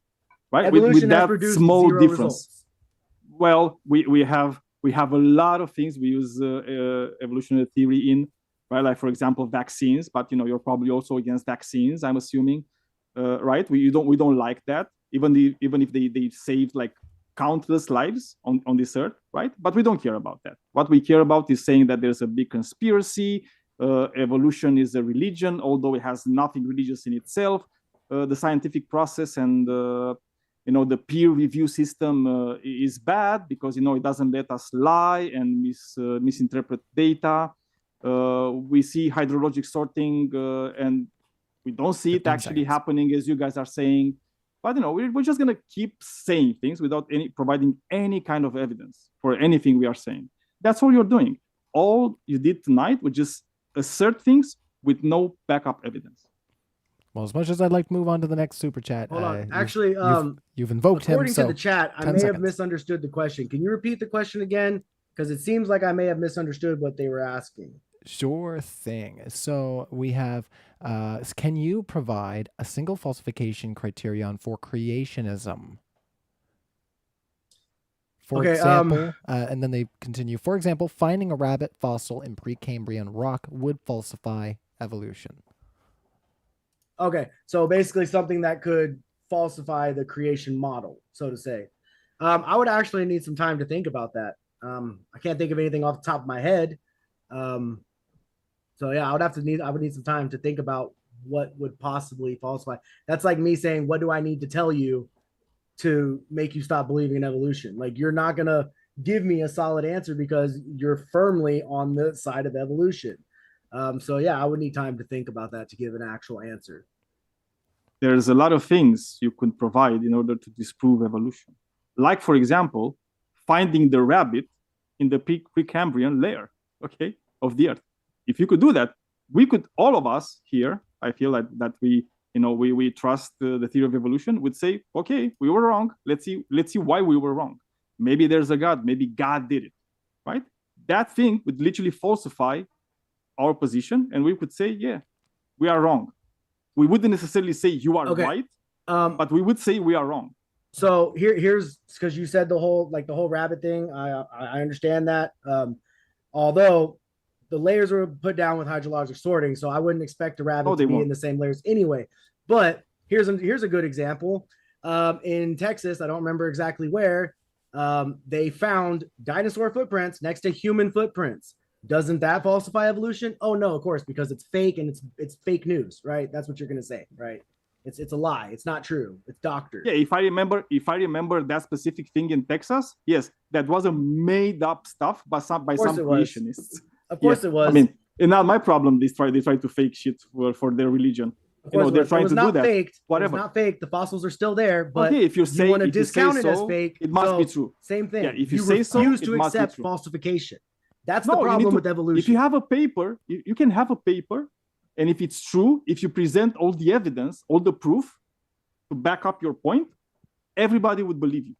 right? Evolution with that has produced small zero difference. results. Well, we have We have a lot of things we use evolutionary theory in, right? Like, for example, vaccines, but you're probably also against vaccines, I'm assuming, right? We don't like that, even if they saved like countless lives on this earth, right? But we don't care about that. What we care about is saying that there's a big conspiracy. Evolution is a religion, although it has nothing religious in itself. The scientific process and the peer review system is bad because it doesn't let us lie and misinterpret data. We see hydrologic sorting and we don't see it actually happening as you guys are saying. But we're just gonna keep saying things without providing any kind of evidence for anything we are saying. That's all you're doing. All you did tonight was just assert things with no backup evidence. Well, as much as I'd like to move on to the next super chat, hold on. Actually, you've invoked him. According to the chat, I may have misunderstood the question. Can you repeat the question again? Because it seems like I may have misunderstood what they were asking. Sure thing. So we have, can you provide a single falsification criterion for creationism? For example, and then they continue, for example, finding a rabbit fossil in Precambrian rock would falsify evolution. Okay, so basically something that could falsify the creation model, so to say. I would actually need some time to think about that. I can't think of anything off the top of my head. So yeah, I would need some time to think about what would possibly falsify. That's like me saying, what do I need to tell you to make you stop believing in evolution? Like, you're not going to give me a solid answer because you're firmly on the side of evolution. So yeah, I would need time to think about that to give an actual answer. There's a lot of things you could provide in order to disprove evolution. Like, for example, finding the rabbit in the Precambrian layer, okay, of the earth. If you could do that, we could, all of us here, I feel like that we trust the theory of evolution, would say, okay, we were wrong. Let's see why we were wrong. Maybe there's a God. Maybe God did it, right? That thing would literally falsify our position, and we could say, yeah, we are wrong. We wouldn't necessarily say you are right, but we would say we are wrong. So here's because you said the whole rabbit thing. I understand that. Although the layers were put down with hydrologic sorting, so I wouldn't expect a rabbit to be in the same layers anyway. But here's a good example. In Texas, I don't remember exactly where, they found dinosaur footprints next to human footprints. Doesn't that falsify evolution? Oh no, of course, because it's fake and it's fake news, right? That's what you're gonna say, right? It's a lie. It's not true. It's doctored. Yeah, if I remember that specific thing in Texas, yes, that was a made up stuff by some creationists. Of course it was. I mean, and not my problem. They try to fake shit for their religion. They're trying to do that. Faked. Whatever. It's not fake. The fossils are still there. But okay, if you want to discount it as fake, it must be true. Same thing. Yeah, if you say so, refuse to accept falsification. That's the problem with evolution. If you have a paper, you can have a paper, and if it's true, if you present all the evidence, all the proof to back up your point, everybody would believe you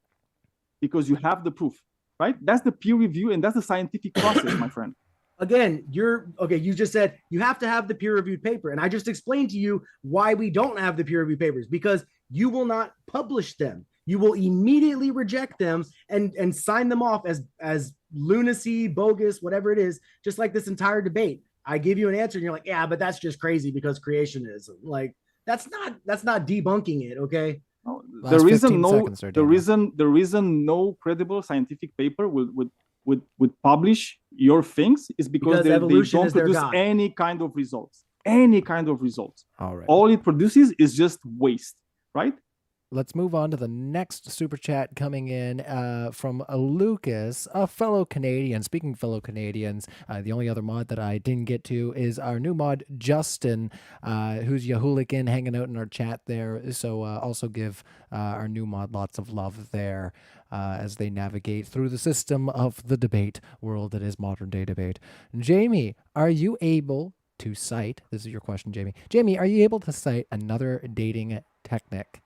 because you have the proof, right? That's the peer review, and that's the scientific process, my friend. Again, you just said you have to have the peer-reviewed paper. And I just explained to you why we don't have the peer-reviewed papers, because you will not publish them. You will immediately reject them and sign them off as lunacy, bogus, whatever it is, just like this entire debate. I give you an answer and you're like, yeah, but that's just crazy because creationism. Like, that's not debunking it, okay? The reason no credible scientific paper would publish your things is because they don't produce any kind of results. All right. All it produces is just waste, right? Let's move on to the next super chat coming in from Lucas, a fellow Canadian. Speaking of fellow Canadians, the only other mod that I didn't get to is our new mod, Justin, who's Yahulican, hanging out in our chat there. So also give our new mod lots of love there as they navigate through the system of the debate world that is modern day debate. Jamie, are you able to cite, this is your question, Jamie. Jamie, are you able to cite another dating technique?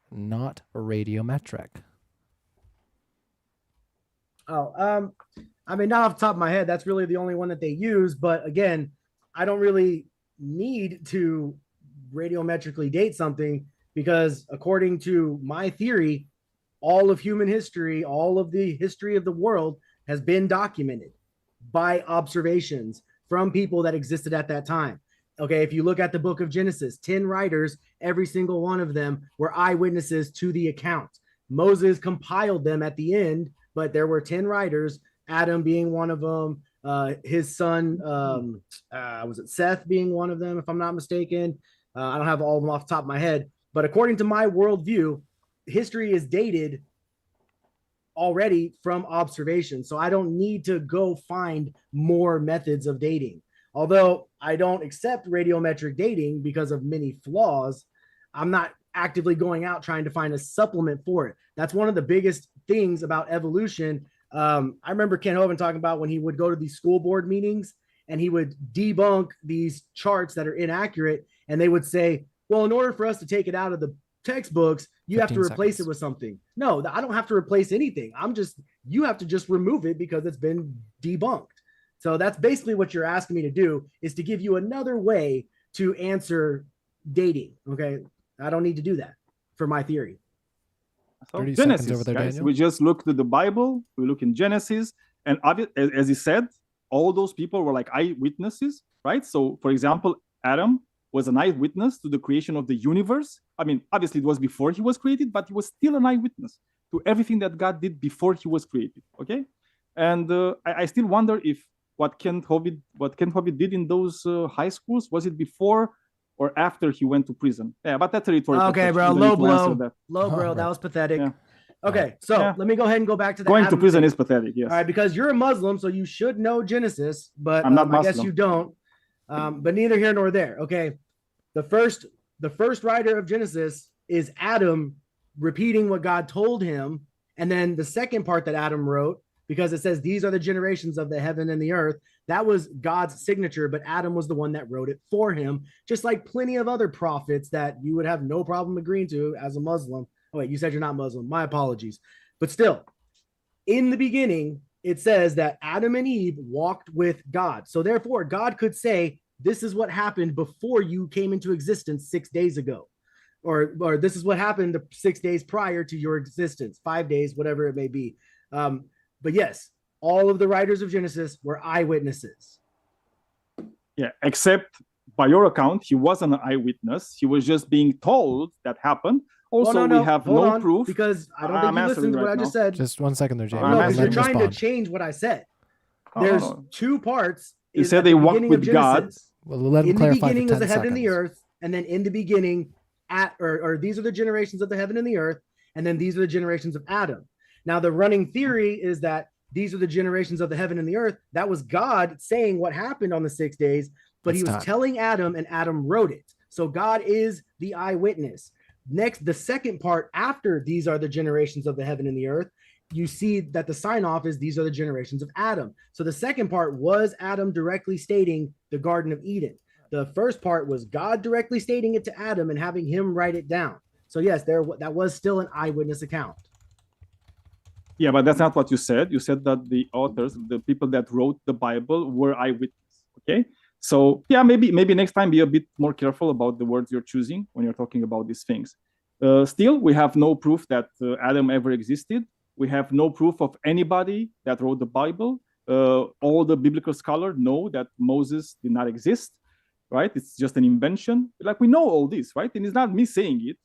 Not radiometric. I mean, not off the top of my head, that's really the only one that they use. But again, I don't really need to radiometrically date something because according to my theory, all of human history, all of the history of the world has been documented by observations from people that existed at that time. Okay, if you look at the book of Genesis, 10 writers, every single one of them were eyewitnesses to the account. Moses compiled them at the end, but there were 10 writers, Adam being one of them, his son, was it Seth being one of them, if I'm not mistaken. I don't have all of them off the top of my head, but according to my worldview, history is dated already from observation. So I don't need to go find more methods of dating. Although I don't accept radiometric dating because of many flaws, I'm not actively going out trying to find a supplement for it. That's one of the biggest things about evolution. I remember Ken Hovind talking about when he would go to these school board meetings and he would debunk these charts that are inaccurate. And they would say, well, in order for us to take it out of the textbooks, you have to replace it with something. No, I don't have to replace anything. You have to just remove it because it's been debunked. So that's basically what you're asking me to do, is to give you another way to answer dating. Okay. I don't need to do that for my theory. So Genesis, over there, guys. We just look at the Bible, we look in Genesis, and as he said, all those people were like eyewitnesses, right? So for example, Adam was an eyewitness to the creation of the universe. I mean, obviously it was before he was created, but he was still an eyewitness to everything that God did before he was created. Okay. And I still wonder if what Ken Hovind did in those high schools, was it before or after he went to prison? Yeah, but that's a rhetorical question. Okay, bro, low blow. Low blow, that was pathetic. Yeah. Okay, so let me go ahead and go back to the going to prison is pathetic, yes. All right, because you're a Muslim, so you should know Genesis, but I'm not I guess you don't. But neither here nor there. Okay, the first writer of Genesis is Adam repeating what God told him, and then the second part that Adam wrote, because it says these are the generations of the heaven and the earth, that was God's signature, but Adam was the one that wrote it for him, just like plenty of other prophets that you would have no problem agreeing to as a Muslim. Oh wait, you said you're not Muslim, my apologies. But still, in the beginning, it says that Adam and Eve walked with God. So therefore, God could say, this is what happened before you came into existence 6 days ago. Or this is what happened the 6 days prior to your existence, 5 days, whatever it may be. But yes, all of the writers of Genesis were eyewitnesses. Yeah, except by your account, he wasn't an eyewitness. He was just being told that happened. Also, we have no proof. Because I don't think you listened to what I just said. Just 1 second there, Jamie. No, because you're trying to change what I said. There's two parts. You said they walked with God. Well, let him in the beginning was the heaven and the earth, and then in the beginning, or these are the generations of the heaven and the earth, and then these are the generations of Adam. Now, the running theory is that these are the generations of the heaven and the earth. That was God saying what happened on the 6 days, but he was telling Adam, and Adam wrote it. So God is the eyewitness. Next, the second part after these are the generations of the heaven and the earth, you see that the sign off is these are the generations of Adam. So the second part was Adam directly stating the Garden of Eden. The first part was God directly stating it to Adam and having him write it down. So yes, that was still an eyewitness account. Yeah, but that's not what you said. You said that the authors, the people that wrote the Bible, were eyewitnesses. Okay, so yeah, maybe next time be a bit more careful about the words you're choosing when you're talking about these things. Still, we have no proof that Adam ever existed. We have no proof of anybody that wrote the Bible. All the biblical scholars know that Moses did not exist, right? It's just an invention. Like, we know all this, right? And it's not me saying it.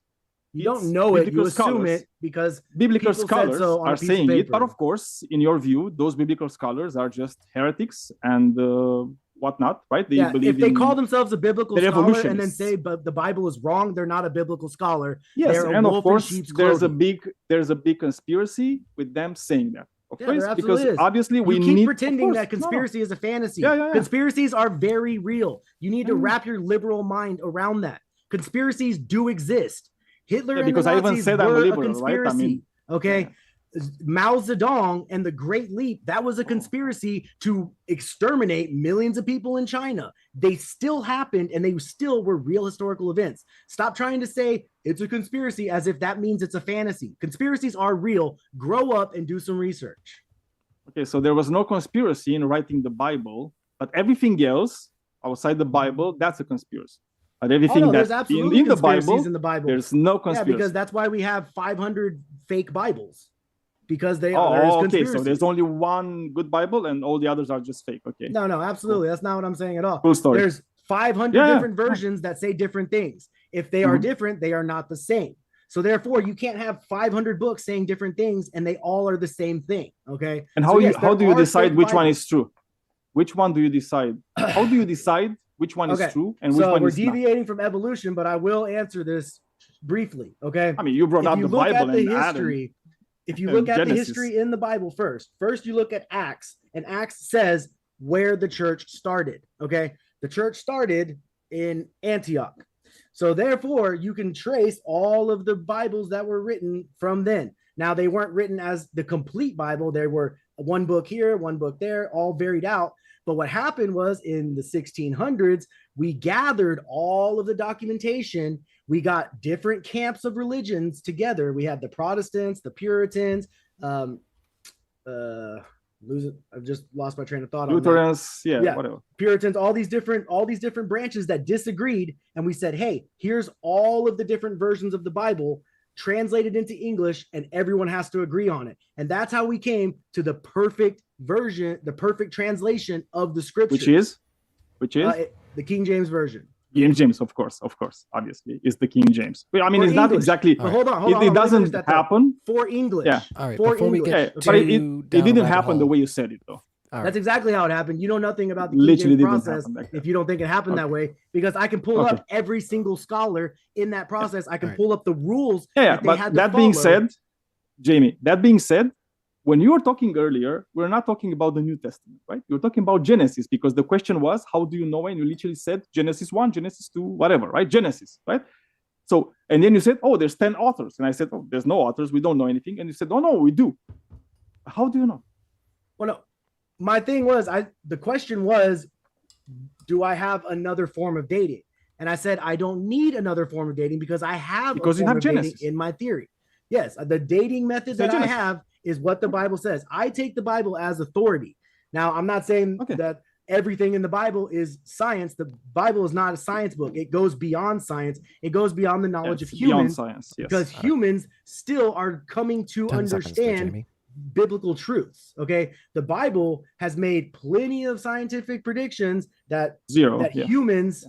You don't know it, you assume it because biblical scholars are saying it. But of course, in your view, those biblical scholars are just heretics and whatnot, right? They believe if they call themselves a biblical scholar and then say, but the Bible is wrong, they're not a biblical scholar. Yes, and of course, there's a big conspiracy with them saying that. Of course, because obviously we keep pretending that conspiracy is a fantasy. Conspiracies are very real. You need to wrap your liberal mind around that. Conspiracies do exist. Hitler and the Nazis were a conspiracy. Right? I mean, okay. Mao Zedong and the Great Leap, that was a conspiracy to exterminate millions of people in China. They still happened and they still were real historical events. Stop trying to say it's a conspiracy as if that means it's a fantasy. Conspiracies are real. Grow up and do some research. Okay, so there was no conspiracy in writing the Bible, but everything else outside the Bible, that's a conspiracy. But everything that's in the Bible, there's no conspiracy. Yeah, because that's why we have 500 fake Bibles. because there is okay. conspiracy. So there's only one good Bible and all the others are just fake. Okay. No, absolutely. That's not what I'm saying at all. Cool story. There's 500 different versions that say different things. If they are different, they are not the same. So therefore, you can't have 500 books saying different things and they all are the same thing. Okay. And how do you decide which one is true? Which one do you decide? How do you decide which one is true and which one is not? So we're deviating from evolution, but I will answer this briefly. Okay. I mean, you brought up the Bible and history. If you look at the history in the Bible first you look at Acts, and Acts says where the church started. Okay. The church started in Antioch. So therefore, you can trace all of the Bibles that were written from then. Now, they weren't written as the complete Bible. There were one book here, one book there, all varied out. But what happened was in the 1600s, we gathered all of the documentation. We got different camps of religions together. We had the Protestants, the Puritans, I've just lost my train of thought. Lutherans, whatever. Puritans, all these different branches that disagreed, and we said, hey, here's all of the different versions of the Bible translated into English, and everyone has to agree on it. And that's how we came to the perfect version, the perfect translation of the scripture. Which is the King James version. King James, of course, obviously, is the King James. I mean, it's English. Not exactly. But hold on. It doesn't happen for English. Yeah. All right. For before English. we get but it didn't happen the way you said it, though. That's exactly how it happened. You know nothing about the King James process if you don't think it happened that way, because I can pull up every single scholar in that process. I can pull up the rules. But that being said, Jamie, when you were talking earlier, we're not talking about the New Testament, right? You're talking about Genesis, because the question was, how do you know? And you literally said Genesis 1, Genesis 2, whatever, right? Genesis, right? So, and then you said, oh, there's 10 authors. And I said, oh, there's no authors. We don't know anything. And you said, oh, no, we do. How do you know? Well, no, my thing was, the question was, do I have another form of dating? And I said, I don't need another form of dating because I have because you have Genesis in my theory. Yes, the dating method that I have is what the Bible says. I take the Bible as authority. Now, I'm not saying that everything in the Bible is science. The Bible is not a science book. It goes beyond science. It goes beyond the knowledge of humans. Beyond science, yes. Because humans still are coming to understand biblical truths. Okay, the Bible has made plenty of scientific predictions that humans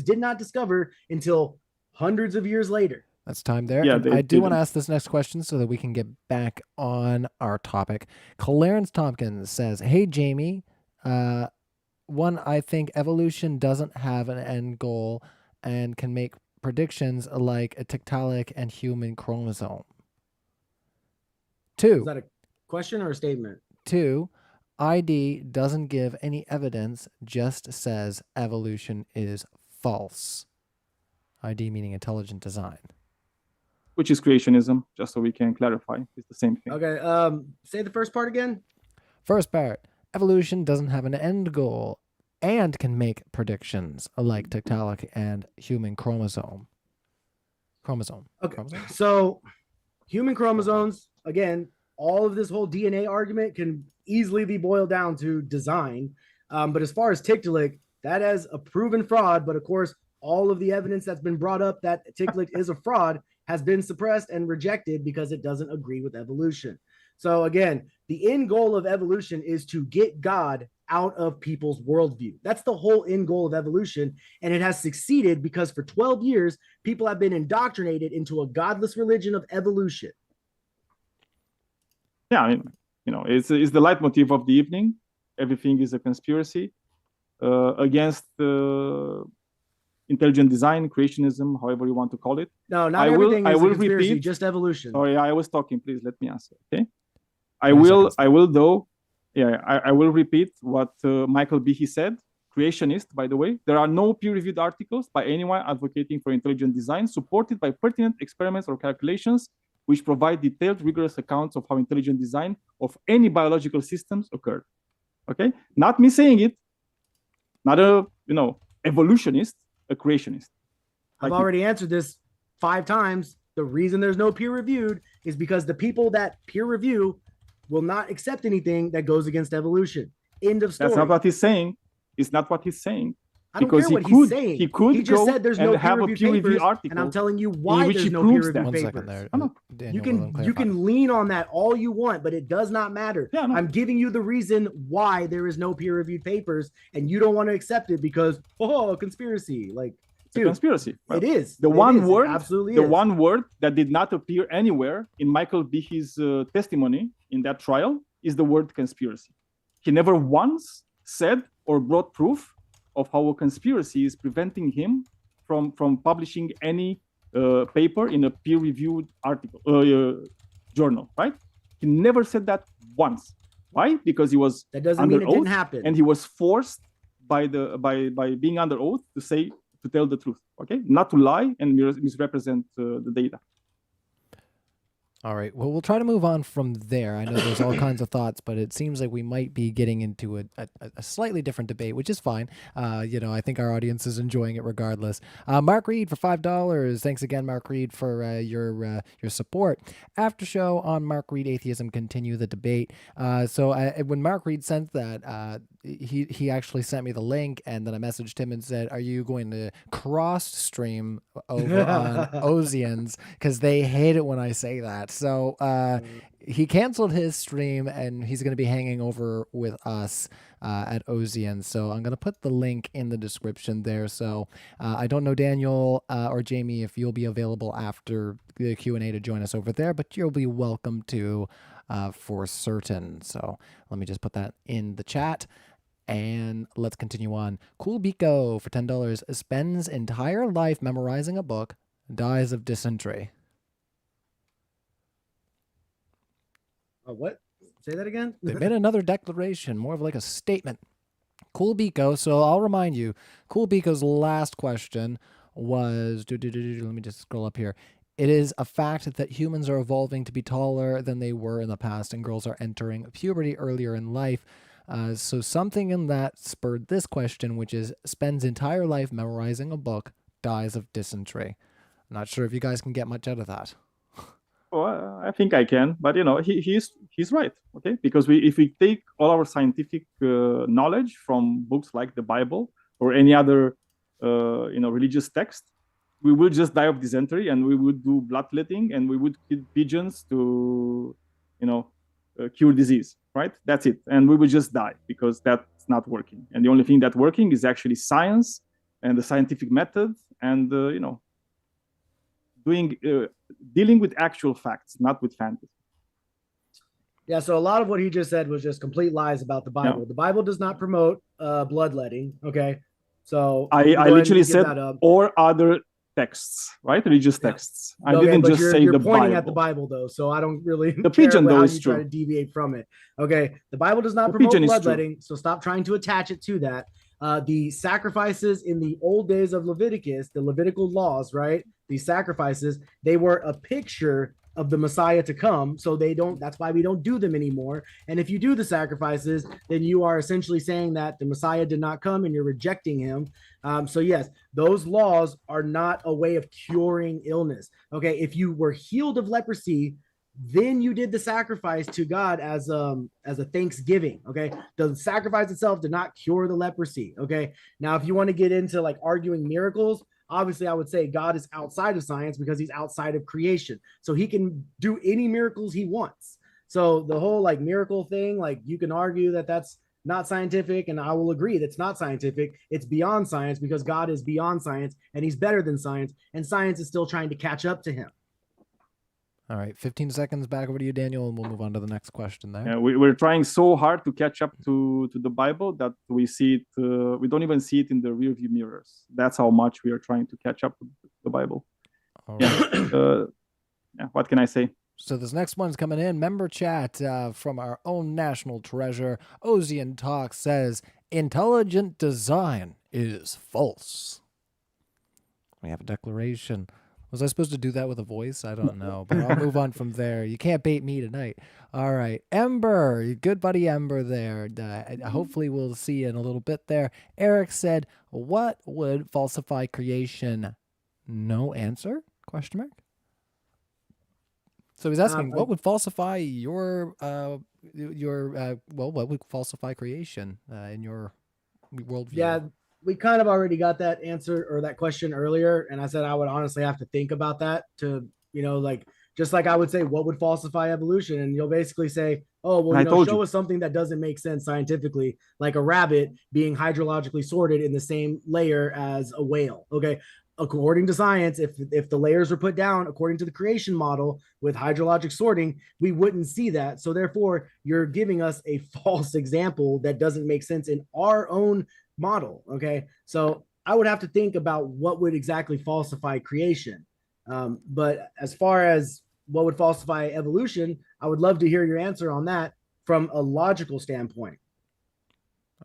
did not discover until hundreds of years later. That's time there. Yeah, I do want to ask this next question so that we can get back on our topic. Clarence Tompkins says, hey, Jamie, one, I think evolution doesn't have an end goal and can make predictions like a Tiktaalik and human chromosome. 2. Is that a question or a statement? 2, ID doesn't give any evidence, just says evolution is false. ID meaning intelligent design. Which is creationism, just so we can clarify. It's the same thing. Okay, say the first part again. First part, evolution doesn't have an end goal and can make predictions like Tiktaalik and human chromosome. Okay, so human chromosomes, again, all of this whole DNA argument can easily be boiled down to design. But as far as Tiktaalik, that is a proven fraud. But of course, all of the evidence that's been brought up that Tiktaalik is a fraud has been suppressed and rejected because it doesn't agree with evolution. So again, the end goal of evolution is to get God out of people's worldview. That's the whole end goal of evolution. And it has succeeded because for 12 years, people have been indoctrinated into a godless religion of evolution. Yeah, I mean, it's the leitmotif of the evening. Everything is a conspiracy against intelligent design, creationism, however you want to call it. No, not everything is a conspiracy, just evolution. Sorry, I was talking. Please let me answer. Okay, I will repeat what Michael Behe said. Creationist, by the way. There are no peer-reviewed articles by anyone advocating for intelligent design supported by pertinent experiments or calculations which provide detailed, rigorous accounts of how intelligent design of any biological systems occurred. Okay, not me saying it. Not a evolutionist. A creationist. I've already answered this 5 times. The reason there's no peer reviewed is because the people that peer review will not accept anything that goes against evolution. End of story. That's not what he's saying. It's not what he's saying. I don't because care what he's saying. He could He just go said there's and no have a peer-reviewed papers, article and I'm telling you in why which there's he no proves peer-reviewed that. 1 papers. second there. I know. Daniel, You let him clarify. can lean on that all you want, but it does not matter. Yeah, no. I'm giving you the reason why there is no peer-reviewed papers, and you don't want to accept it because conspiracy. Like, It's a dude, conspiracy. Well, it is the It one is. It word, absolutely the is. one word that did not appear anywhere in Michael Behe's testimony in that trial is the word conspiracy. He never once said or brought proof of how a conspiracy is preventing him from publishing any paper in a peer-reviewed article journal, right? He never said that once. Why? Because he was That doesn't under mean it oath, didn't happen. and he was forced by being under oath to tell the truth, okay? Not to lie and misrepresent the data. All right. Well, we'll try to move on from there. I know there's all kinds of thoughts, but it seems like we might be getting into a slightly different debate, which is fine. I think our audience is enjoying it regardless. Mark Reed for $5. Thanks again, Mark Reed, for your support. After show on Mark Reed Atheism, continue the debate. When Mark Reed sent that, he actually sent me the link, and then I messaged him and said, "Are you going to cross stream over on Ozians? Because they hate it when I say that." So he canceled his stream, and he's going to be hanging over with us at Ozian. So I'm going to put the link in the description there. So I don't know, Daniel or Jamie, if you'll be available after the Q&A to join us over there, but you'll be welcome to for certain. So let me just put that in the chat. And let's continue on. Cool Biko for $10 spends entire life memorizing a book, dies of dysentery. What? Say that again? They made another declaration, more of like a statement. Cool Biko. So I'll remind you, Cool Biko's last question was, let me just scroll up here. It is a fact that humans are evolving to be taller than they were in the past, and girls are entering puberty earlier in life. So something in that spurred this question, which is spends entire life memorizing a book, dies of dysentery. I'm not sure if you guys can get much out of that. Well, I think I can, but he's right, okay? Because if we take all our scientific knowledge from books like the Bible or any other religious text, we will just die of dysentery, and we would do bloodletting, and we would feed pigeons to cure disease, right? That's it, and we would just die because that's not working. And the only thing that's working is actually science and the scientific method, and dealing with actual facts, not with fantasy. Yeah, so a lot of what he just said was just complete lies about the Bible. No. The Bible does not promote bloodletting, okay? So I literally said or other texts, right? Religious texts. I didn't just say you're the pointing Bible. at the Bible, though, so I don't really The care pigeon, though, how is you true. try to deviate from it. Okay, the Bible does not The promote pigeon is true. bloodletting, so stop trying to attach it to that. The sacrifices in the old days of Leviticus, the Levitical laws, right? These sacrifices, they were a picture of the Messiah to come. So that's why we don't do them anymore. And if you do the sacrifices, then you are essentially saying that the Messiah did not come and you're rejecting him. So yes, those laws are not a way of curing illness. Okay. If you were healed of leprosy, then you did the sacrifice to God as a thanksgiving. Okay. The sacrifice itself did not cure the leprosy. Okay. Now, if you want to get into like arguing miracles, obviously I would say God is outside of science because he's outside of creation. So he can do any miracles he wants. So the whole like miracle thing, like you can argue that that's not scientific, and I will agree that's not scientific. It's beyond science because God is beyond science and he's better than science, and science is still trying to catch up to him. All right, 15 seconds back over to you, Daniel, and we'll move on to the next question there. Yeah, we're trying so hard to catch up to the Bible that we see it. We don't even see it in the rearview mirrors. That's how much we are trying to catch up with the Bible. All right. Yeah, what can I say? So this next one's coming in. Member chat from our own national treasure. Ozian Talk says, intelligent design is false. We have a declaration. Was I supposed to do that with a voice? I don't know, but I'll move on from there. You can't bait me tonight. All right. Ember, good buddy Ember there. Hopefully we'll see you in a little bit there. Eric said, what would falsify creation? No answer? Question mark. So he's asking, what would falsify what would falsify creation in your worldview? Yeah, we kind of already got that answer or that question earlier, and I said I would honestly have to think about that to, like, just like I would say, what would falsify evolution? And you'll basically say, oh, well, show us something that doesn't make sense scientifically, like a rabbit being hydrologically sorted in the same layer as a whale. Okay. According to science, if the layers were put down according to the creation model with hydrologic sorting, we wouldn't see that. So therefore, you're giving us a false example that doesn't make sense in our own model. Okay. So I would have to think about what would exactly falsify creation. But as far as what would falsify evolution, I would love to hear your answer on that from a logical standpoint.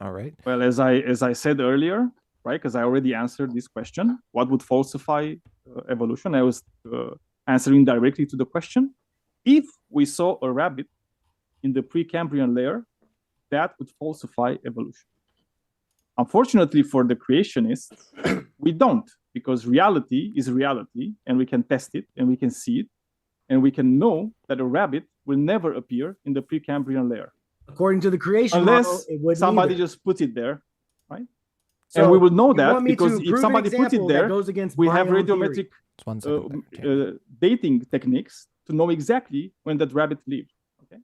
All right. Well, as I said earlier, right, because I already answered this question, what would falsify evolution? I was answering directly to the question. If we saw a rabbit in the Precambrian layer, that would falsify evolution. Unfortunately for the creationists, we don't, because reality is reality, and we can test it, and we can see it, and we can know that a rabbit will never appear in the Precambrian layer. According to the creation unless model, it would somebody neither. just put it there, right? So and we will know you that want me because to if prove an somebody put it example that there, goes against we my have own radiometric theory. Just 1 second. Okay. dating techniques to know exactly when that rabbit lived. Okay,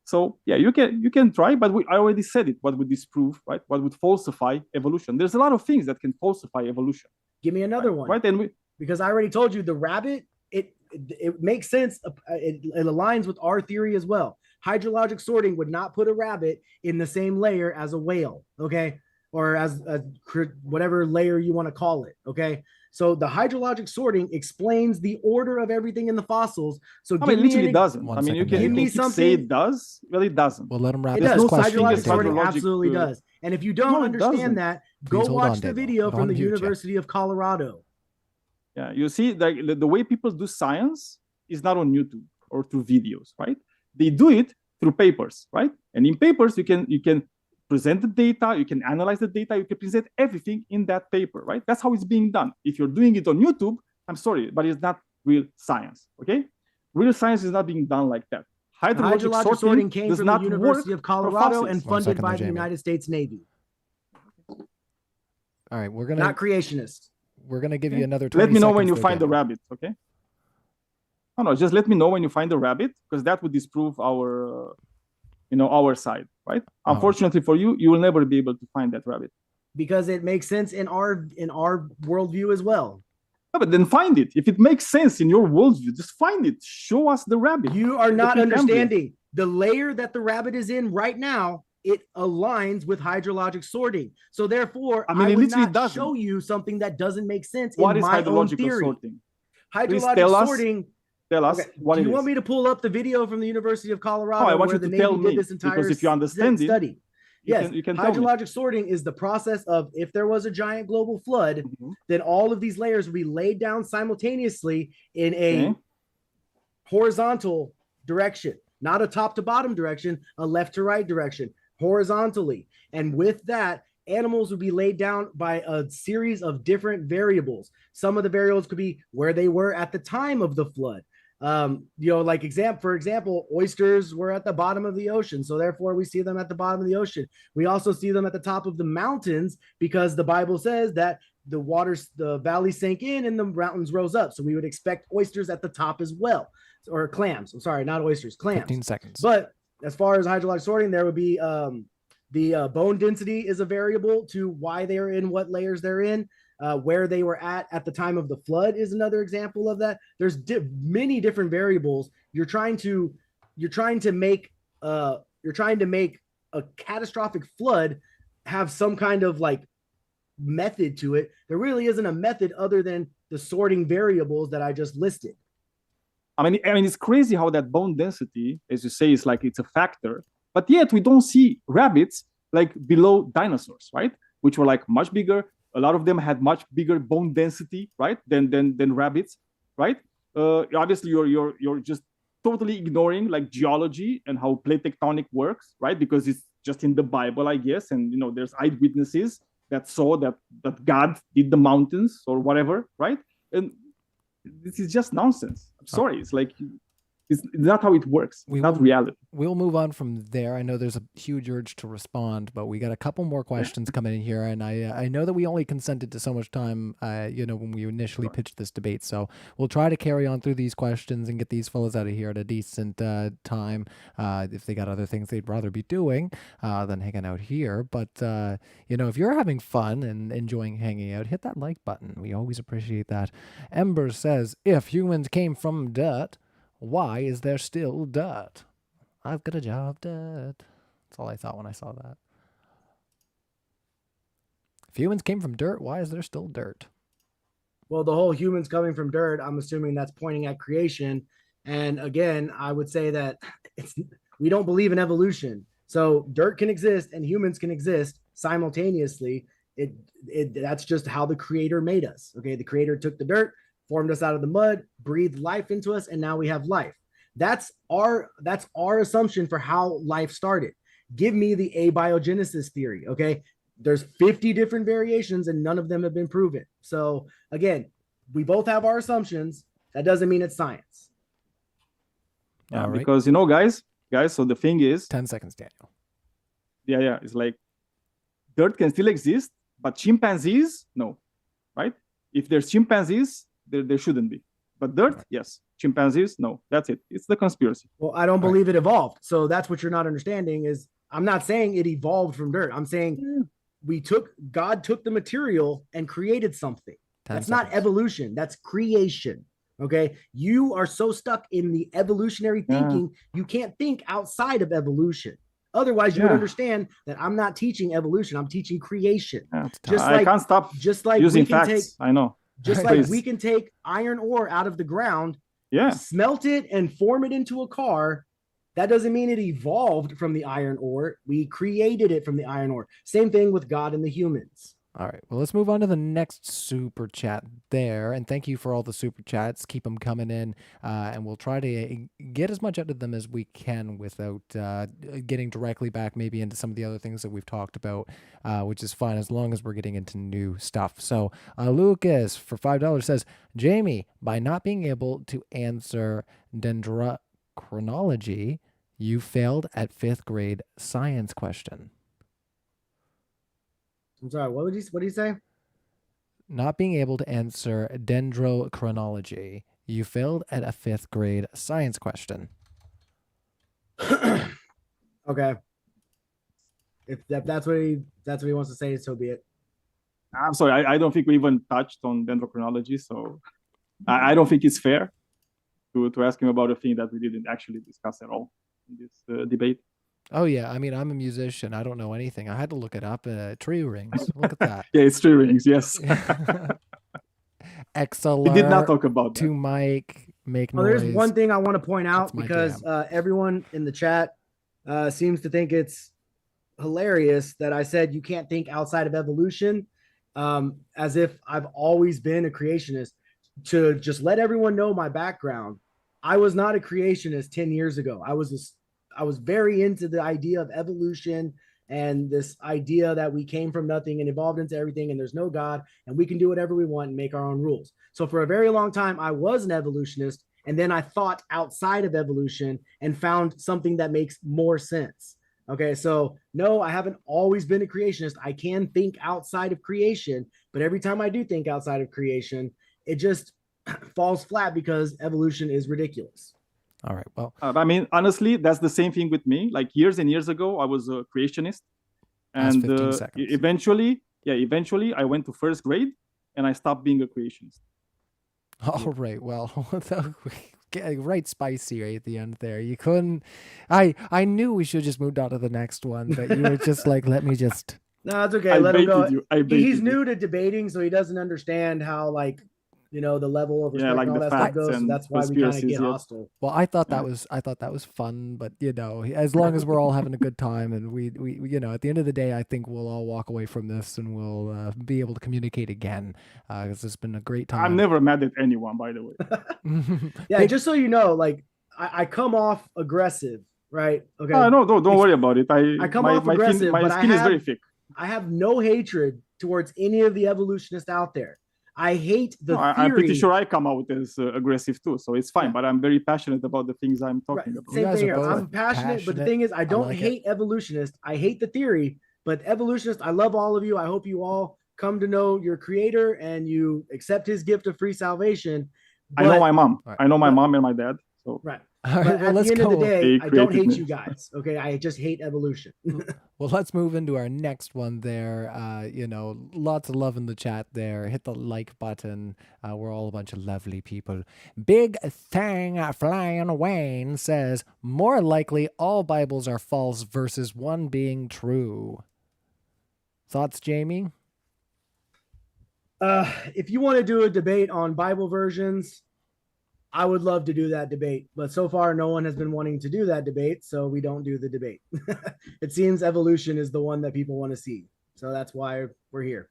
so yeah, you can try, but I already said it. What would disprove, right? What would falsify evolution? There's a lot of things that can falsify evolution. Give me another right? one, Right? And because I already told you the rabbit. It makes sense. It aligns with our theory as well. Hydrologic sorting would not put a rabbit in the same layer as a whale, okay, or as whatever layer you want to call it, okay. So the hydrologic sorting explains the order of everything in the fossils. So I mean, literally it doesn't. One I mean, you second, can, Dave. you can keep say it does, well, it doesn't. We'll let him wrap It up does. his question. Hydrologic Dave. sorting Hydrologic, absolutely does. And if you don't No, it understand doesn't. that, Please go hold watch on, the Dave. video Hold from on the to you, Jeff. University of Colorado. Yeah, you see, the way people do science is not on YouTube or through videos, right? They do it through papers, right? And in papers, you can present the data, you can analyze the data, you can present everything in that paper, right? That's how it's being done. If you're doing it on YouTube, I'm sorry, but it's not real science, okay? Real science is not being done like that. Hydrologic sorting came does from the not University work of Colorado for and fossils. funded second by there, the Jamie. United States Navy, All right, we're not creationists. gonna give you another 20 Let me know seconds when you there, find the Daniel. rabbit, okay? No, just let me know when you find the rabbit, because that would disprove our, our side, right? Oh. Unfortunately for you, you will never be able to find that rabbit. Because it makes sense in our worldview as well. No, but then find it. If it makes sense in your worldview, just find it. Show us the rabbit. You are The not Precambrian. understanding the layer that the rabbit is in right now. It aligns with hydrologic sorting. So therefore, I mean, it would literally not doesn't. show you something that doesn't make sense What in is my own hydrological theory. sorting? Please Hydrologic tell us. sorting. Tell us Okay. what Do it you is. want me to pull up the video from the University of Colorado No, I want where you the to Navy tell did me, this entire because if you understand it, study? Yes, you can tell me. hydrologic sorting is the process of if there was a giant global flood, Mhm. then all of these layers would be laid down simultaneously in a Okay. horizontal direction, not a top to bottom direction, a left to right direction, horizontally. And with that, animals would be laid down by a series of different variables. Some of the variables could be where they were at the time of the flood. Like for example, oysters were at the bottom of the ocean. So therefore we see them at the bottom of the ocean. We also see them at the top of the mountains because the Bible says that the valleys sank in and the mountains rose up. So we would expect oysters at the top as well, or clams. I'm sorry, not oysters, clams. 15 seconds. But as far as hydrologic sorting, there would be the bone density is a variable to why they're in what layers they're in. Where they were at the time of the flood is another example of that. There's many different variables. You're trying to make a catastrophic flood have some kind of like method to it. There really isn't a method other than the sorting variables that I just listed. I mean, it's crazy how that bone density, as you say, is like it's a factor, but yet we don't see rabbits like below dinosaurs, right? Which were like much bigger. A lot of them had much bigger bone density, right, than rabbits, right? Obviously, you're just totally ignoring like geology and how plate tectonic works, right? Because it's just in the Bible, I guess, and there's eyewitnesses that saw that God did the mountains or whatever, right? And this is just nonsense. I'm sorry, it's like It's not how it works. Not reality. We'll move on from there. I know there's a huge urge to respond, but we got a couple more questions coming in here, and I know that we only consented to so much time, when we initially pitched this debate. So we'll try to carry on through these questions and get these fellas out of here at a decent time. If they got other things they'd rather be doing than hanging out here, but if you're having fun and enjoying hanging out, hit that like button. We always appreciate that. Ember says, if humans came from dirt, why is there still dirt? I've got a job, dirt. That's all I thought when I saw that. If humans came from dirt, why is there still dirt? Well, the whole humans coming from dirt, I'm assuming that's pointing at creation. And again, I would say that we don't believe in evolution. So dirt can exist and humans can exist simultaneously. That's just how the creator made us. Okay, the creator took the dirt, formed us out of the mud, breathed life into us, and now we have life. That's our assumption for how life started. Give me the abiogenesis theory, okay? There's 50 different variations and none of them have been proven. So again, we both have our assumptions. That doesn't mean it's science. Yeah, right. Because, guys, so the thing is... 10 seconds, Daniel. Yeah, it's like dirt can still exist, but chimpanzees, no, right? If there's chimpanzees, there shouldn't be. But dirt, right. Yes. Chimpanzees, no. That's it. It's the conspiracy. Well, I don't believe it evolved. So that's what you're not understanding is I'm not saying it evolved from dirt. I'm saying God took the material and created something. That's not evolution. That's creation. Okay. You are so stuck in the evolutionary thinking, you can't think outside of evolution. Otherwise, you would understand that I'm not teaching evolution. I'm teaching creation. I can't stop using facts. I know. Just like we can take iron ore out of the ground, smelt it and form it into a car. That doesn't mean it evolved from the iron ore. We created it from the iron ore. Same thing with God and the humans. All right. Well, let's move on to the next super chat there. And thank you for all the super chats. Keep them coming in. And we'll try to get as much out of them as we can without getting directly back maybe into some of the other things that we've talked about, which is fine as long as we're getting into new stuff. So Lucas for $5 says, Jamie, by not being able to answer dendrochronology, you failed at 5th grade science question. I'm sorry, what did he say? Not being able to answer dendrochronology. You failed at a 5th grade science question. Okay. If that's what he wants to say, so be it. I'm sorry, I don't think we even touched on dendrochronology, so I don't think it's fair to ask him about a thing that we didn't actually discuss at all in this debate. Oh, yeah. I mean, I'm a musician. I don't know anything. I had to look it up. Tree rings. Look at that. Yeah, it's tree rings. Yes. XLR. We did not talk about that. To mic, make noise. There's one thing I want to point out because everyone in the chat seems to think it's hilarious that I said you can't think outside of evolution, as if I've always been a creationist. To just let everyone know my background, I was not a creationist 10 years ago. I was very into the idea of evolution and this idea that we came from nothing and evolved into everything and there's no God and we can do whatever we want and make our own rules. So for a very long time, I was an evolutionist. And then I thought outside of evolution and found something that makes more sense. Okay. So no, I haven't always been a creationist. I can think outside of creation, but every time I do think outside of creation, it just falls flat because evolution is ridiculous. All right. Well, I mean, honestly, that's the same thing with me. Like years and years ago, I was a creationist, and eventually I went to 1st grade and I stopped being a creationist. All right. Well, right spicy right at the end there. You couldn't. I knew we should just moved on to the next one, but you were just like, let me just. No, it's okay. Let him go. He's new to debating, so he doesn't understand how the level of respect and all that stuff goes. So that's why we kind of get hostile. Well, I thought that was fun, but as long as we're all having a good time and we at the end of the day, I think we'll all walk away from this and we'll be able to communicate again because it's been a great time. I'm never mad at anyone, by the way. Yeah, just so you know, I come off aggressive, right? Okay. No, don't worry about it. I come off aggressive, my but skin is very thick. I have no hatred towards any of the evolutionists out there. I hate the theory. I'm pretty sure I come out as aggressive too, so it's fine. Yeah. But I'm very passionate about the things I'm Right. talking about. Same guys thing are here. both I'm passionate, but the passionate. thing is, I don't like hate evolutionists. I hate the theory, but evolutionists, I love all of you. I hope you all come to know your creator and you accept his gift of free salvation. I know my mom. Right. I know my but- mom and my dad. So Right. All right, But well, at let's the end of the go. day, They I don't created hate me. you guys. Okay. I just hate evolution. Well, let's move into our next one there. Lots of love in the chat there. Hit the like button. We're all a bunch of lovely people. Big Thang Flying Wayne says, more likely all Bibles are false versus one being true. Thoughts, Jamie? If you want to do a debate on Bible versions, I would love to do that debate, but so far no one has been wanting to do that debate, so we don't do the debate. It seems evolution is the one that people want to see, so that's why we're here.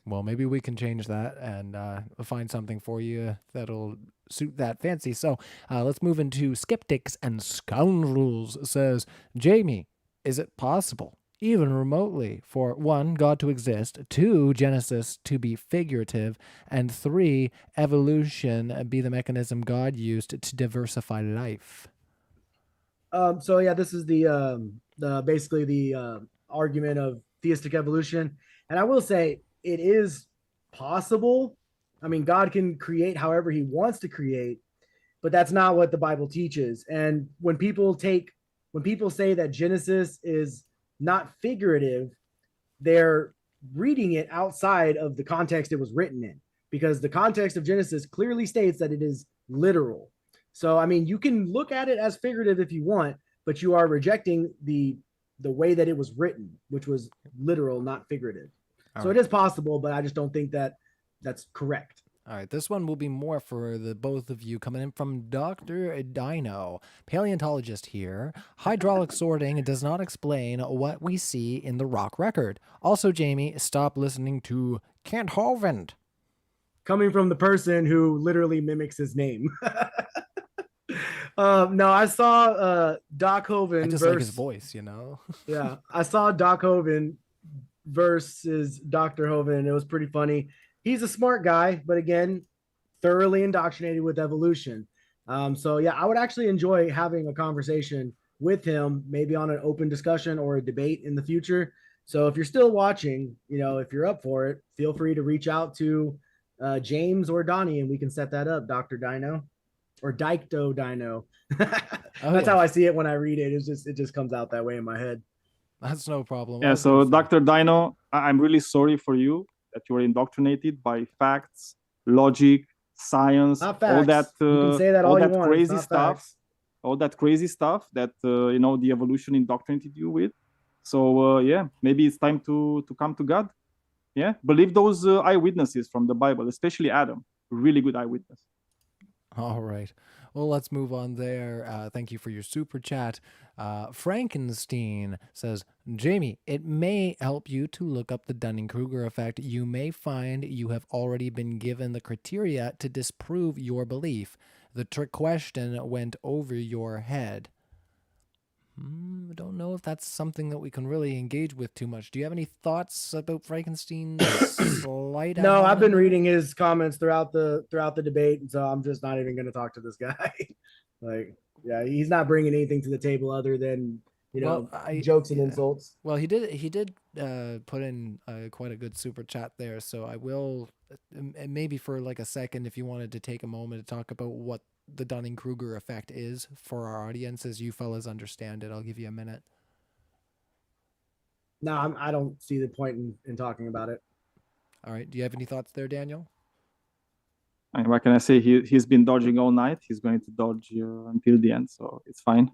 Well, maybe we can change that and find something for you that'll suit that fancy. So let's move into Skeptics and Scoundrels. Says, Jamie, is it possible, even remotely, for 1, God to exist, 2, Genesis to be figurative, and 3, evolution be the mechanism God used to diversify life? So yeah, this is the basically the argument of theistic evolution, and I will say it is possible. I mean, God can create however He wants to create, but that's not what the Bible teaches. And when people say that Genesis is not figurative, they're reading it outside of the context it was written in, because the context of Genesis clearly states that it is literal. So, I mean, you can look at it as figurative if you want, but you are rejecting the way that it was written, which was literal, not figurative. All so right. It is possible, but I just don't think that that's correct. All right, this one will be more for the both of you, coming in from Dr. Dino, paleontologist here. Hydraulic sorting does not explain what we see in the rock record. Also, Jamie, stop listening to Kent Hovind. Coming from the person who literally mimics his name. No, I saw Doc Hovind. I just like his voice, Yeah, I saw Doc Hovind versus Dr. Hovind. It was pretty funny. He's a smart guy, but again, thoroughly indoctrinated with evolution. So yeah, I would actually enjoy having a conversation with him, maybe on an open discussion or a debate in the future. So if you're still watching, if you're up for it, feel free to reach out to James or Donnie, and we can set that up, Dr. Dino or Dicto Dino. That's how I see it when I read it. It just comes out that way in my head. That's no problem. Yeah, so Dr. Dino, I'm really sorry for you that you were indoctrinated by facts, logic, science, Not facts. all that, you can say that all that you want. crazy It's not stuff, facts. all that crazy stuff that the evolution indoctrinated you with. So yeah, maybe it's time to come to God. Yeah, believe those eyewitnesses from the Bible, especially Adam, really good eyewitness. All right. Well, let's move on there. Thank you for your super chat. Frankenstein says, Jamie, it may help you to look up the Dunning-Kruger effect. You may find you have already been given the criteria to disprove your belief. The trick question went over your head. I don't know if that's something that we can really engage with too much. Do you have any thoughts about Frankenstein's slight? No, I've been reading his comments throughout the debate, and so I'm just not even going to talk to this guy. Yeah, he's not bringing anything to the table other than jokes and insults. Well, he did put in quite a good super chat there, so I will maybe for like a second, if you wanted to take a moment to talk about what the Dunning-Kruger effect is for our audience, as you fellas understand it. I'll give you a minute. No, I don't see the point in talking about it. All right. Do you have any thoughts there, Daniel? What can I say? He's been dodging all night. He's going to dodge until the end, so it's fine,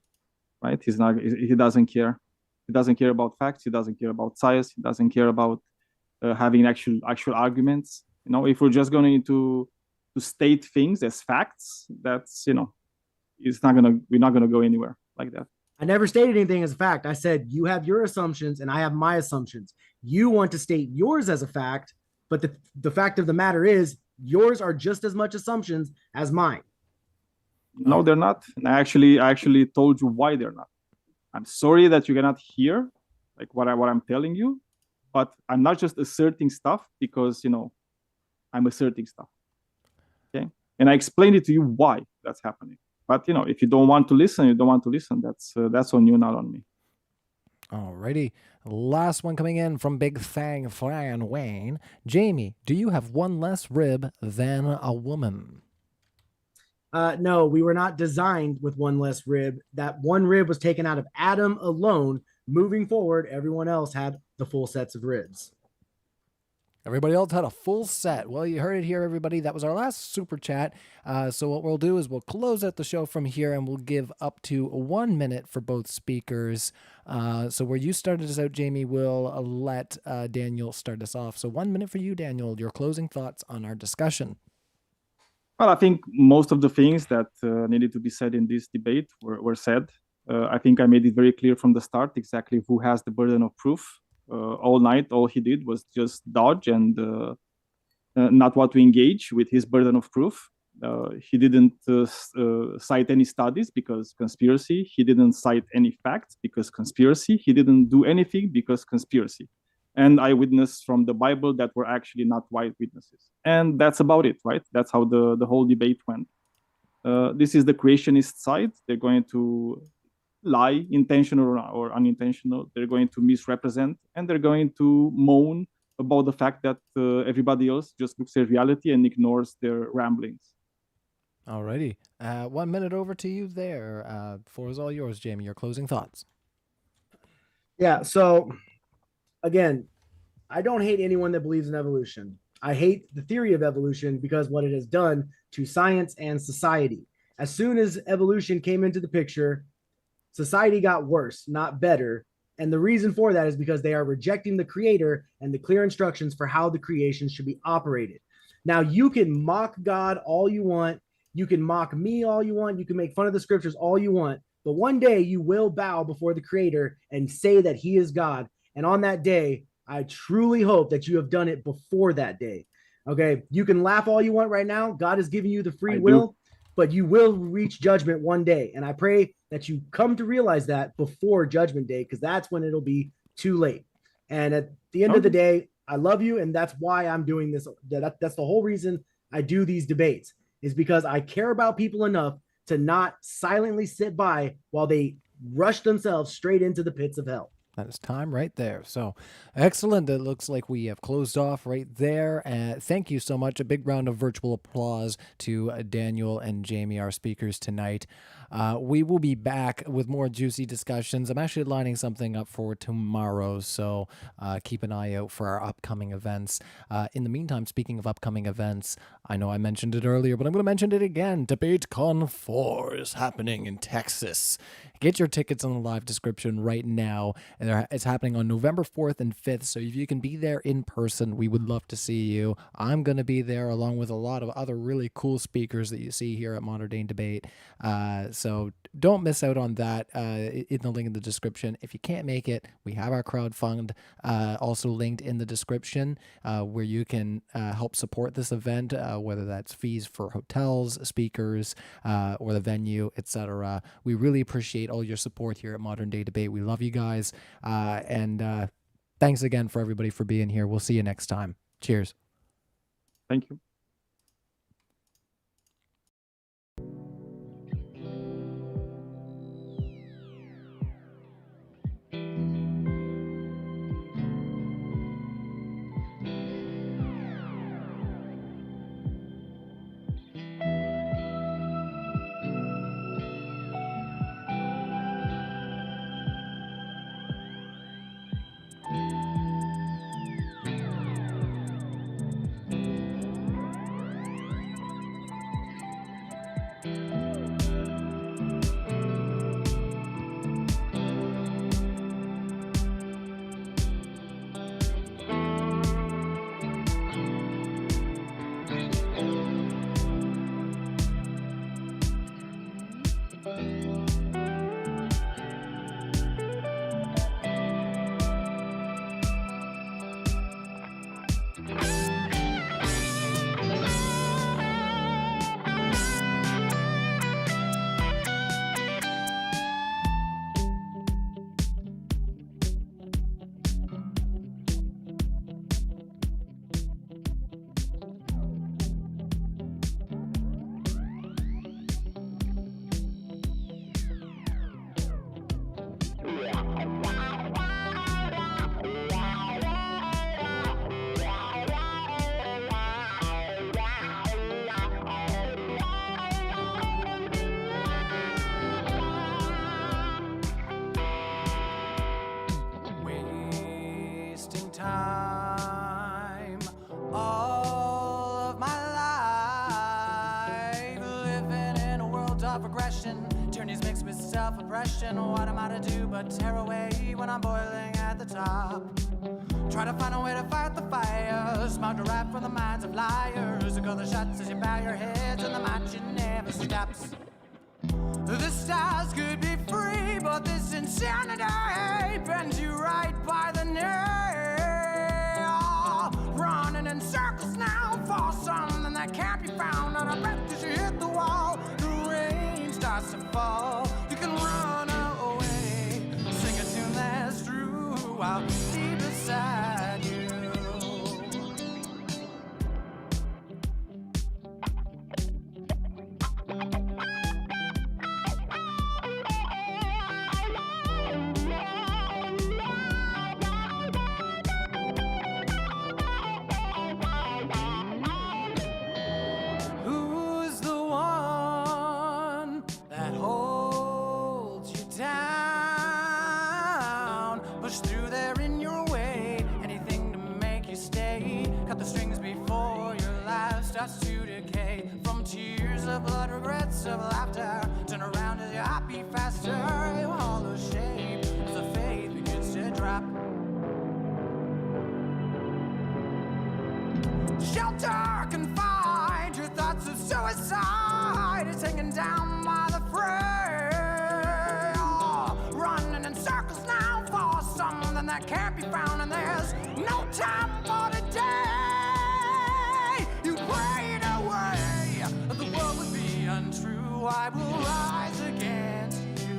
right? He doesn't care. He doesn't care about facts. He doesn't care about science. He doesn't care about having actual arguments. If we're just going to state things as facts, that's we're not gonna go anywhere like that. I never stated anything as a fact. I said you have your assumptions and I have my assumptions. You want to state yours as a fact, but the fact of the matter is yours are just as much assumptions as mine. No, they're not. And I actually told you why they're not. I'm sorry that you cannot hear what I'm telling you, but I'm not just asserting stuff because I'm asserting stuff. Okay, and I explained it to you why that's happening. But if you don't want to listen, you don't want to listen. That's on you, not on me. Alrighty. Last one coming in from Big Fang Fran Wayne. Jamie, do you have one less rib than a woman? No, we were not designed with one less rib. That one rib was taken out of Adam alone. Moving forward, everyone else had the full sets of ribs. Everybody else had a full set. Well, you heard it here, everybody. That was our last super chat. So what we'll do is we'll close out the show from here, and we'll give up to 1 minute for both speakers. So where you started us out, Jamie, we'll let Daniel start us off. So 1 minute for you, Daniel. Your closing thoughts on our discussion. Well, I think most of the things that needed to be said in this debate were said. I think I made it very clear from the start exactly who has the burden of proof. All night, all he did was just dodge and not want to engage with his burden of proof. He didn't cite any studies because conspiracy. He didn't cite any facts because conspiracy. He didn't do anything because conspiracy. And eyewitnesses from the Bible that were actually not white witnesses. And that's about it, right? That's how the whole debate went. This is the creationist side. They're going to lie, intentional or unintentional. They're going to misrepresent, and they're going to moan about the fact that everybody else just looks at reality and ignores their ramblings. Alrighty. 1 minute over to you there. Floor is all yours, Jamie. Your closing thoughts. Yeah, so again, I don't hate anyone that believes in evolution. I hate the theory of evolution because what it has done to science and society. As soon as evolution came into the picture, society got worse, not better. And the reason for that is because they are rejecting the creator and the clear instructions for how the creation should be operated. Now, you can mock God all you want. You can mock me all you want. You can make fun of the scriptures all you want. But one day you will bow before the creator and say that he is God. And on that day, I truly hope that you have done it before that day. Okay, you can laugh all you want right now. God is giving you the free will, but you will reach judgment one day. And I pray that you come to realize that before judgment day, because that's when it'll be too late. And at the end of the day, I love you. And that's why I'm doing this. That's the whole reason I do these debates, is because I care about people enough to not silently sit by while they rush themselves straight into the pits of hell. That is time right there. So excellent. It looks like we have closed off right there. Thank you so much. A big round of virtual applause to Daniel and Jamie, our speakers tonight. We will be back with more juicy discussions. I'm actually lining something up for tomorrow, so keep an eye out for our upcoming events. In the meantime, speaking of upcoming events, I know I mentioned it earlier, but I'm going to mention it again. DebateCon 4 is happening in Texas. Get your tickets in the live description right now. It's happening on November 4th and 5th, so if you can be there in person, we would love to see you. I'm going to be there along with a lot of other really cool speakers that you see here at Modern Day Debate. So don't miss out on that in the link in the description. If you can't make it, we have our crowdfund also linked in the description where you can help support this event, whether that's fees for hotels, speakers, or the venue, etc. We really appreciate all your support here at Modern Day Debate. We love you guys. And thanks again for everybody for being here. We'll see you next time. Cheers. Thank you. self-oppression. What am I to do but tear away when I'm boiling at the top? Try to find a way to fight the fire. Smart to rap from the minds of liars. Call the shots as you bow your heads, and the marching never stops. The stars could be free, but this insanity bends you right by the knee. Running in circles now for something that can't be found. And I bet as you hit the wall, the rain starts to fall. You can run away, sing a tune that's true. I'll be beside you. To decay from tears of blood, regrets of laughter. Turn around as your heart beat faster. Your hollow shape as the faith begins to drop. Shelter can find your thoughts of suicide. It's hanging down by the fray. Running in circles now for something that can't be found, and there's no time for today. The world would be untrue. I will rise against you.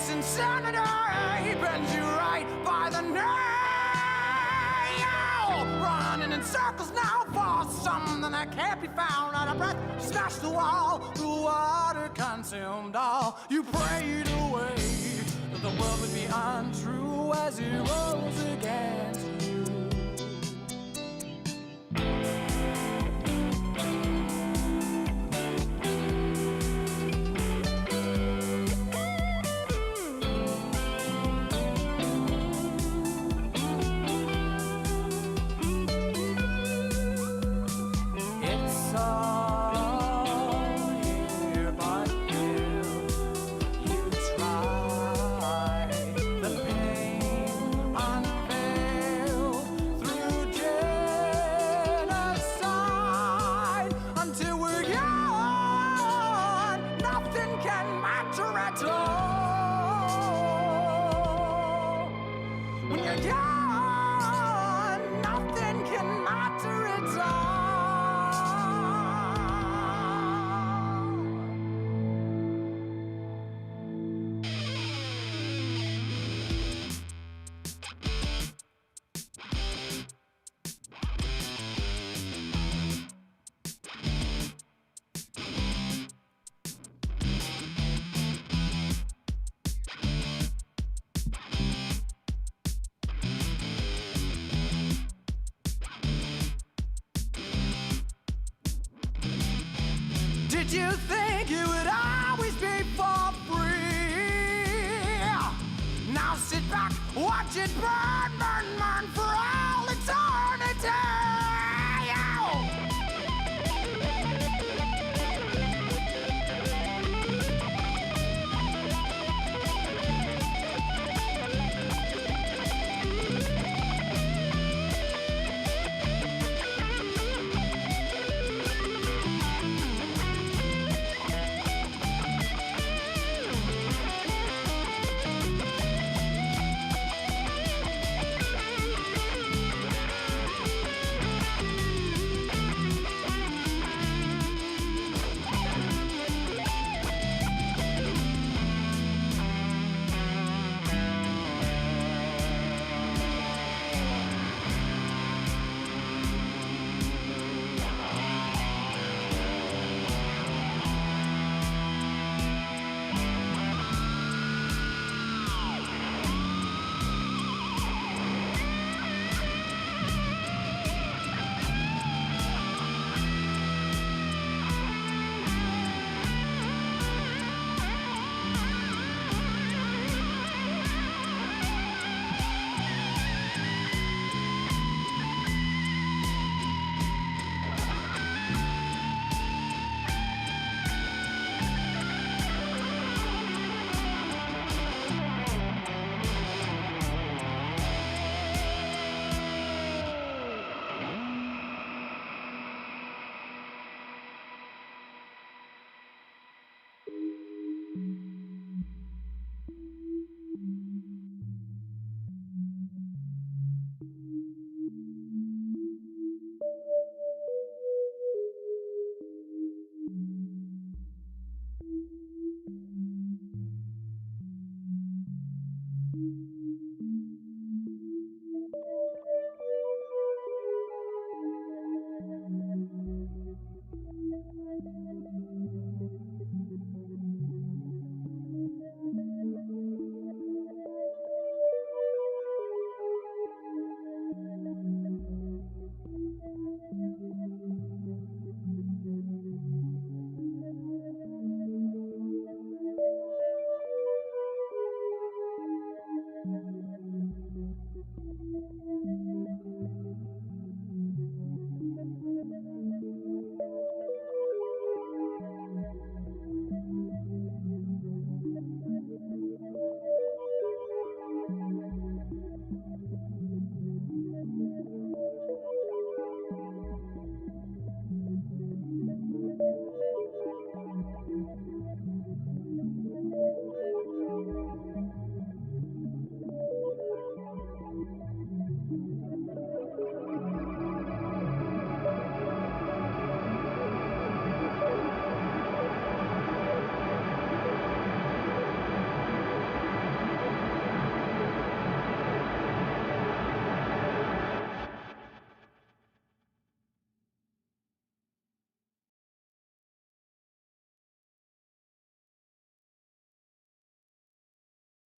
Insanity bends you right by the knee. Running in circles now for something that can't be found. Out of breath, smashed the wall. The water consumed all. You prayed away that the world would be untrue as it rose against you. Did you think it would always be for free? Now sit back, watch it burn.